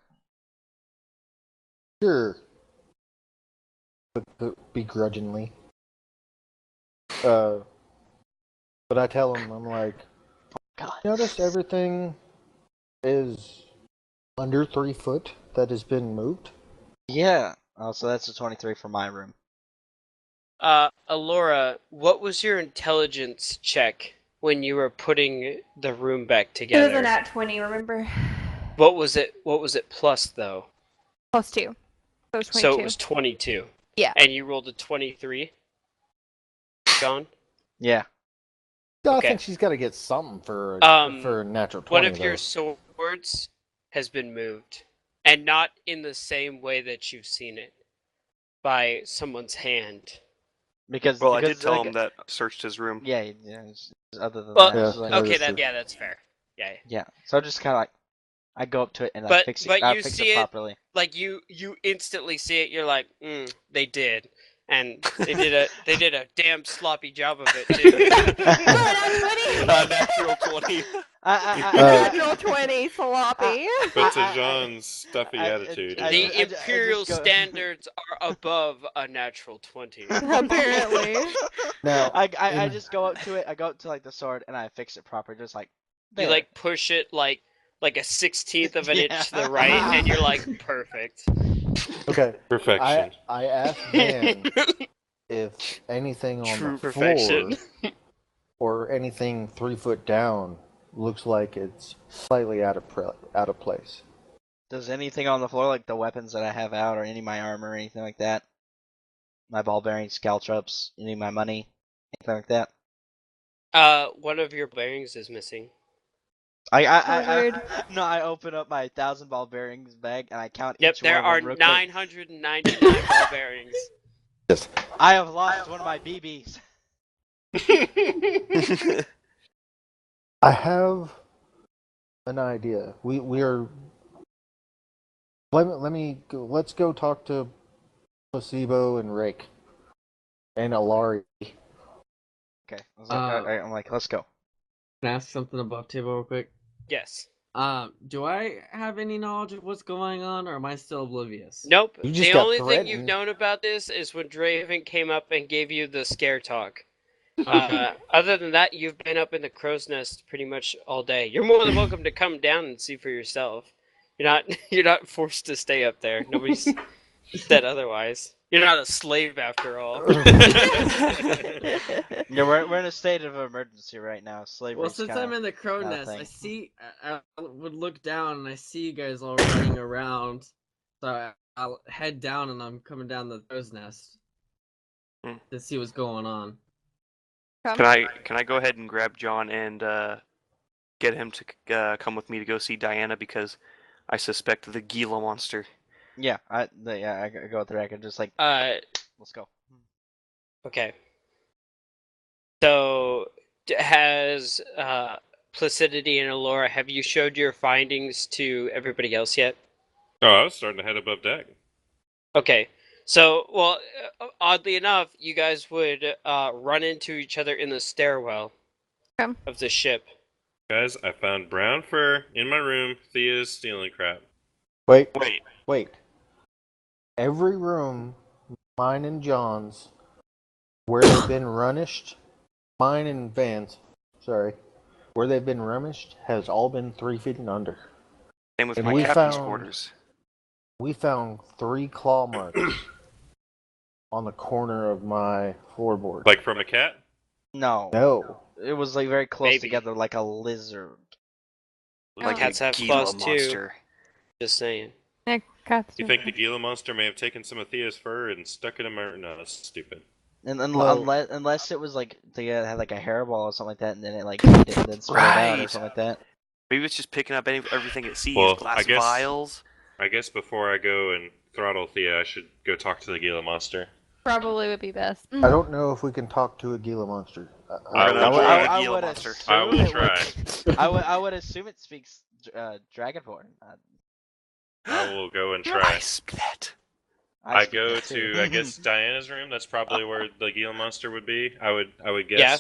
Sure. But begrudgingly. But I tell him, I'm like, God. notice everything is under 3 foot that has been moved? Yeah. Oh, so that's a 23 for my room. Alora, what was your intelligence check when you were putting the room back It together? was a nat 20, remember? What was it plus though? +2. So it was 22. So it was 22. Yeah. And you rolled a 23? John? Yeah. I Okay. think she's got to get something for a natural 20. One of your though. swords has been moved, and not in the same way that you've seen it, by someone's hand. Because Well, I because did tell like, him that I searched his room. yeah, other than Well, that, Yeah. it's like, okay, That is that's fair. Yeah. yeah. So just kind of like I go up to it and I But fix it. but I you fix see it it properly. like you instantly see it. You're like, they did, and they did a damn sloppy job of it too. Natural 20. Natural 20, sloppy. But to John's stuffy attitude, you know. The imperial standards are above a natural 20. Apparently. Now, I just go up to it. I go up to like the sword and I fix it proper, just like You there. like push it like a 1/16 of an Yeah. inch to the right, and you're like, perfect. okay. Perfection. I asked Dan if anything on True the perfection. floor or anything 3 foot down looks like it's slightly out of place. Does anything on the floor, like the weapons that I have out, or any of my armor, or anything like that? My ball bearings, caltrops, any of my money, anything like that? One of your bearings is missing. No, I open up my 1,000 ball bearings bag and I count Yep, each there one are of them real quick. 999 ball bearings. Yes. I have lost one of my BBs. I have an idea. We are. Let's go talk to Placebo and Rake and Alari. Okay, I'm like, let's go. Can I ask something above table real quick? Yes. Do I have any knowledge of what's going on, or am I still oblivious? Nope. You just The got only thing you've threatened. known about this is when Draven came up and gave you the scare talk. Okay. Other than that, you've been up in the crow's nest pretty much all day. You're more than welcome to come down and see for yourself. You're not forced to stay up there. Nobody's said otherwise. You're not a slave after all. Yeah, we're in a state of emergency right now. Slavery. Well, since I'm in the crow nest, I would look down and I see you guys all running around. So I'll head down and I'm coming down the crow's nest to see what's going on. Come. Can I go ahead and grab John and get him to come with me to go see Diana, because I suspect the Gila monster. Yeah, I go with the rack and just like, let's go. Okay. So, has Placidity and Alora, have you showed your findings to everybody else yet? Oh, I was starting to head above deck. Okay. So, well, oddly enough, you guys would run into each other in the stairwell of the ship. Guys, I found brown fur in my room. Thea's stealing crap. Wait. Every room, mine and John's, where they've been rummaged, mine and Van's, where they've been rummaged, has all been 3 feet and under. Same with And my we captain's found- quarters. We found 3 claw marks on the corner of my floorboard. Like from a cat? No, No. it was like very close Maybe. together, like a lizard. Like Cats a have Gila claws too. monster. Just saying. Yeah, cats You do. think the Gila monster may have taken some of Thea's fur and stuck it in my... No, that's stupid. And Well- unless it was like they had like a hairball or something like that, and then it like ate it and then spit it out or Right. something like that. Maybe it's just picking up everything it sees. Well, Glass I guess- vials. I guess before I go and throttle Thea, I should go talk to the Gila monster. Probably would be best. I don't know if we can talk to a Gila monster. I will try. I Gila would monster. assume I will it try. would- I would assume it speaks Dragonborn. I will go and try. I spit. I speak go that too. to, I guess, Diana's room. That's probably where the Gila monster would be. I would guess. Yeah.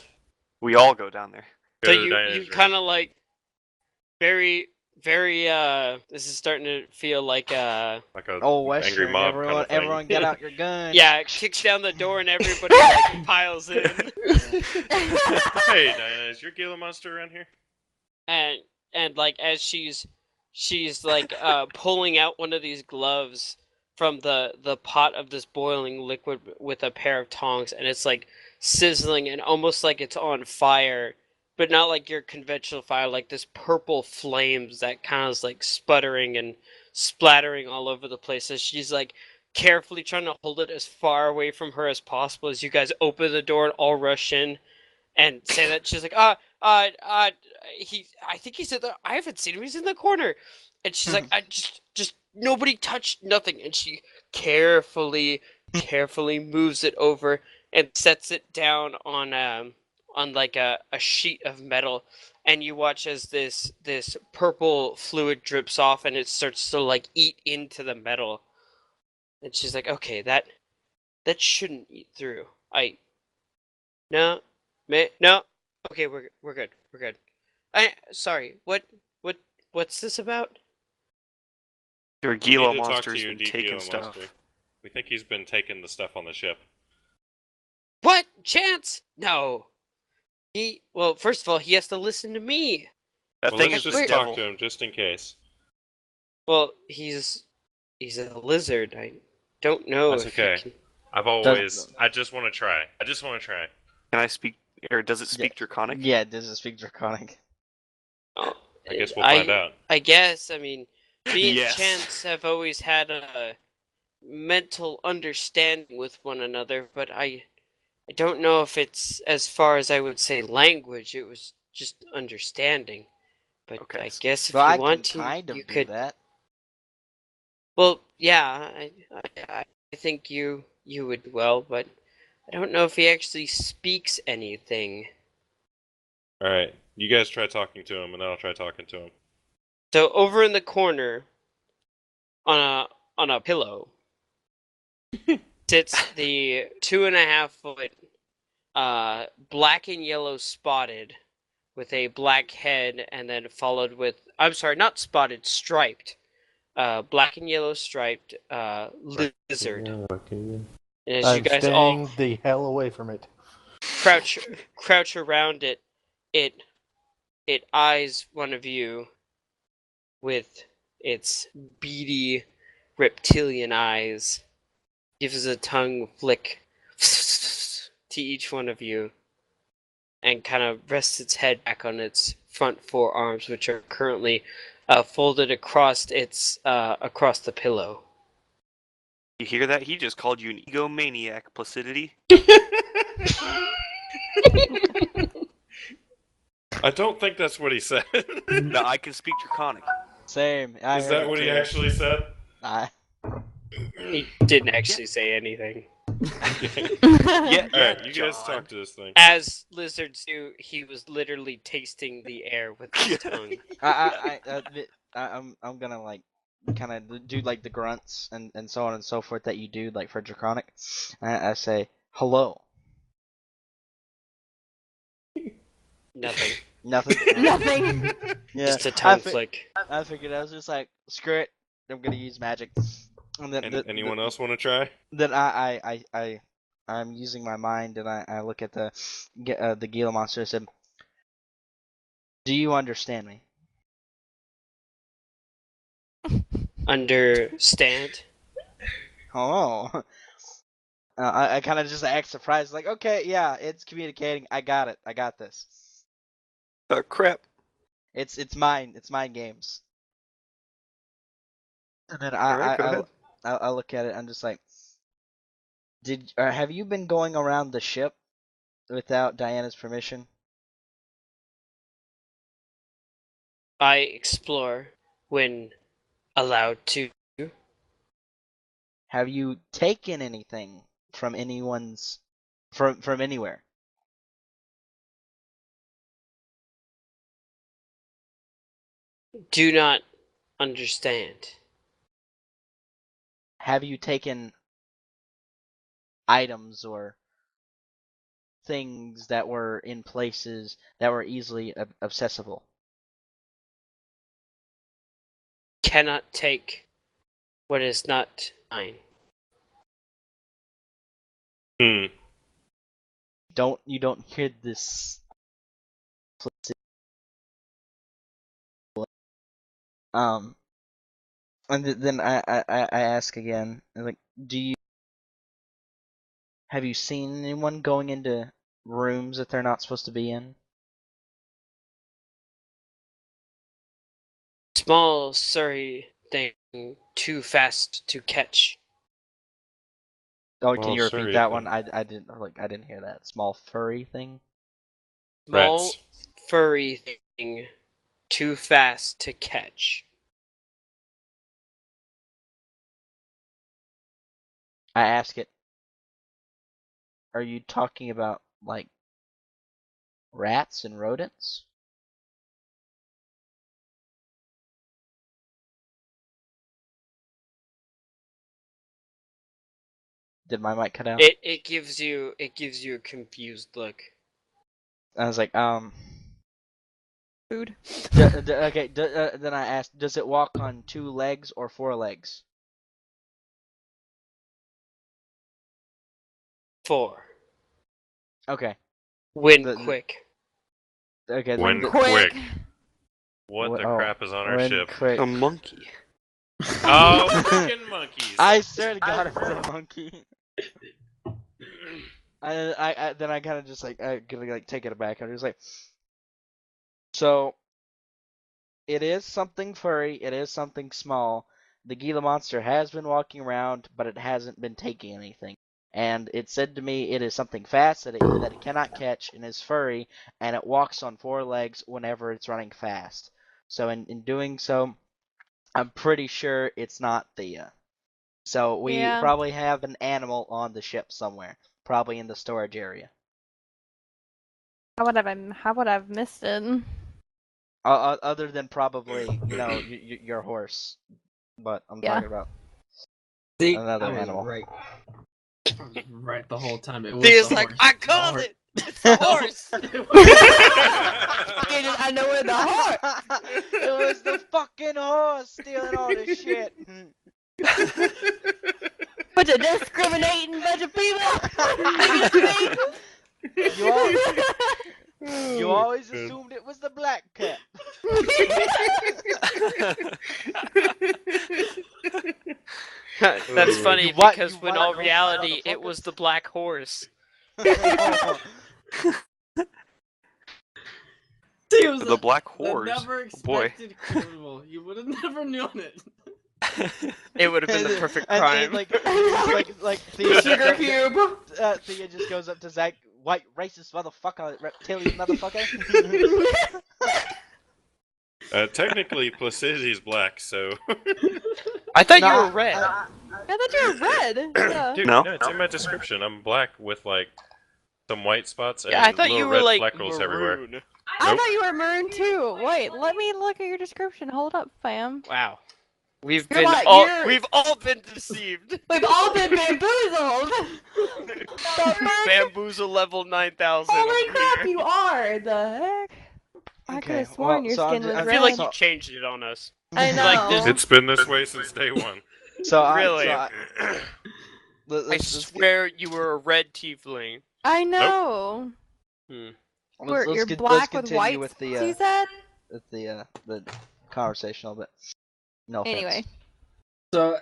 We all go down there. Go So to you Diana's room. kind of like very this is starting to feel like like a Oh, angry Western, mob everyone, kind of thing. everyone, get out your gun. yeah, kicks down the door and everybody like piles in. Hey, Diana, is your Gila monster around here? and like as she's like pulling out one of these gloves from the pot of this boiling liquid with a pair of tongs, and it's like sizzling and almost like it's on fire, but not like your conventional fire, like this purple flames that kind of is like sputtering and splattering all over the place as she's like carefully trying to hold it as far away from her as possible as you guys open the door and all rush in. and say that. She's like, I think he's in the. I haven't seen him. He's in the corner. And she's like, I just nobody touched nothing. And she carefully moves it over and sets it down on like a sheet of metal. And you watch as this purple fluid drips off, and it starts to like eat into the metal. And she's like, okay, that shouldn't eat through. No, no. Okay, we're good. We're good. Sorry. What's this about? Your We need Gila to talk monster's to your been deep taking Gila stuff. monster. We think he's been taking the stuff on the ship. What? Chance? No. Well, first of all, he has to listen to me. That Well, thing let's is just the talk devil. to him just in case. Well, he's a lizard. I don't know That's if okay. he can. I just want to try. I just want to try. Can I speak, or does it speak Draconic? Yeah, does it speak Draconic? Oh, I guess we'll find out. I guess. I mean, me and Yes. Chance have always had a mental understanding with one another, but I don't know if it's as far as I would say language. It was just understanding. But Okay. I guess if Well, you I can want to, kind you of do could. that. Well, yeah, I think you would well, but I don't know if he actually speaks anything. All right, you guys try talking to him, and then I'll try talking to him. So over in the corner, on a pillow, sits the 2.5 foot, black and yellow spotted, with a black head, and then followed with, I'm sorry, not spotted, striped, black and yellow striped, lizard. And as you I'm guys staying all the hell away from it. crouch around it, it eyes one of you with its beady reptilian eyes, gives a tongue flick to each one of you, and kind of rests its head back on its front forearms, which are currently folded across across the pillow. You hear that? He just called you an egomaniac, Placidity. I don't think that's what he said. No, I can speak Draconic. Same. I Is heard that it what he too. actually said? He didn't actually say anything. Yeah, All right, you John. guys talk to this thing. As lizards do, he was literally tasting the air with his tongue. I'm gonna like kind of do like the grunts and so on and so forth that you do like for Draconic. I say hello. Nothing. Nothing. Nothing. Yeah. Just a tongue flick. I figured I was just like screw it. I'm gonna use magic. And then Anyone else want to try? Then I'm using my mind and I look at the Gila monster and said, "Do you understand me?" Understand? Oh. I kind of just act surprised, like, okay, yeah, it's communicating. I got it. I got this. Crap. It's mine. It's mind games. And then Alright, go ahead. I look at it. I'm just like, have you been going around the ship without Diana's permission? I explore when allowed to. Have you taken anything from anyone's from anywhere? Do not understand. Have you taken items or things that were in places that were easily accessible? Cannot take what is not mine. You don't hear this. And then I ask again, like, have you seen anyone going into rooms that they're not supposed to be in? Small Surrey thing, too fast to catch. Oh, can Well, you repeat sorry, that one? I didn't hear that small furry thing. Small, Rats. furry thing, too fast to catch. I ask it, are you talking about, like, rats and rodents? Did my mic cut out? It gives you a confused look. I was like, Food. okay. Then I asked, does it walk on 2 legs or 4 legs? 4. Okay. Win The- quick. Okay. When the- quick. What the oh, crap is on our when ship? quick. A monkey. Oh, freaking monkeys! I swear to God, it was a monkey. Then I kind of just like I gonna like take it back. I'm just like, so it is something furry. It is something small. The Gila monster has been walking around, but it hasn't been taking anything. And it said to me it is something fast that it cannot catch and is furry, and it walks on 4 legs whenever it's running fast. So in doing so, I'm pretty sure it's not Thea. So we Yeah. probably have an animal on the ship somewhere, probably in the storage area. How would I've missed it? Other than probably, your horse. But I'm Yeah. talking about See, another I was animal. right. I was right the whole time. It was Thea's the like, horse. I The called horse. it! It's the horse! I know where the horse. It was the fucking horse stealing all this shit. Bunch of discriminating bunch of people. You always assumed it was the black cat. That's funny What- because you when white all racist reality, it motherfucker. was the black horse. See, it was The black the horse. never Boy. expected criminal. You would have never known it. It would have been the perfect crime. Like Thea, Sugar cube. Thea just goes up to Zach, white racist motherfucker, reptilian motherfucker. Technically, Placidity's black, so. I thought you Nah, were red. I thought you were red. Yeah. Dude, No. no, it's in my description. I'm black with like some white spots and Yeah, I thought little you were red like freckles everywhere. maroon. I Nope. thought you were maroon too. Wait, let me look at your description. Hold up, fam. Wow. We've You're been like- all you're- we've all been deceived. We've all been bamboozled. Bamboozle level 9000. Holy over crap, here. you are. The heck? I could have sworn your skin was I red. feel like you changed it on us. I know. like this- It's been this way since day one. Really? I let's swear you were a red tiefling. I know. Hmm. You're let's black with continue white. with You said. the conversation a little bit. No offense. Anyway, So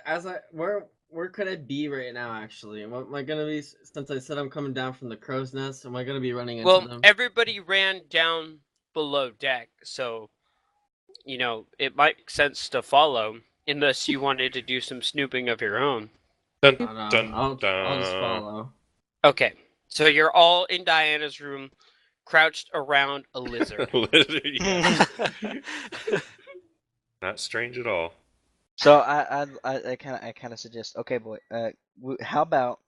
where could I be right now? Actually, am I gonna be since I said I'm coming down from the crow's nest? Am I gonna be running into Well, them? everybody ran down below deck, so it might make sense to follow, unless you wanted to do some snooping of your own. Dun, Oh, no, dun, I'll dun. just follow. Okay, so you're all in Diana's room, crouched around a lizard. Yeah. Not strange at all. So I kind of suggest, okay, boy, how about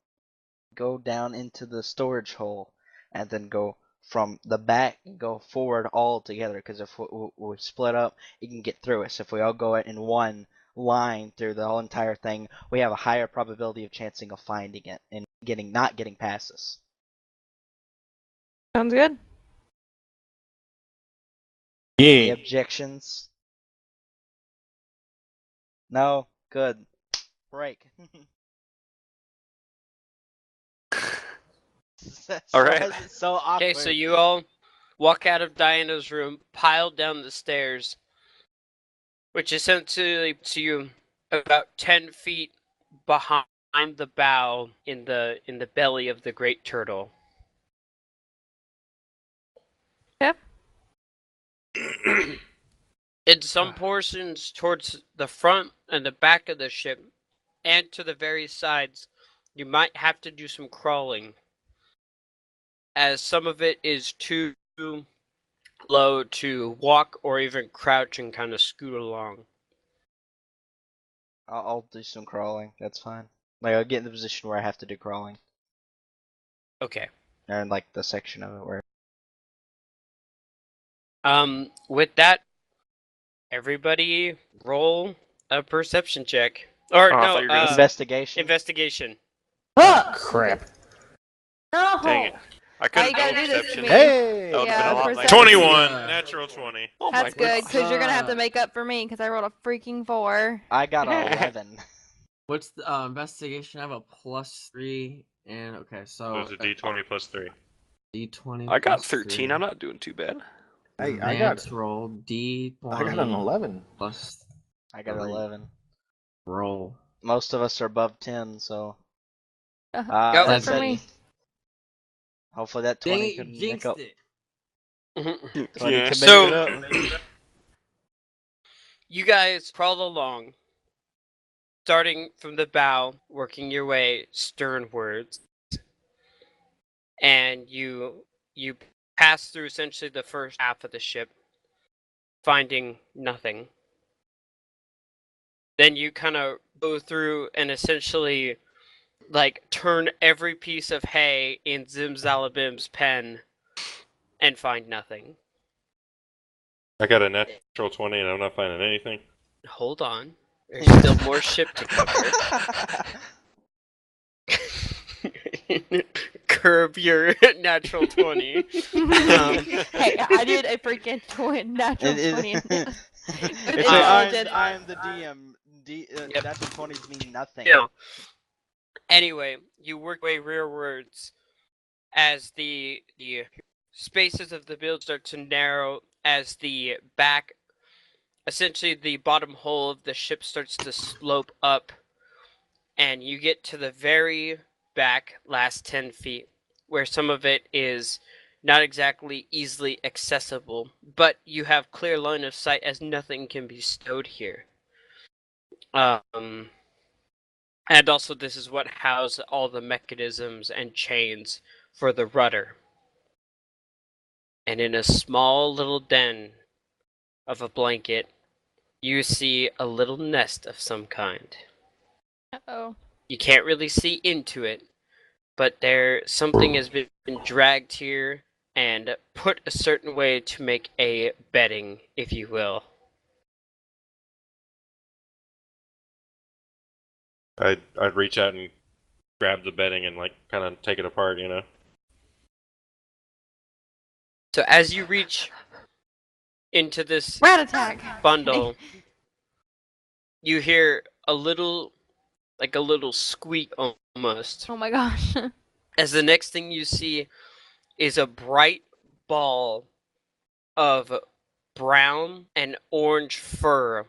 go down into the storage hole and then go from the back and go forward all together? Because if we split up, you can get through us. If we all go in one line through the whole entire thing, we have a higher probability of chancing of finding it and not getting past us. sounds good. Any objections? No? Good. Break. All right. Why is it so awkward? Okay, so you all walk out of Diana's room, pile down the stairs, which essentially puts you about 10 feet behind the bow in the belly of the great turtle. Yep. In some portions towards the front and the back of the ship, and to the very sides, you might have to do some crawling, as some of it is too low to walk or even crouch and kind of scoot along? I'll do some crawling. That's fine. Like I'll get in the position where I have to do crawling, Okay. or in like the section of it where. With that, everybody roll a perception check. Or Oh, I no, thought you were gonna say- Investigation. investigation. Crap. No. Dang it. I Why couldn't you gotta roll do this to perception. me? Hey! That would've Yeah, been a lot perception. nicer. 21, Yeah. natural 20. Oh That's my good, because you're gonna have to Uh, make up for me, because I rolled a freaking 4. I got a 11. What's the investigation? I have a +3, and okay, So so it's a D20 plus 3. D20. I got plus 13. 3. I'm not doing too bad. I got Advance roll D20. I got an 11. plus I got 11. roll. Most of us are above 10, so. Go That's That's for it. me. Hopefully that Dang 20 it, you can make jinxed up. it. 20 Yeah. can make So- it up. You guys crawl along, starting from the bow, working your way sternwards, and you pass through essentially the first half of the ship, finding nothing. Then you kind of go through and essentially like turn every piece of hay in Zimzalabim's pen and find nothing. I got a natural 20 and I'm not finding anything. Hold on. There's still more ship to cover. Curb your natural 20. Hey, I did a freaking natural 20. It's intelligence. I'm the DM. Yep. Natural 20s mean nothing. Yeah. Anyway, you work your way rearwards as the spaces of the build start to narrow, as the back, essentially the bottom hole of the ship starts to slope up, and you get to the very back last 10 feet, where some of it is not exactly easily accessible, but you have clear line of sight as nothing can be stowed here. And also this is what houses all the mechanisms and chains for the rudder. And in a small little den of a blanket, you see a little nest of some kind. Uh-oh. You can't really see into it, but something has been dragged here and put a certain way to make a bedding, if you will. I'd reach out and grab the bedding and like kind of take it apart, you know. So as you reach into this Rat attack! bundle, you hear a little squeak almost. Oh my gosh. As the next thing you see is a bright ball of brown and orange fur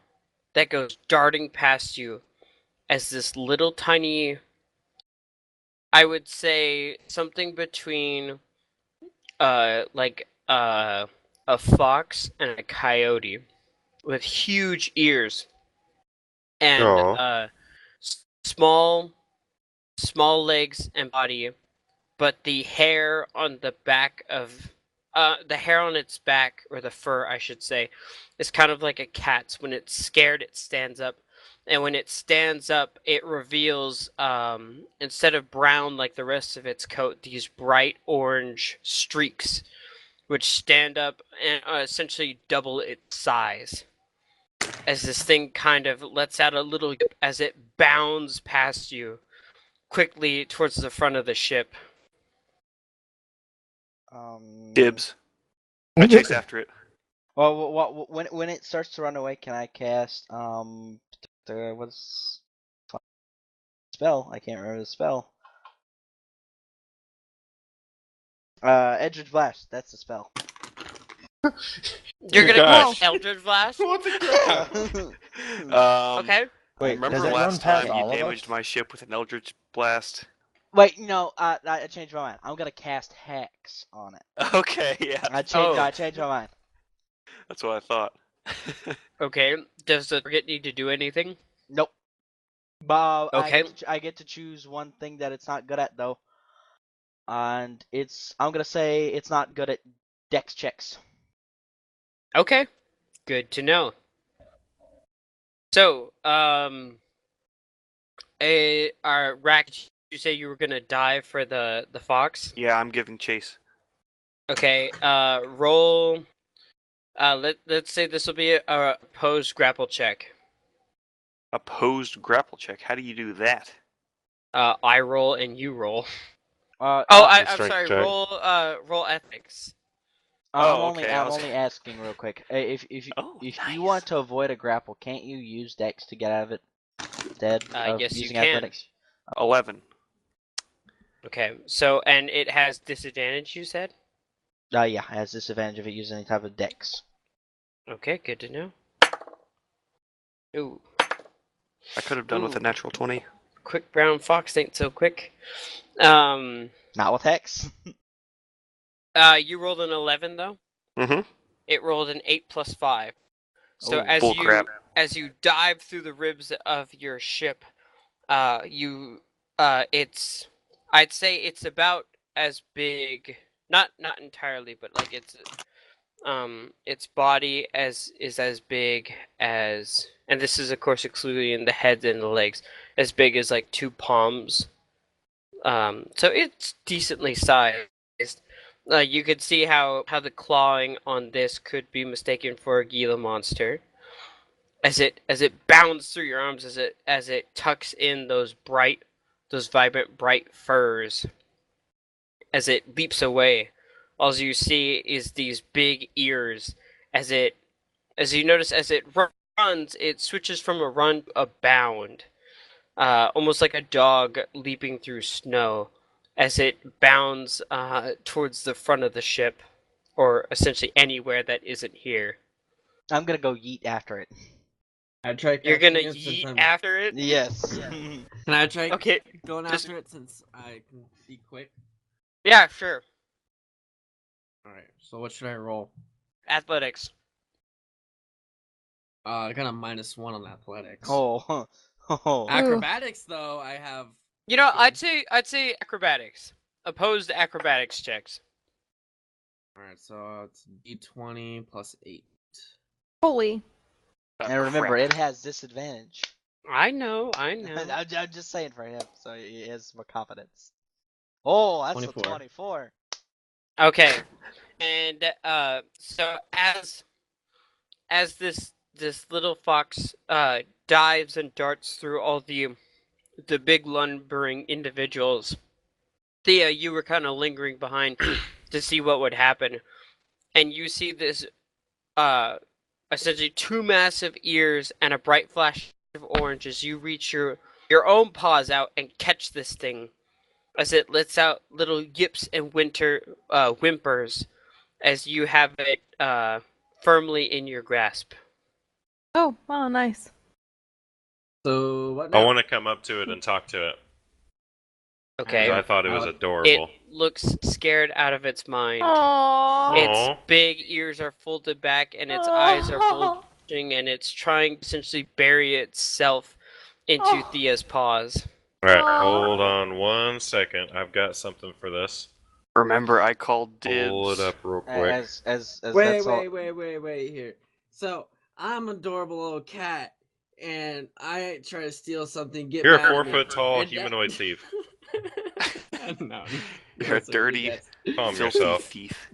that goes darting past you as this little tiny, I would say something between a fox and a coyote with huge ears and Aw. small legs and body, but the hair on the back of the hair on its back, or the fur I should say, is kind of like a cat's. When it's scared it stands up, and when it stands up it reveals, instead of brown like the rest of its coat, these bright orange streaks which stand up and essentially double its size. As this thing kind of lets out a little yip as it bounds past you quickly towards the front of the ship. Dibs. I chase after it. Well, when it starts to run away, can I cast what's spell? I can't remember the spell. Eldritch Blast. That's the spell. You're gonna Gosh. cast Eldritch Blast? What's it called? Okay. Wait, Remember does it run last past time you all of damaged us? my ship with an Eldritch Blast? Wait, no, I changed my mind. I'm gonna cast Hex on it. Okay, yeah. I changed. Oh. No, I changed my mind. That's what I thought. Okay. Does the target need to do anything? Nope. But Okay. I get to choose one thing that it's not good at though, and I'm gonna say it's not good at Dex checks. Okay, good to know. So, Rack, did you say you were gonna dive for the fox? Yeah, I'm giving chase. Okay, roll. Let's say this will be a opposed grapple check. Opposed grapple check. How do you do that? I roll and you roll. Uh, Oh, uh, I'm Strength sorry. check. Roll ethics. I'm Oh, only okay, I I'm was- only asking real quick. If Oh, you nice. want to avoid a grapple, can't you use Dex to get out of it instead of Yes, you using can. athletics? 11. Okay, so and it has disadvantage. You said. Yeah, it has disadvantage if it uses any type of Dex. Okay, good to know. Ooh, I could have done with a Ooh. natural 20. quick brown fox ain't so quick. Not with Hex. You rolled an 11 though. Mm-hmm. It rolled an 8 plus 5. So Oh, as bullcrap. you dive through the ribs of your ship, it's I'd say it's about as big, not entirely, but like its body is as big as, and this is of course excluding the head and the legs, as big as like 2 palms. So it's decently sized. You could see how the clawing on this could be mistaken for a Gila monster. As it bounds through your arms, as it tucks in those vibrant bright furs, as it leaps away, all you see is these big ears. As you notice, as it runs, it switches from a run to a bound, almost like a dog leaping through snow, as it bounds towards the front of the ship, or essentially anywhere that isn't here. I'm gonna go yeet after it. I try You're catching gonna it since yeet I'm. after it? Yes. Can I try Okay, going just- after it since I can be quick? yeah, sure. Alright, so what should I roll? Athletics. I got a -1 on athletics. oh. Oh. Acrobatics, though, I have. You know, Okay. I'd say acrobatics. Opposed acrobatics checks. Alright, so it's d20 plus 8. Holy. And remember, it has disadvantage. I know. I'm just saying for him, so he has more confidence. Oh, that's 24. a 24. Okay, and so as this little fox dives and darts through all the big lumbering individuals, Thea, you were kind of lingering behind to see what would happen, and you see this essentially 2 massive ears and a bright flash of orange as you reach your own paws out and catch this thing as it lets out little yips and whimpers as you have it firmly in your grasp. Oh, wow, nice. So, what I now? want to come up to it and talk to it. 'Cause Okay. I thought it was It It adorable. looks scared out of its mind. Aww. Its Aw. big ears are folded back and its eyes are bulging, and it's trying to essentially bury itself into Thea's paws. Alright, Aw. hold on 1 second. I've got something for this. Remember, I called dibs. Pull it up real quick. As Wait, that's all. wait here. So, I'm an adorable little cat, and I try to steal something, get You're a mad at me, 4-foot-tall and humanoid thief. No, You're a that's what he dirty, gets. Calm filthy yourself. thief.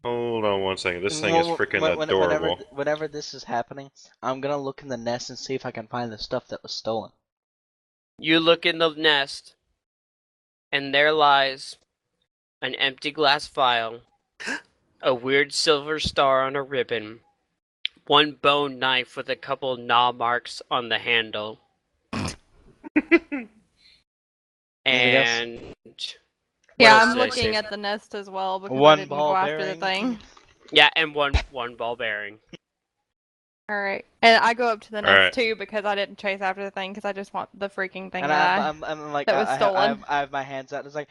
Hold on 1 second. This thing is freaking adorable. Whenever this is happening, I'm gonna look in the nest and see if I can find the stuff that was stolen. You look in the nest, and there lies an empty glass vial, a weird silver star on a ribbon, one bone knife with a couple gnaw marks on the handle, Anything else? and Yeah, else I'm did I looking say? at the nest as well because I One didn't ball go after the bearing. thing. Yeah, and one ball bearing. Alright. And I go up to the nest Alright. too because I didn't chase after the thing because I just want the freaking thing And that I'm like, that was stolen. I have my hands out. It's like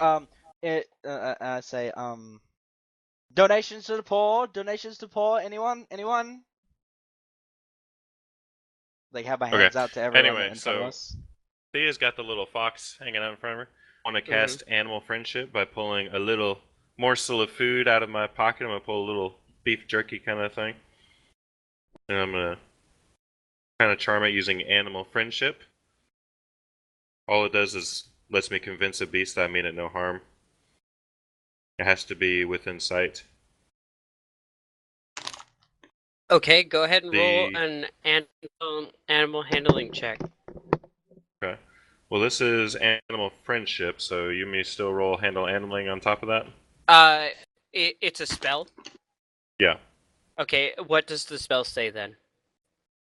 I say donations to the poor, donations to poor. Anyone? Like have my Okay. hands out to everyone Anyway, in front of so- us. Thea's got the little fox hanging out in front of her. Want to Mm-hmm. cast Animal Friendship by pulling a little morsel of food out of my pocket. I'm gonna pull a little beef jerky kind of thing, and I'm gonna kind of charm it using animal friendship. All it does is lets me convince a beast that I mean it no harm. It has to be within sight. Okay, go ahead and roll an animal handling check. Okay. Well, this is animal friendship, so you may still roll handle animaling on top of that? It's a spell. Yeah. Okay, what does the spell say then?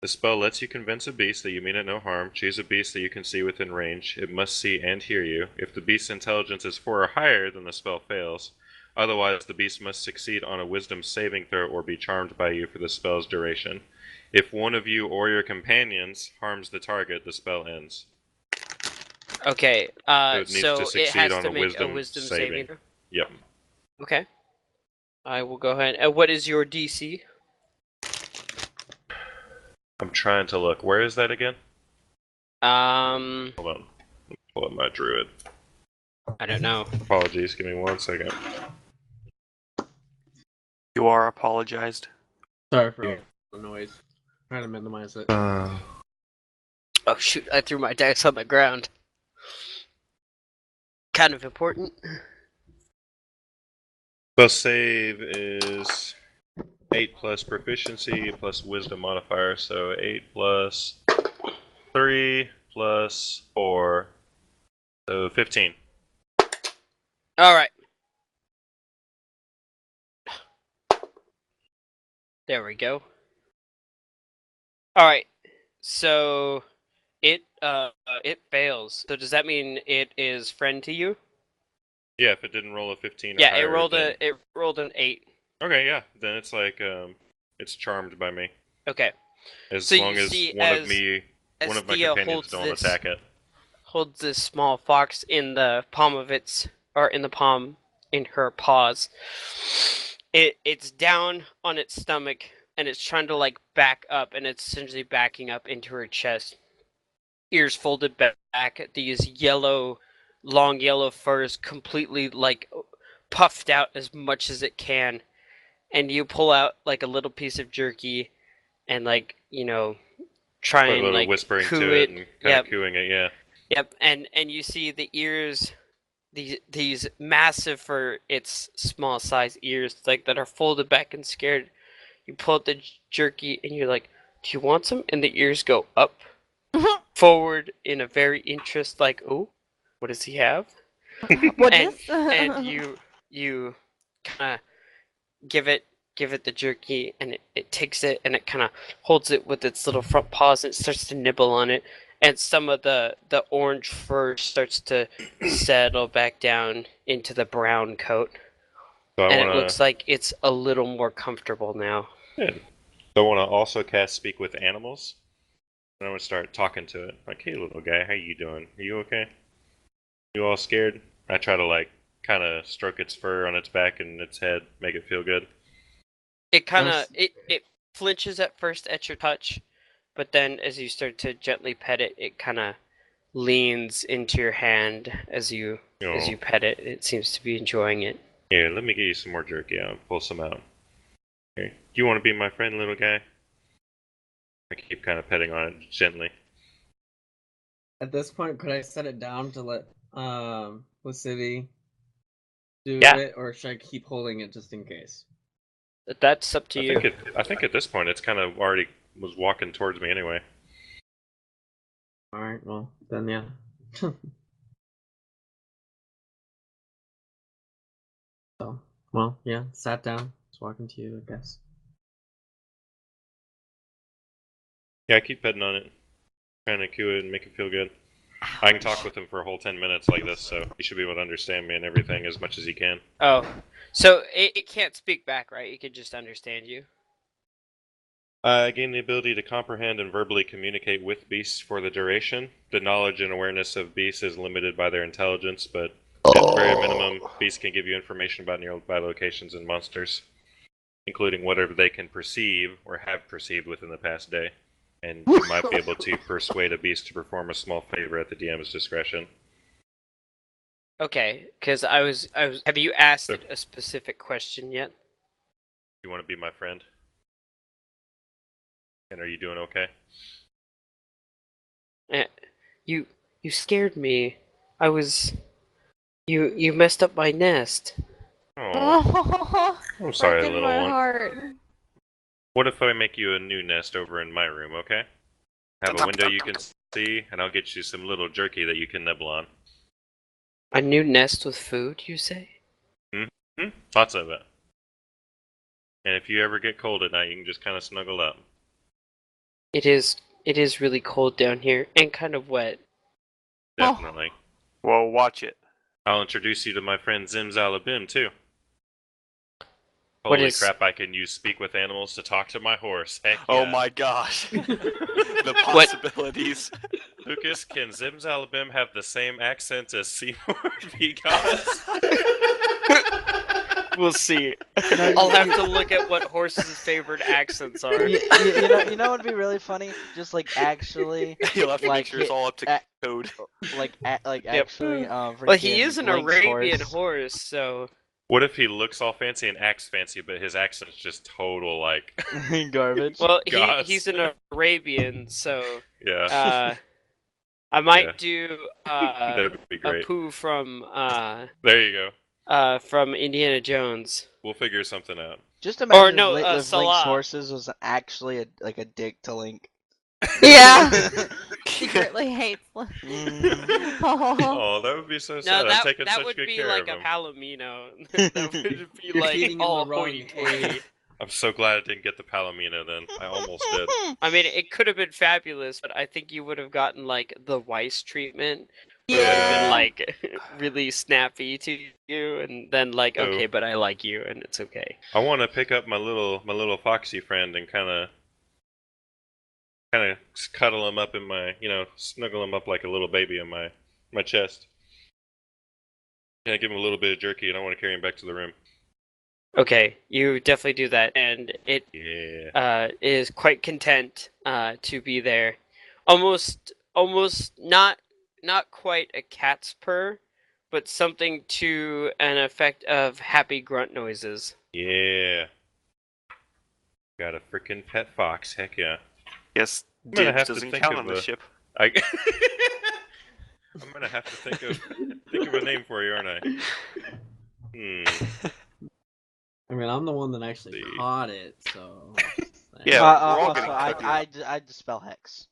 The spell lets you convince a beast that you mean it no harm. Choose a beast that you can see within range. It must see and hear you. If the beast's intelligence is 4 or higher, then the spell fails. Otherwise, the beast must succeed on a wisdom saving throw or be charmed by you for the spell's duration. If one of you or your companions harms the target, the spell ends. Okay, So it needs to it succeed has on to a make a wisdom wisdom saving. saving throw? Yep. Okay. I will go ahead. And what is your DC? I'm trying to look. Where is that again? Hold on. Let me pull up my druid. I don't know. Apologies, give me 1 second. You are apologized. Sorry for all the noise. Trying to minimize it. Oh shoot, I threw my dice on the ground. Kind of important. Spell save is 8 plus proficiency plus wisdom modifier, so 8 plus 3 plus 4, so 15. Alright. There we go. Alright. So it fails. So does that mean it is friend to you? Yeah, if it didn't roll a 15 or Yeah, higher, it rolled an 8. Okay, yeah, then it's like it's charmed by me. Okay. As So long you as see one as of my Thea companions don't attack it. holds this small fox in the palm of in her paws. It's down on its stomach and it's trying to like back up, and it's essentially backing up into her chest. Ears folded back, these long yellow furs completely like puffed out as much as it can. And you pull out like a little piece of jerky and like, try Put a and little like whispering coo to it it. and kind Yep. of cooing it, yeah. Yep, and you see the ears, these massive for its small size ears, like that are folded back and scared. You pull out the jerky and you're like, "Do you want some?" And the ears go up, forward in a very interest, like, "Oh, what does he have?" What and is? and you kind of give it the jerky, and it takes it and it kind of holds it with its little front paws and it starts to nibble on it, and some of the orange fur starts to settle back down into the brown coat, So and it looks like it's a little more comfortable now. Good. So I want to also cast Speak with Animals. And I'm going to start talking to it. Like, hey, little guy, how you doing? Are you okay? You all scared? I try to, like, kind of stroke its fur on its back and its head, make it feel good. It kind of it flinches at first at your touch, but then as you start to gently pet it, it kind of leans into your hand as you pet it. It seems to be enjoying it. Here, let me get you some more jerky. I'll pull some out. Here. Do you want to be my friend, little guy? I keep kind of petting on it gently. At this point, could I set it down to let City do it, or should I keep holding it just in case? That's up to you. I think at this point it's kind of already was walking towards me anyway. All right, well then, yeah. So, well, yeah, sat down, it's walking to you, I guess. Yeah, I keep petting on it, trying to cue it and make it feel good. I can talk with him for a whole 10 minutes like this, so he should be able to understand me and everything as much as he can. Oh, so it can't speak back, right? It can just understand you. I gain the ability to comprehend and verbally communicate with beasts for the duration. The knowledge and awareness of beasts is limited by their intelligence, but at very minimum, beasts can give you information about nearby locations and monsters, including whatever they can perceive or have perceived within the past day. And you might be able to persuade a beast to perform a small favor at the DM's discretion. Okay, because I was. Have you asked it a specific question yet? You want to be my friend? And are you doing okay? Eh, you scared me. I was. You messed up my nest. Oh, Oh, I'm sorry, breaking little my one. heart. What if I make you a new nest over in my room, okay? Have a window you can see, and I'll get you some little jerky that you can nibble on. A new nest with food, you say? Hmm? Lots of it. And if you ever get cold at night, you can just kind of snuggle up. It is. It is really cold down here and kind of wet. Definitely. Well, watch it. I'll introduce you to my friend Zimzalabim, too. What Holy is- crap, I can use speak with animals to talk to my horse. Heck yeah. Oh my gosh. The possibilities. Lucas, can Zimzalabim have the same accent as Seymour Vegas? We'll see. I'll have to look at what horses' favorite accents are. You know what'd be really funny? Just like actually, You'll have to like make sure it's all up to code. actually, Well, he freaking is an Link's Arabian horse. horse, so What if he looks all fancy and acts fancy, but his accent's just total, like... Garbage. well, Gosh. he's an Arabian, so Yeah, I might Yeah. do that would be a great. poo from There you go. from Indiana Jones. We'll figure something out. Just imagine no, if Link's Salah. horses was actually a dick to Link. Yeah. Secretly hates. Oh. Oh, that would be so No, sad. I'm taking that such would good be care like of a him. palomino. That would be You're like feeding him all the wrong hoity-toity. hay. I'm so glad I didn't get the Palomino then. I almost did. I mean, it could have been fabulous, but I think you would have gotten like the Weiss treatment. It would have Yeah. been like really snappy to you, and then like, Oh. okay, but I like you, and it's okay. I want to pick up my little foxy friend and kind of cuddle him up in my, snuggle him up like a little baby in my chest. Yeah, give him a little bit of jerky, and I want to carry him back to the room. Okay, you definitely do that, and it Yeah. is quite content to be there. Almost not quite a cat's purr, but something to an effect of happy grunt noises. Yeah. Got a freaking pet fox. Heck yeah. Yes, gonna dibs have to doesn't think count of on the a- ship. I'm gonna have to think of a name for you, aren't I? I mean, I'm the one that actually See. caught it, so. Yeah, we're all also, gonna cut you I dispel hex.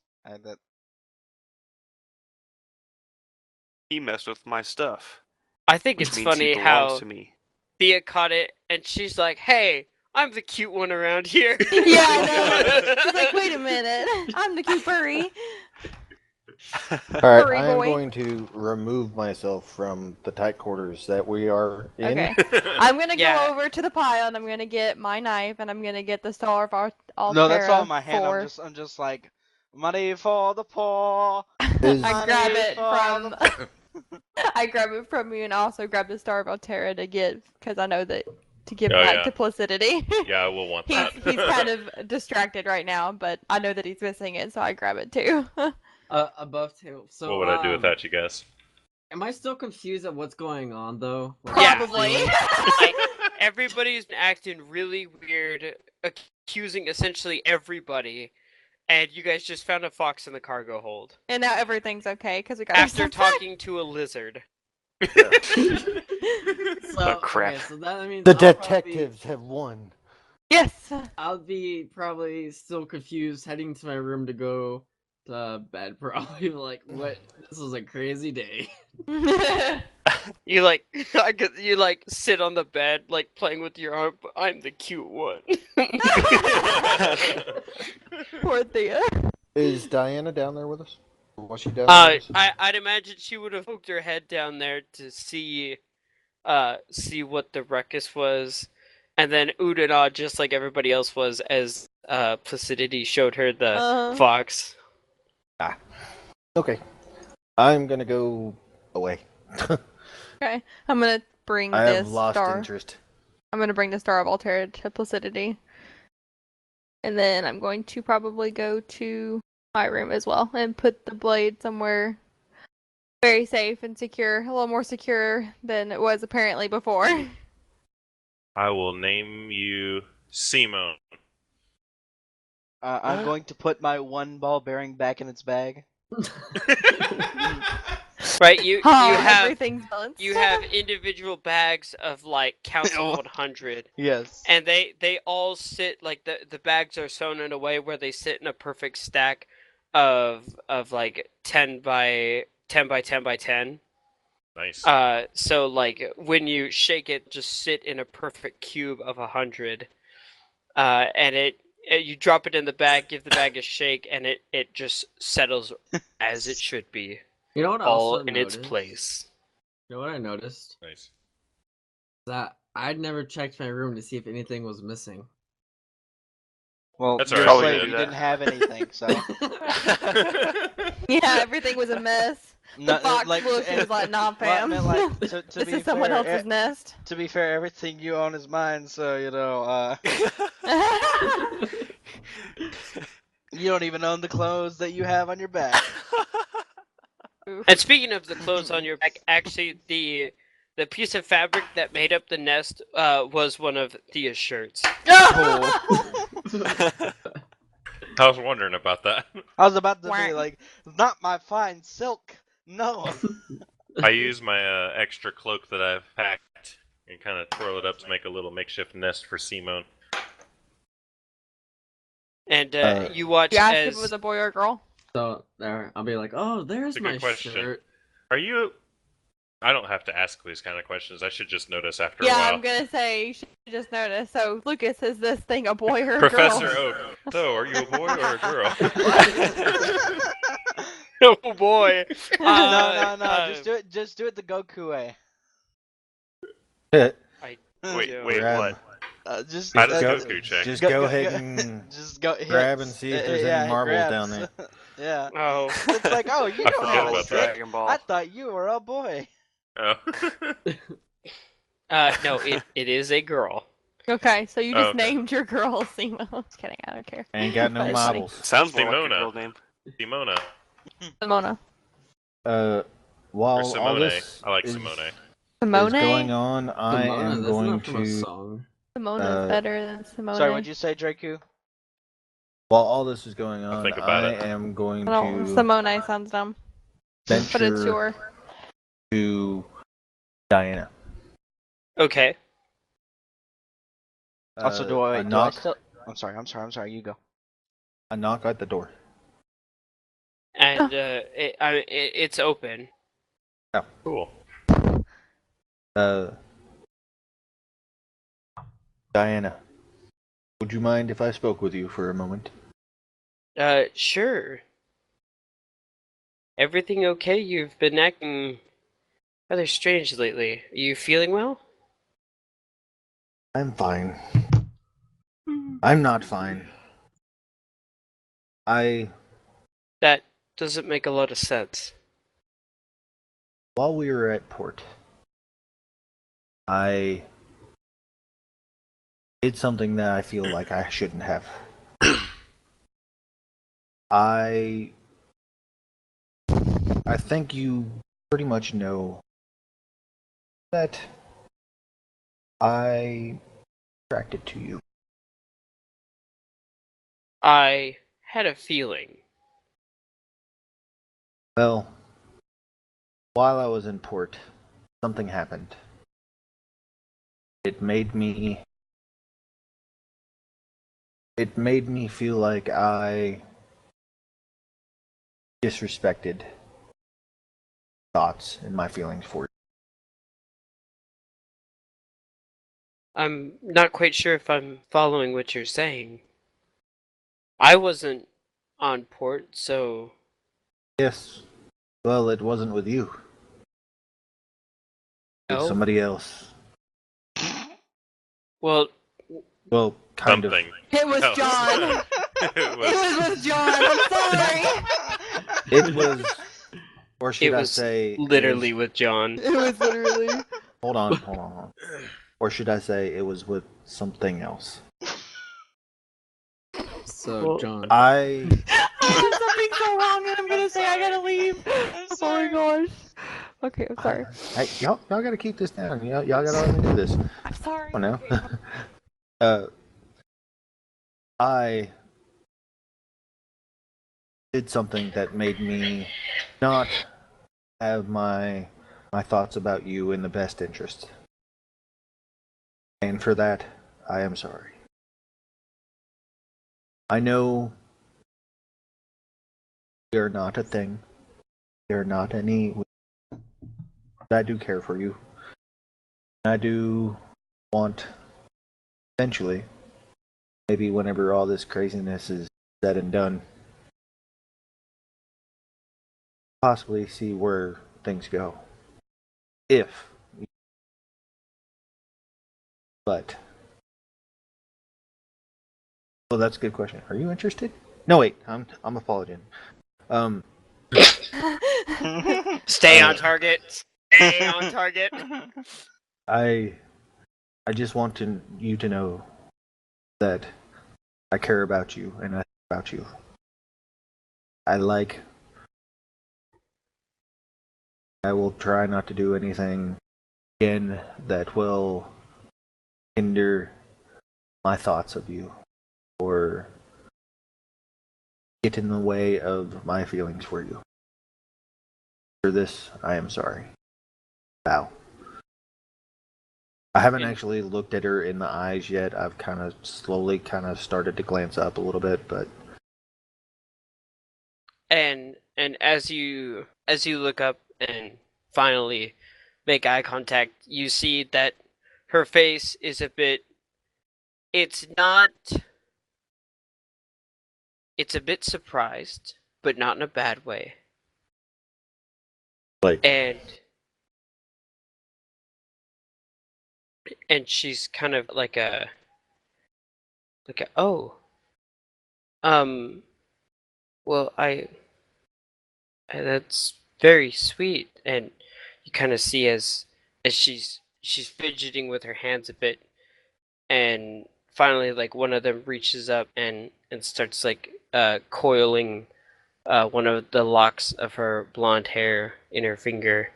He messed with my stuff. I think Which it's means funny he belongs how to me. Thea caught it, and she's like, "Hey, I'm the cute one around here." Yeah, I know. She's like, wait a minute, I'm the cute furry. Alright, Furry I am boy. going to remove myself from the tight quarters that we are in. Okay. I'm gonna Yeah. go over to the pile and I'm gonna get my knife and I'm gonna get the Star of Altera. No, that's all in my hand. for- I'm just like money for the poor. Is- I grab it Money from. I grab it from you and also grab the Star of Altera to give because I know that to give Oh, back yeah. to Placidity. Yeah, I will want he's that. he's kind of distracted right now, but I know that he's missing it, so I grab it too. Above table. So, What would I do without you guys? Am I still confused at what's going on, though? Yeah. Probably. Like, everybody's acting really weird, accusing essentially everybody, and you guys just found a fox in the cargo hold And now everything's okay because we got after ourselves back. talking to a lizard. So, Oh, crap. Okay, so that means The I'll probably- detectives have won. Yes. I'll be probably still confused heading to my room to go to bed. Probably like, what? This was a crazy day. You sit on the bed like playing with your arm. But I'm the cute one. Poor Thea. Is Diana down there with us? Or was she down there with us? I'd imagine she would have poked her head down there to see what the ruckus was, and then Udana, just like everybody else was, as Placidity showed her the fox. Okay. I'm gonna go away. Okay, I'm gonna bring I this have lost star. interest. I'm gonna bring the Star of Altera to Placidity, and then I'm going to probably go to my room as well and put the blade somewhere Very safe and secure. A little more secure than it was apparently before. I will name you Simone. I'm going to put my one ball bearing back in its bag. Right, you have everything's balanced. you have individual bags of like counts of 100, Yes. and they all sit like the bags are sewn in a way where they sit in a perfect stack of like 10 by 10 by 10 by 10. Nice. So like when you shake it, just sit in a perfect cube of 100. And you drop it in the bag, give the bag a shake, and it just settles as it should be, You know what I all also in noticed? its place. You know what I noticed? Nice. That I'd never checked my room to see if anything was missing. Well, That's you're a alright, slave. we You did didn't have anything, so. Yeah, everything was a mess. No, The box like, looked and was like, nah, fam. Well, I mean, to This be is someone fair, else's nest. To be fair, everything you own is mine, so you know. You don't even own the clothes that you have on your back. And speaking of the clothes on your back, actually the piece of fabric that made up the nest was one of Thea's shirts. I was wondering about that. I was about to Whack. be like, not my fine silk. No. I use my extra cloak that I've packed and kind of twirl it up to make a little makeshift nest for Simone. And you watch You asked as if it was a boy or a girl? So there, I'll be like, "Oh, there's It's a my good question. shirt." Are you? I don't have to ask these kind of questions. I should just notice after Yeah, a while. I'm gonna say you should just notice. So, Lucas, is this thing a boy or a Professor girl? Oak, so are you a boy or a girl? oh boy. No. Just do it the Goku way. Wait, do. wait, Grab. what? Just How does go- Goku check? Just go ahead and just go grab and see if there's any marbles down there. Yeah. Oh. It's like, oh, you I know forgot how to about sit. Dragon Ball. I thought you were a boy. Oh. No, it is a girl. Okay, so you just Okay. named your girl Simo. Just kidding, I don't care. Ain't got no That is funny. marbles. Sounds more like a Simona. girl name. Simona. Simona. Or While all Simone. this I like is, Simone. is Simone? going on, I Simona, am that's going not from a to. song. Simona's better than Simone. Sorry, what'd you say, Draku? While all this is going I'll on, think about I it. am going No, to Simone sounds dumb. But it's venture sure. to Diana. Okay. Also, do a I knock? still? I'm sorry. You go. A knock at the door. And it's open. Cool. Diana, would you mind if I spoke with you for a moment? Sure. Everything okay? You've been acting rather strange lately. Are you feeling well? I'm fine. I'm not fine. That doesn't make a lot of sense. While we were at port, I did something that I feel like I shouldn't have. I think you pretty much know that I attracted to you. I had a feeling. Well, while I was in port, something happened. It made me feel like I disrespected thoughts and my feelings for you. I'm not quite sure if I'm following what you're saying. I wasn't on port, so... Yes. Well, it wasn't with you. It was Oh? somebody else. Well, Well, kind Something. It was No. John. It It was. was with John. I'm sorry. of. It was. Or should it I was say. literally It with John. It was literally. was, hold on. Or should I say it was with something else? So, Well, John. I. I did something so wrong and I'm gonna say I gotta leave. Oh my gosh. Okay, I'm sorry. Hey, y'all gotta keep this down. Y'all gotta let me do this. I'm sorry. Come on Okay. now. I did something that made me not have my thoughts about you in the best interest. And for that, I am sorry. I know you're not a thing. You're not any. I do care for you. I do want, eventually, maybe whenever all this craziness is said and done, possibly see where things go. If. But. Well, that's a good question. Are you interested? No, wait. I'm apologizing. Stay on target. Stay on target. I just want you to know that I care about you and I think about you. I will try not to do anything again that will hinder my thoughts of you or get in the way of my feelings for you. For this, I am sorry. Bow. I haven't actually looked at her in the eyes yet. I've kind of slowly started to glance up a little bit, but And as you look up and finally make eye contact, you see that her face is a bit. It's not. It's a bit surprised, but not in a bad way. like And she's kind of like a oh well that's very sweet. And you kind of see as she's fidgeting with her hands a bit, and finally like one of them reaches up and starts like coiling one of the locks of her blonde hair in her finger,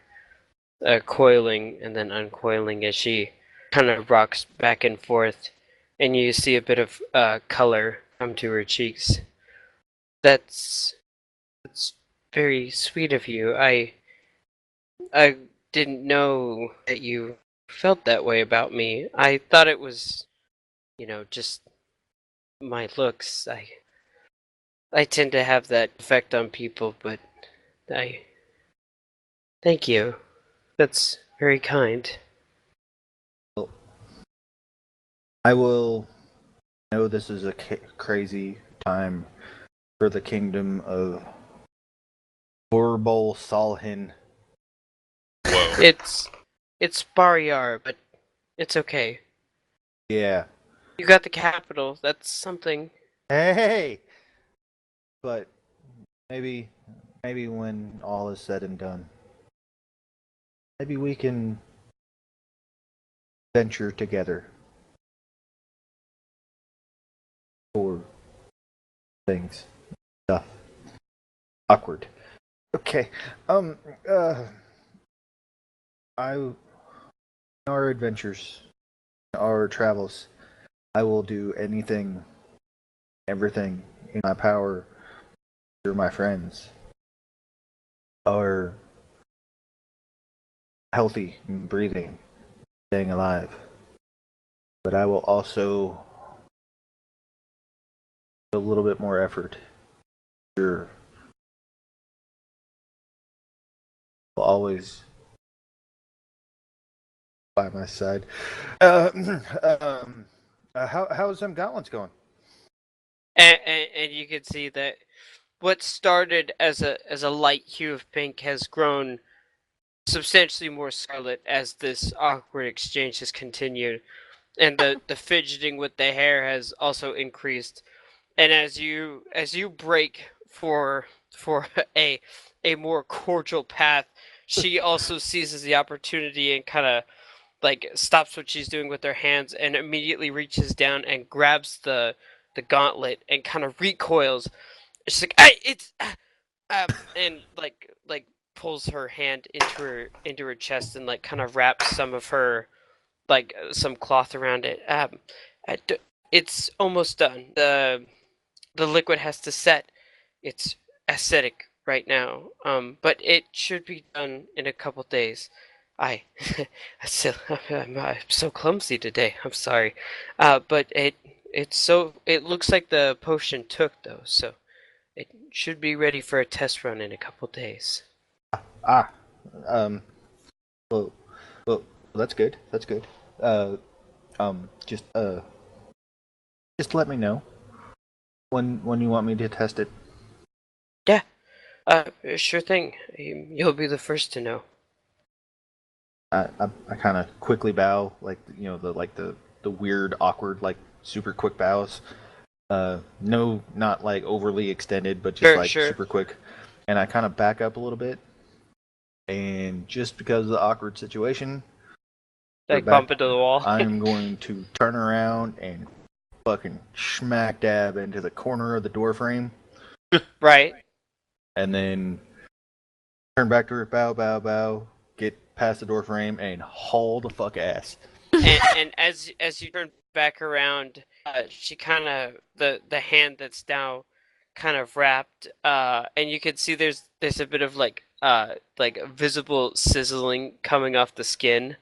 coiling and then uncoiling as she kind of rocks back and forth, and you see a bit of color come to her cheeks. That's very sweet of you. I didn't know that you felt that way about me. I thought it was, just my looks. I tend to have that effect on people, but I thank you. That's very kind. I will know this is a crazy time for the kingdom of Borbol Salhin. Whoa. It's Baryar, but it's okay. Yeah. You got the capital. That's something. Hey! But maybe when all is said and done, maybe we can venture together for things. Stuff. Awkward. Okay. Our adventures, our travels, I will do anything, everything in my power for my friends are healthy and breathing, staying alive. But I will also put a little bit more effort. Sure. Will always by my side. How's them gauntlets going? And you can see that what started as a light hue of pink has grown substantially more scarlet as this awkward exchange has continued, and the fidgeting with the hair has also increased. And as you break for a more cordial path, she also seizes the opportunity and kind of like stops what she's doing with her hands and immediately reaches down and grabs the gauntlet and kind of recoils. She's like, "Hey, it's and like pulls her hand into her chest and like kind of wraps some of her like some cloth around it. It's almost done. The liquid has to set. It's acidic right now. But it should be done in a couple days. I, I'm so clumsy today. I'm sorry. But it looks like the potion took though, so it should be ready for a test run in a couple days. Ah, um, well, well, that's good. That's good. Um, just uh, just let me know when you want me to test it. Yeah. Sure thing. You'll be the first to know. I kind of quickly bow, like the weird, awkward, like super quick bows. No, not like overly extended, but just like Sure. super quick. And I kind of back up a little bit, and just because of the awkward situation, Like bump into the wall. I'm going to turn around and fucking smack dab into the corner of the door frame, Right. and then turn back to her, bow, get past the door frame, and haul the fuck ass. And as you turn back around, she kind of the hand that's now kind of wrapped, and you can see there's a bit of like visible sizzling coming off the skin.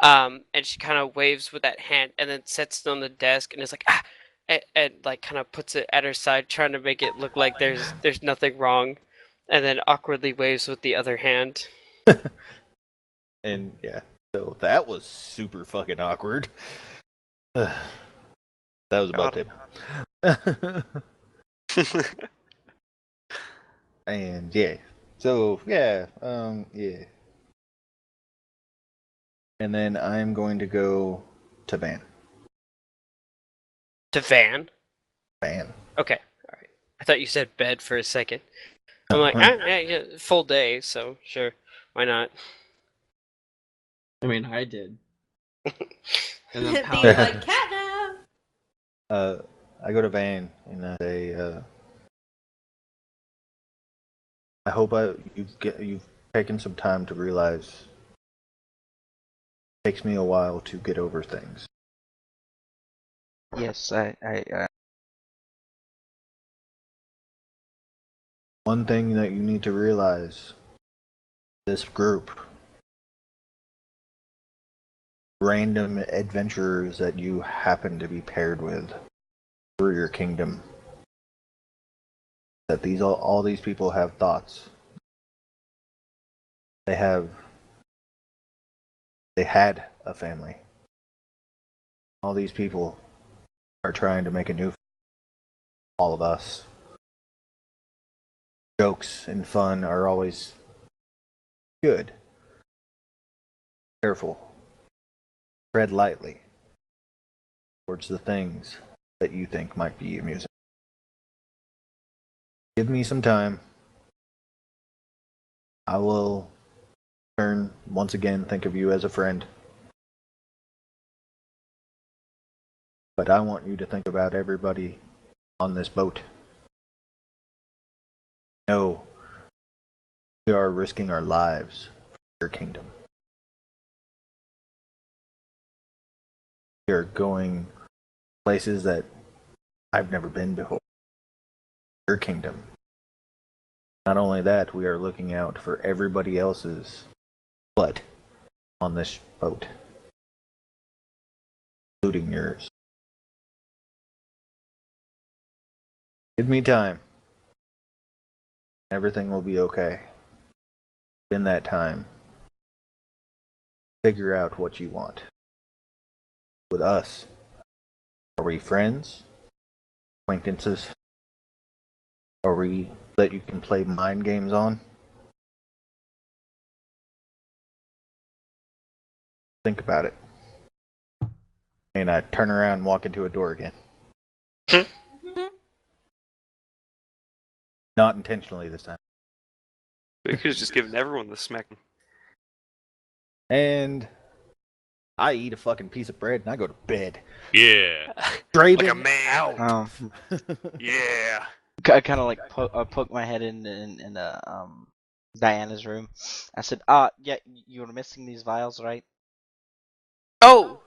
And she kind of waves with that hand and then sets it on the desk and is like, ah, and like kind of puts it at her side, trying to make it look like there's nothing wrong, and then awkwardly waves with the other hand. And yeah, so that was super fucking awkward. That was about it. And yeah, so yeah, yeah. And then I'm going to go to Van. To Van? Van. Okay, all right. I thought you said bed for a second. I'm like, yeah, full day, so sure, why not? I mean, I did. And These then like Paladin. catnap. I go to Van and I say, I hope you've taken some time to realize it takes me a while to get over things. Yes, One thing that you need to realize, this group, random adventurers that you happen to be paired with through your kingdom, that all these people have thoughts. They had a family. All these people are trying to make a new family. All of us. Jokes and fun are always good. Careful. Tread lightly towards the things that you think might be amusing. Give me some time. I will once again think of you as a friend. But I want you to think about everybody on this boat. No, we are risking our lives for your kingdom. We are going places that I've never been before. Your kingdom. Not only that, we are looking out for everybody else's blood on this boat, including yours. Give me time. Everything will be okay. In that time, figure out what you want. With us, are we friends? Acquaintances? Are we that you can play mind games on? Think about it. And I turn around and walk into a door again. Not intentionally this time. We could have just given everyone the smack. And I eat a fucking piece of bread and I go to bed. Yeah. Draven Like a man. out. Yeah. I kind of like poke my head in Diana's room. I said, yeah, you were missing these vials, right? Oh,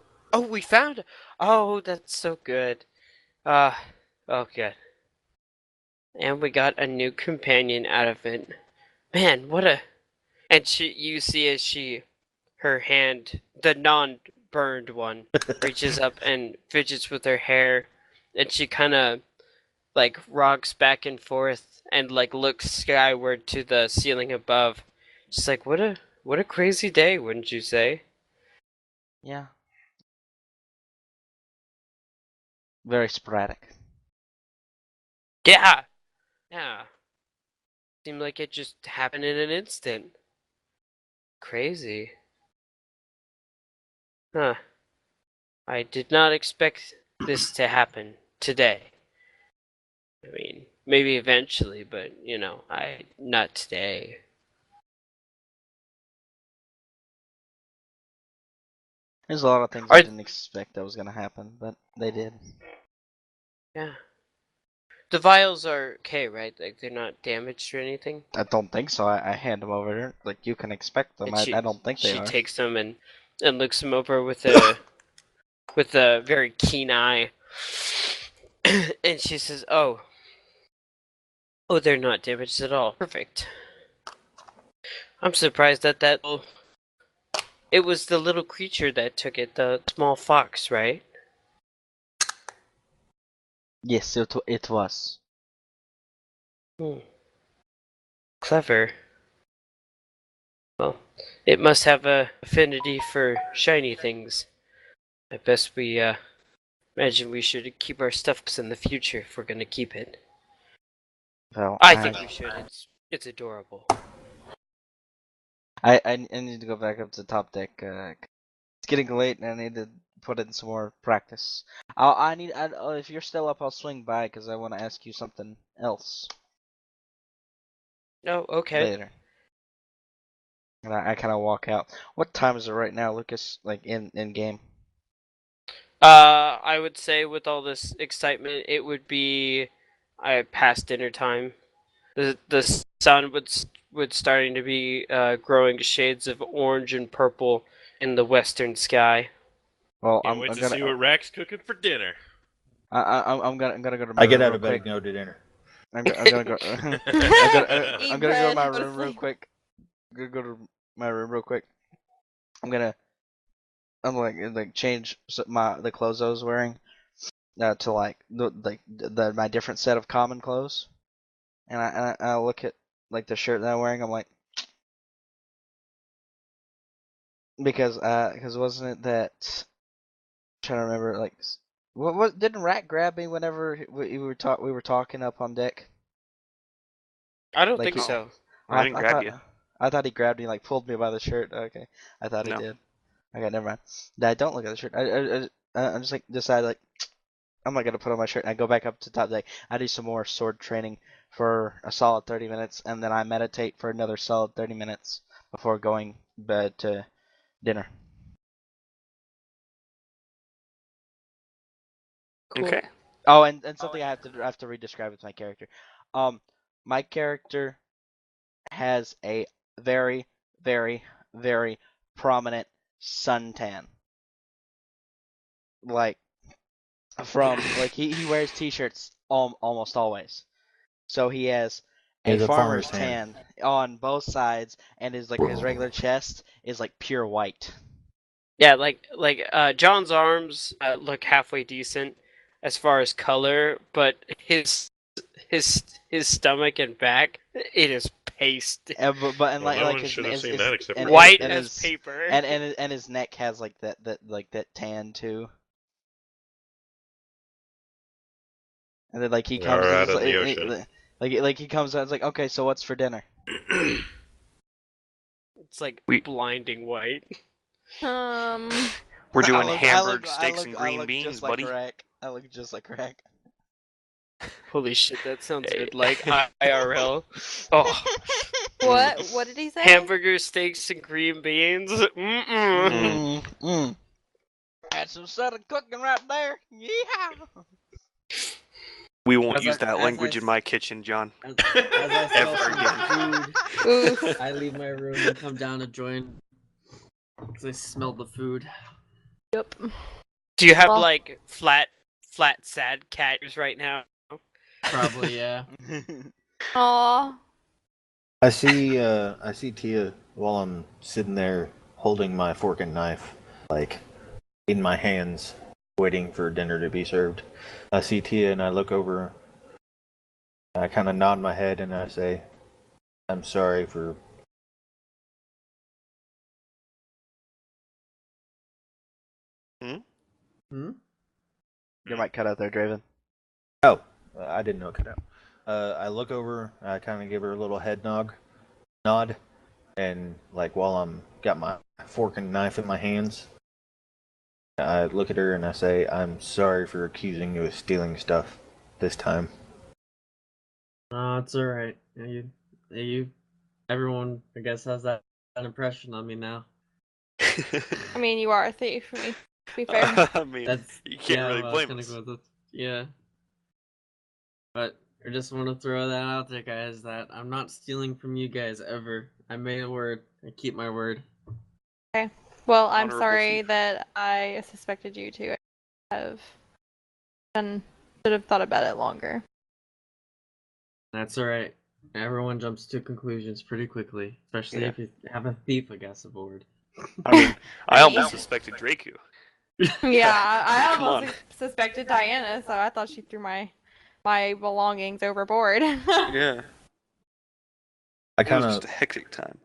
we found. Oh, that's so good. Oh, good. And we got a new companion out of it. Man, what a. And you see as her hand, the non-burned one, reaches up and fidgets with her hair, and she kind of like rocks back and forth and like looks skyward to the ceiling above. She's like, what a crazy day, wouldn't you say? Yeah. Very sporadic. Yeah. Yeah. Seemed like it just happened in an instant. Crazy. Huh. I did not expect this to happen today. I mean, maybe eventually, but not today. There's a lot of things I didn't expect that was gonna happen, but they did. Yeah. The vials are okay, right? Like they're not damaged or anything. I don't think so. I hand them over there. Like you can expect them. And I don't think they she are. takes them and looks them over with a very keen eye, and she says, "Oh, they're not damaged at all. Perfect. I'm surprised that it was the little creature that took it, the small fox, right?" Yes, it was. Clever. Well, it must have a affinity for shiny things. I best we imagine we should keep our stuffs in the future if we're gonna keep it. Well, I think we should. It's adorable. I need to go back up to the top deck. It's getting late, and I need to put in some more practice. If you're still up, I'll swing by because I want to ask you something else Oh, okay. later. And I kind of walk out. What time is it right now, Lucas? Like in game? I would say with all this excitement, it would be past dinner time. The sun would starting to be growing shades of orange and purple in the western sky. Well, Can't wait to see what Rack's cooking for dinner. I'm gonna go to my I get room out real of bed quick. and go to dinner. I'm gonna go. I'm gonna go to my room real quick. I'm gonna go to my room real quick. I'm like change the clothes I was wearing to like my different set of common clothes, and I look at like the shirt that I'm wearing. I'm like, because wasn't it that? I'm trying to remember like what didn't Rat grab me whenever we were talking up on deck? I don't Like think so. I didn't grab you. I thought he grabbed me, like pulled me by the shirt. Okay, I thought he No. did. Okay, never mind. I don't look at the shirt. I'm just like decide like I'm not gonna put on my shirt. I go back up to top deck. I do some more sword training for a solid 30 minutes, and then I meditate for another solid 30 minutes before going bed to dinner. Cool. Okay. Oh, and something I have to re-describe with my character. My character has a very, very, very prominent suntan. Like from like he wears t-shirts almost always. So he has a He has a farmer's farmer's tan. tan on both sides, and his regular chest is like pure white. Yeah, like John's arms look halfway decent as far as color, but his stomach and back, it is paste. And, but and Well, like no like one his should have his, seen his, that except and, for White and as his paper. and his neck has like that tan too. And then like he We comes are and out it's of the like, ocean. like he comes out, it's like, okay, so what's for dinner? It's like We- blinding white. We're doing I hamburger steaks and green look beans, just like buddy. Rack. I look just like Rack. Holy shit, that sounds Hey. good. Like IRL. Oh, What did he say? hamburger steaks and green beans. Mm. That's some southern cooking right there. Yeah. We won't As use I- that as language I in my kitchen, John. As I smell Ever some again. food, Oof. I leave my room and come down to join. Because I smell the food. Yep. Do you have Well- like flat, sad cat ears right now? Probably, yeah. Aw. I see Tia while I'm sitting there holding my fork and knife, like in my hands, waiting for dinner to be served. I see Tia and I look over. I kind of nod my head and I say, "I'm sorry for." Hmm? Your mic cut out there, Draven. Oh, I didn't know it cut out. I look over. I kind of give her a little head nod, and like while I'm got my fork and knife in my hands, I look at her and I say, "I'm sorry for accusing you of stealing stuff this time." Oh, it's alright. Everyone, I guess, has that impression on me now. I mean, you are a thief, for me, to be fair. I mean, That's you can't yeah, really well, I was blame gonna us. go with it. Yeah. But I just want to throw that out there, guys, that I'm not stealing from you guys ever. I made a word. I keep my word. Well, I'm Honorable sorry thief. that I suspected you to have and should have thought about it longer. That's alright. Everyone jumps to conclusions pretty quickly, especially Yeah. if you have a thief, I guess, aboard. I mean, I I almost mean- suspected Draku. Yeah, I Come almost on. suspected Diana, so I thought she threw my belongings overboard. Yeah. I It was kind just of a hectic time.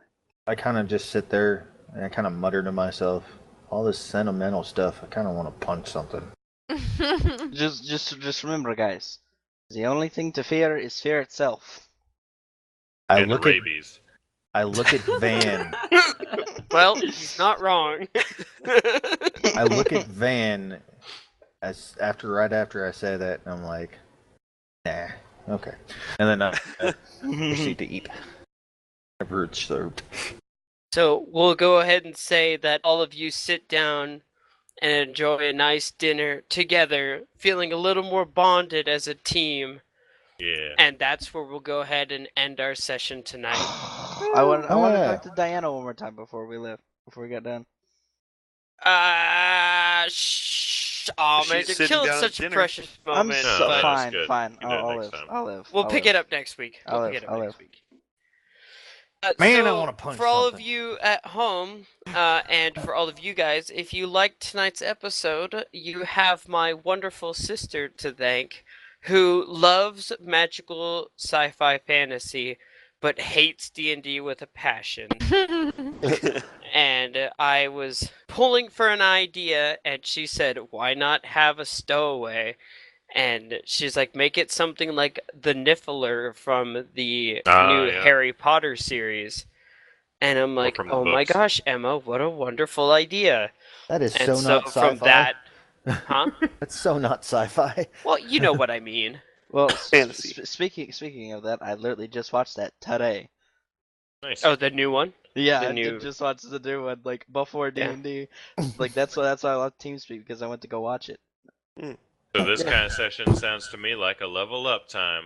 just sit there and I kind of mutter to myself, "All this sentimental stuff. I kind of want to punch something." Just remember, guys. The only thing to fear is fear itself. I And look rabies. at Van. Well, he's not wrong. I look at Van right after I say that, and I'm like, "Nah, okay." And then I proceed to eat. Whenever it's served. So we'll go ahead and say that all of you sit down and enjoy a nice dinner together, feeling a little more bonded as a team. Yeah. And that's where we'll go ahead and end our session tonight. I want to Yeah. talk to Diana one more time before we leave. Before we get done. Oh man, She's you're sitting killing down at such a dinner. precious I'm moment. No, but that's fine, good. fine. You do it I'll next live. time. I'll live. we'll I'll pick live. it up next week. I'll We'll live, pick it up I'll next live. week. Man, I So, wanna punch for all of something. you at home, and for all of you guys, if you liked tonight's episode, you have my wonderful sister to thank, who loves magical sci-fi fantasy, but hates D&D with a passion. And I was pulling for an idea, and she said, "Why not have a stowaway?" And she's like, "Make it something like the Niffler from the new Yeah. Harry Potter series." And I'm like, from the "Oh my books. gosh, Emma, what a wonderful idea!" That is And so so not sci-fi. from that, huh? That's so not sci-fi. Well, you know what I mean. Well, Fantasy. speaking of that, I literally just watched that today. Nice. Oh, the new one. Yeah, The I new- just watched the new one like before Yeah. D&D. Like that's why I love TeamSpeak because I went to go watch it. So this kind of session sounds to me like a level up time.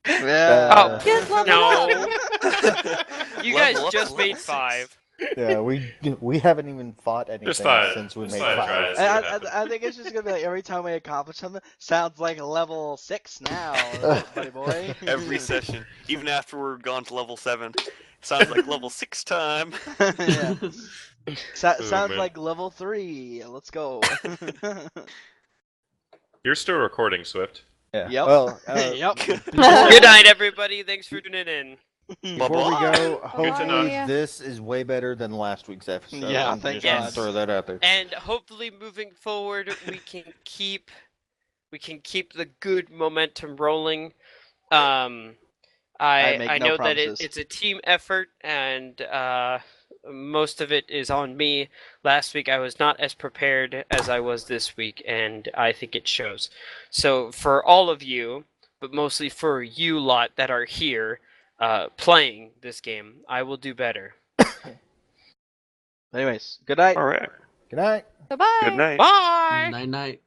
Yeah. Oh, Just level no. up. You Level guys up just to made level 6. 5. Yeah, we haven't even fought anything since we just made five 5. tries. I, what I, happens. I think it's just gonna be like every time we accomplish something, sounds like level 6 now, buddy boy. Every session, even after we're gone to level 7, sounds like level 6 time. Yeah. Sounds man. like level 3. Let's go. You're still recording, Swift. Yeah. Yep. Well, Yep. Good night, everybody. Thanks for tuning in. before we go, hopefully Bye. this is way better than last week's episode. Yeah, I'm thank just gonna God. throw that out there. And hopefully, moving forward, we can keep the good momentum rolling. I make I no know that promises. it's a team effort, and most of it is on me. Last week I was not as prepared as I was this week, and I think it shows. So for all of you, but mostly for you lot that are here playing this game, I will do better. Anyways, good night. All right. Good night. Bye-bye. Good night. Bye. Night night.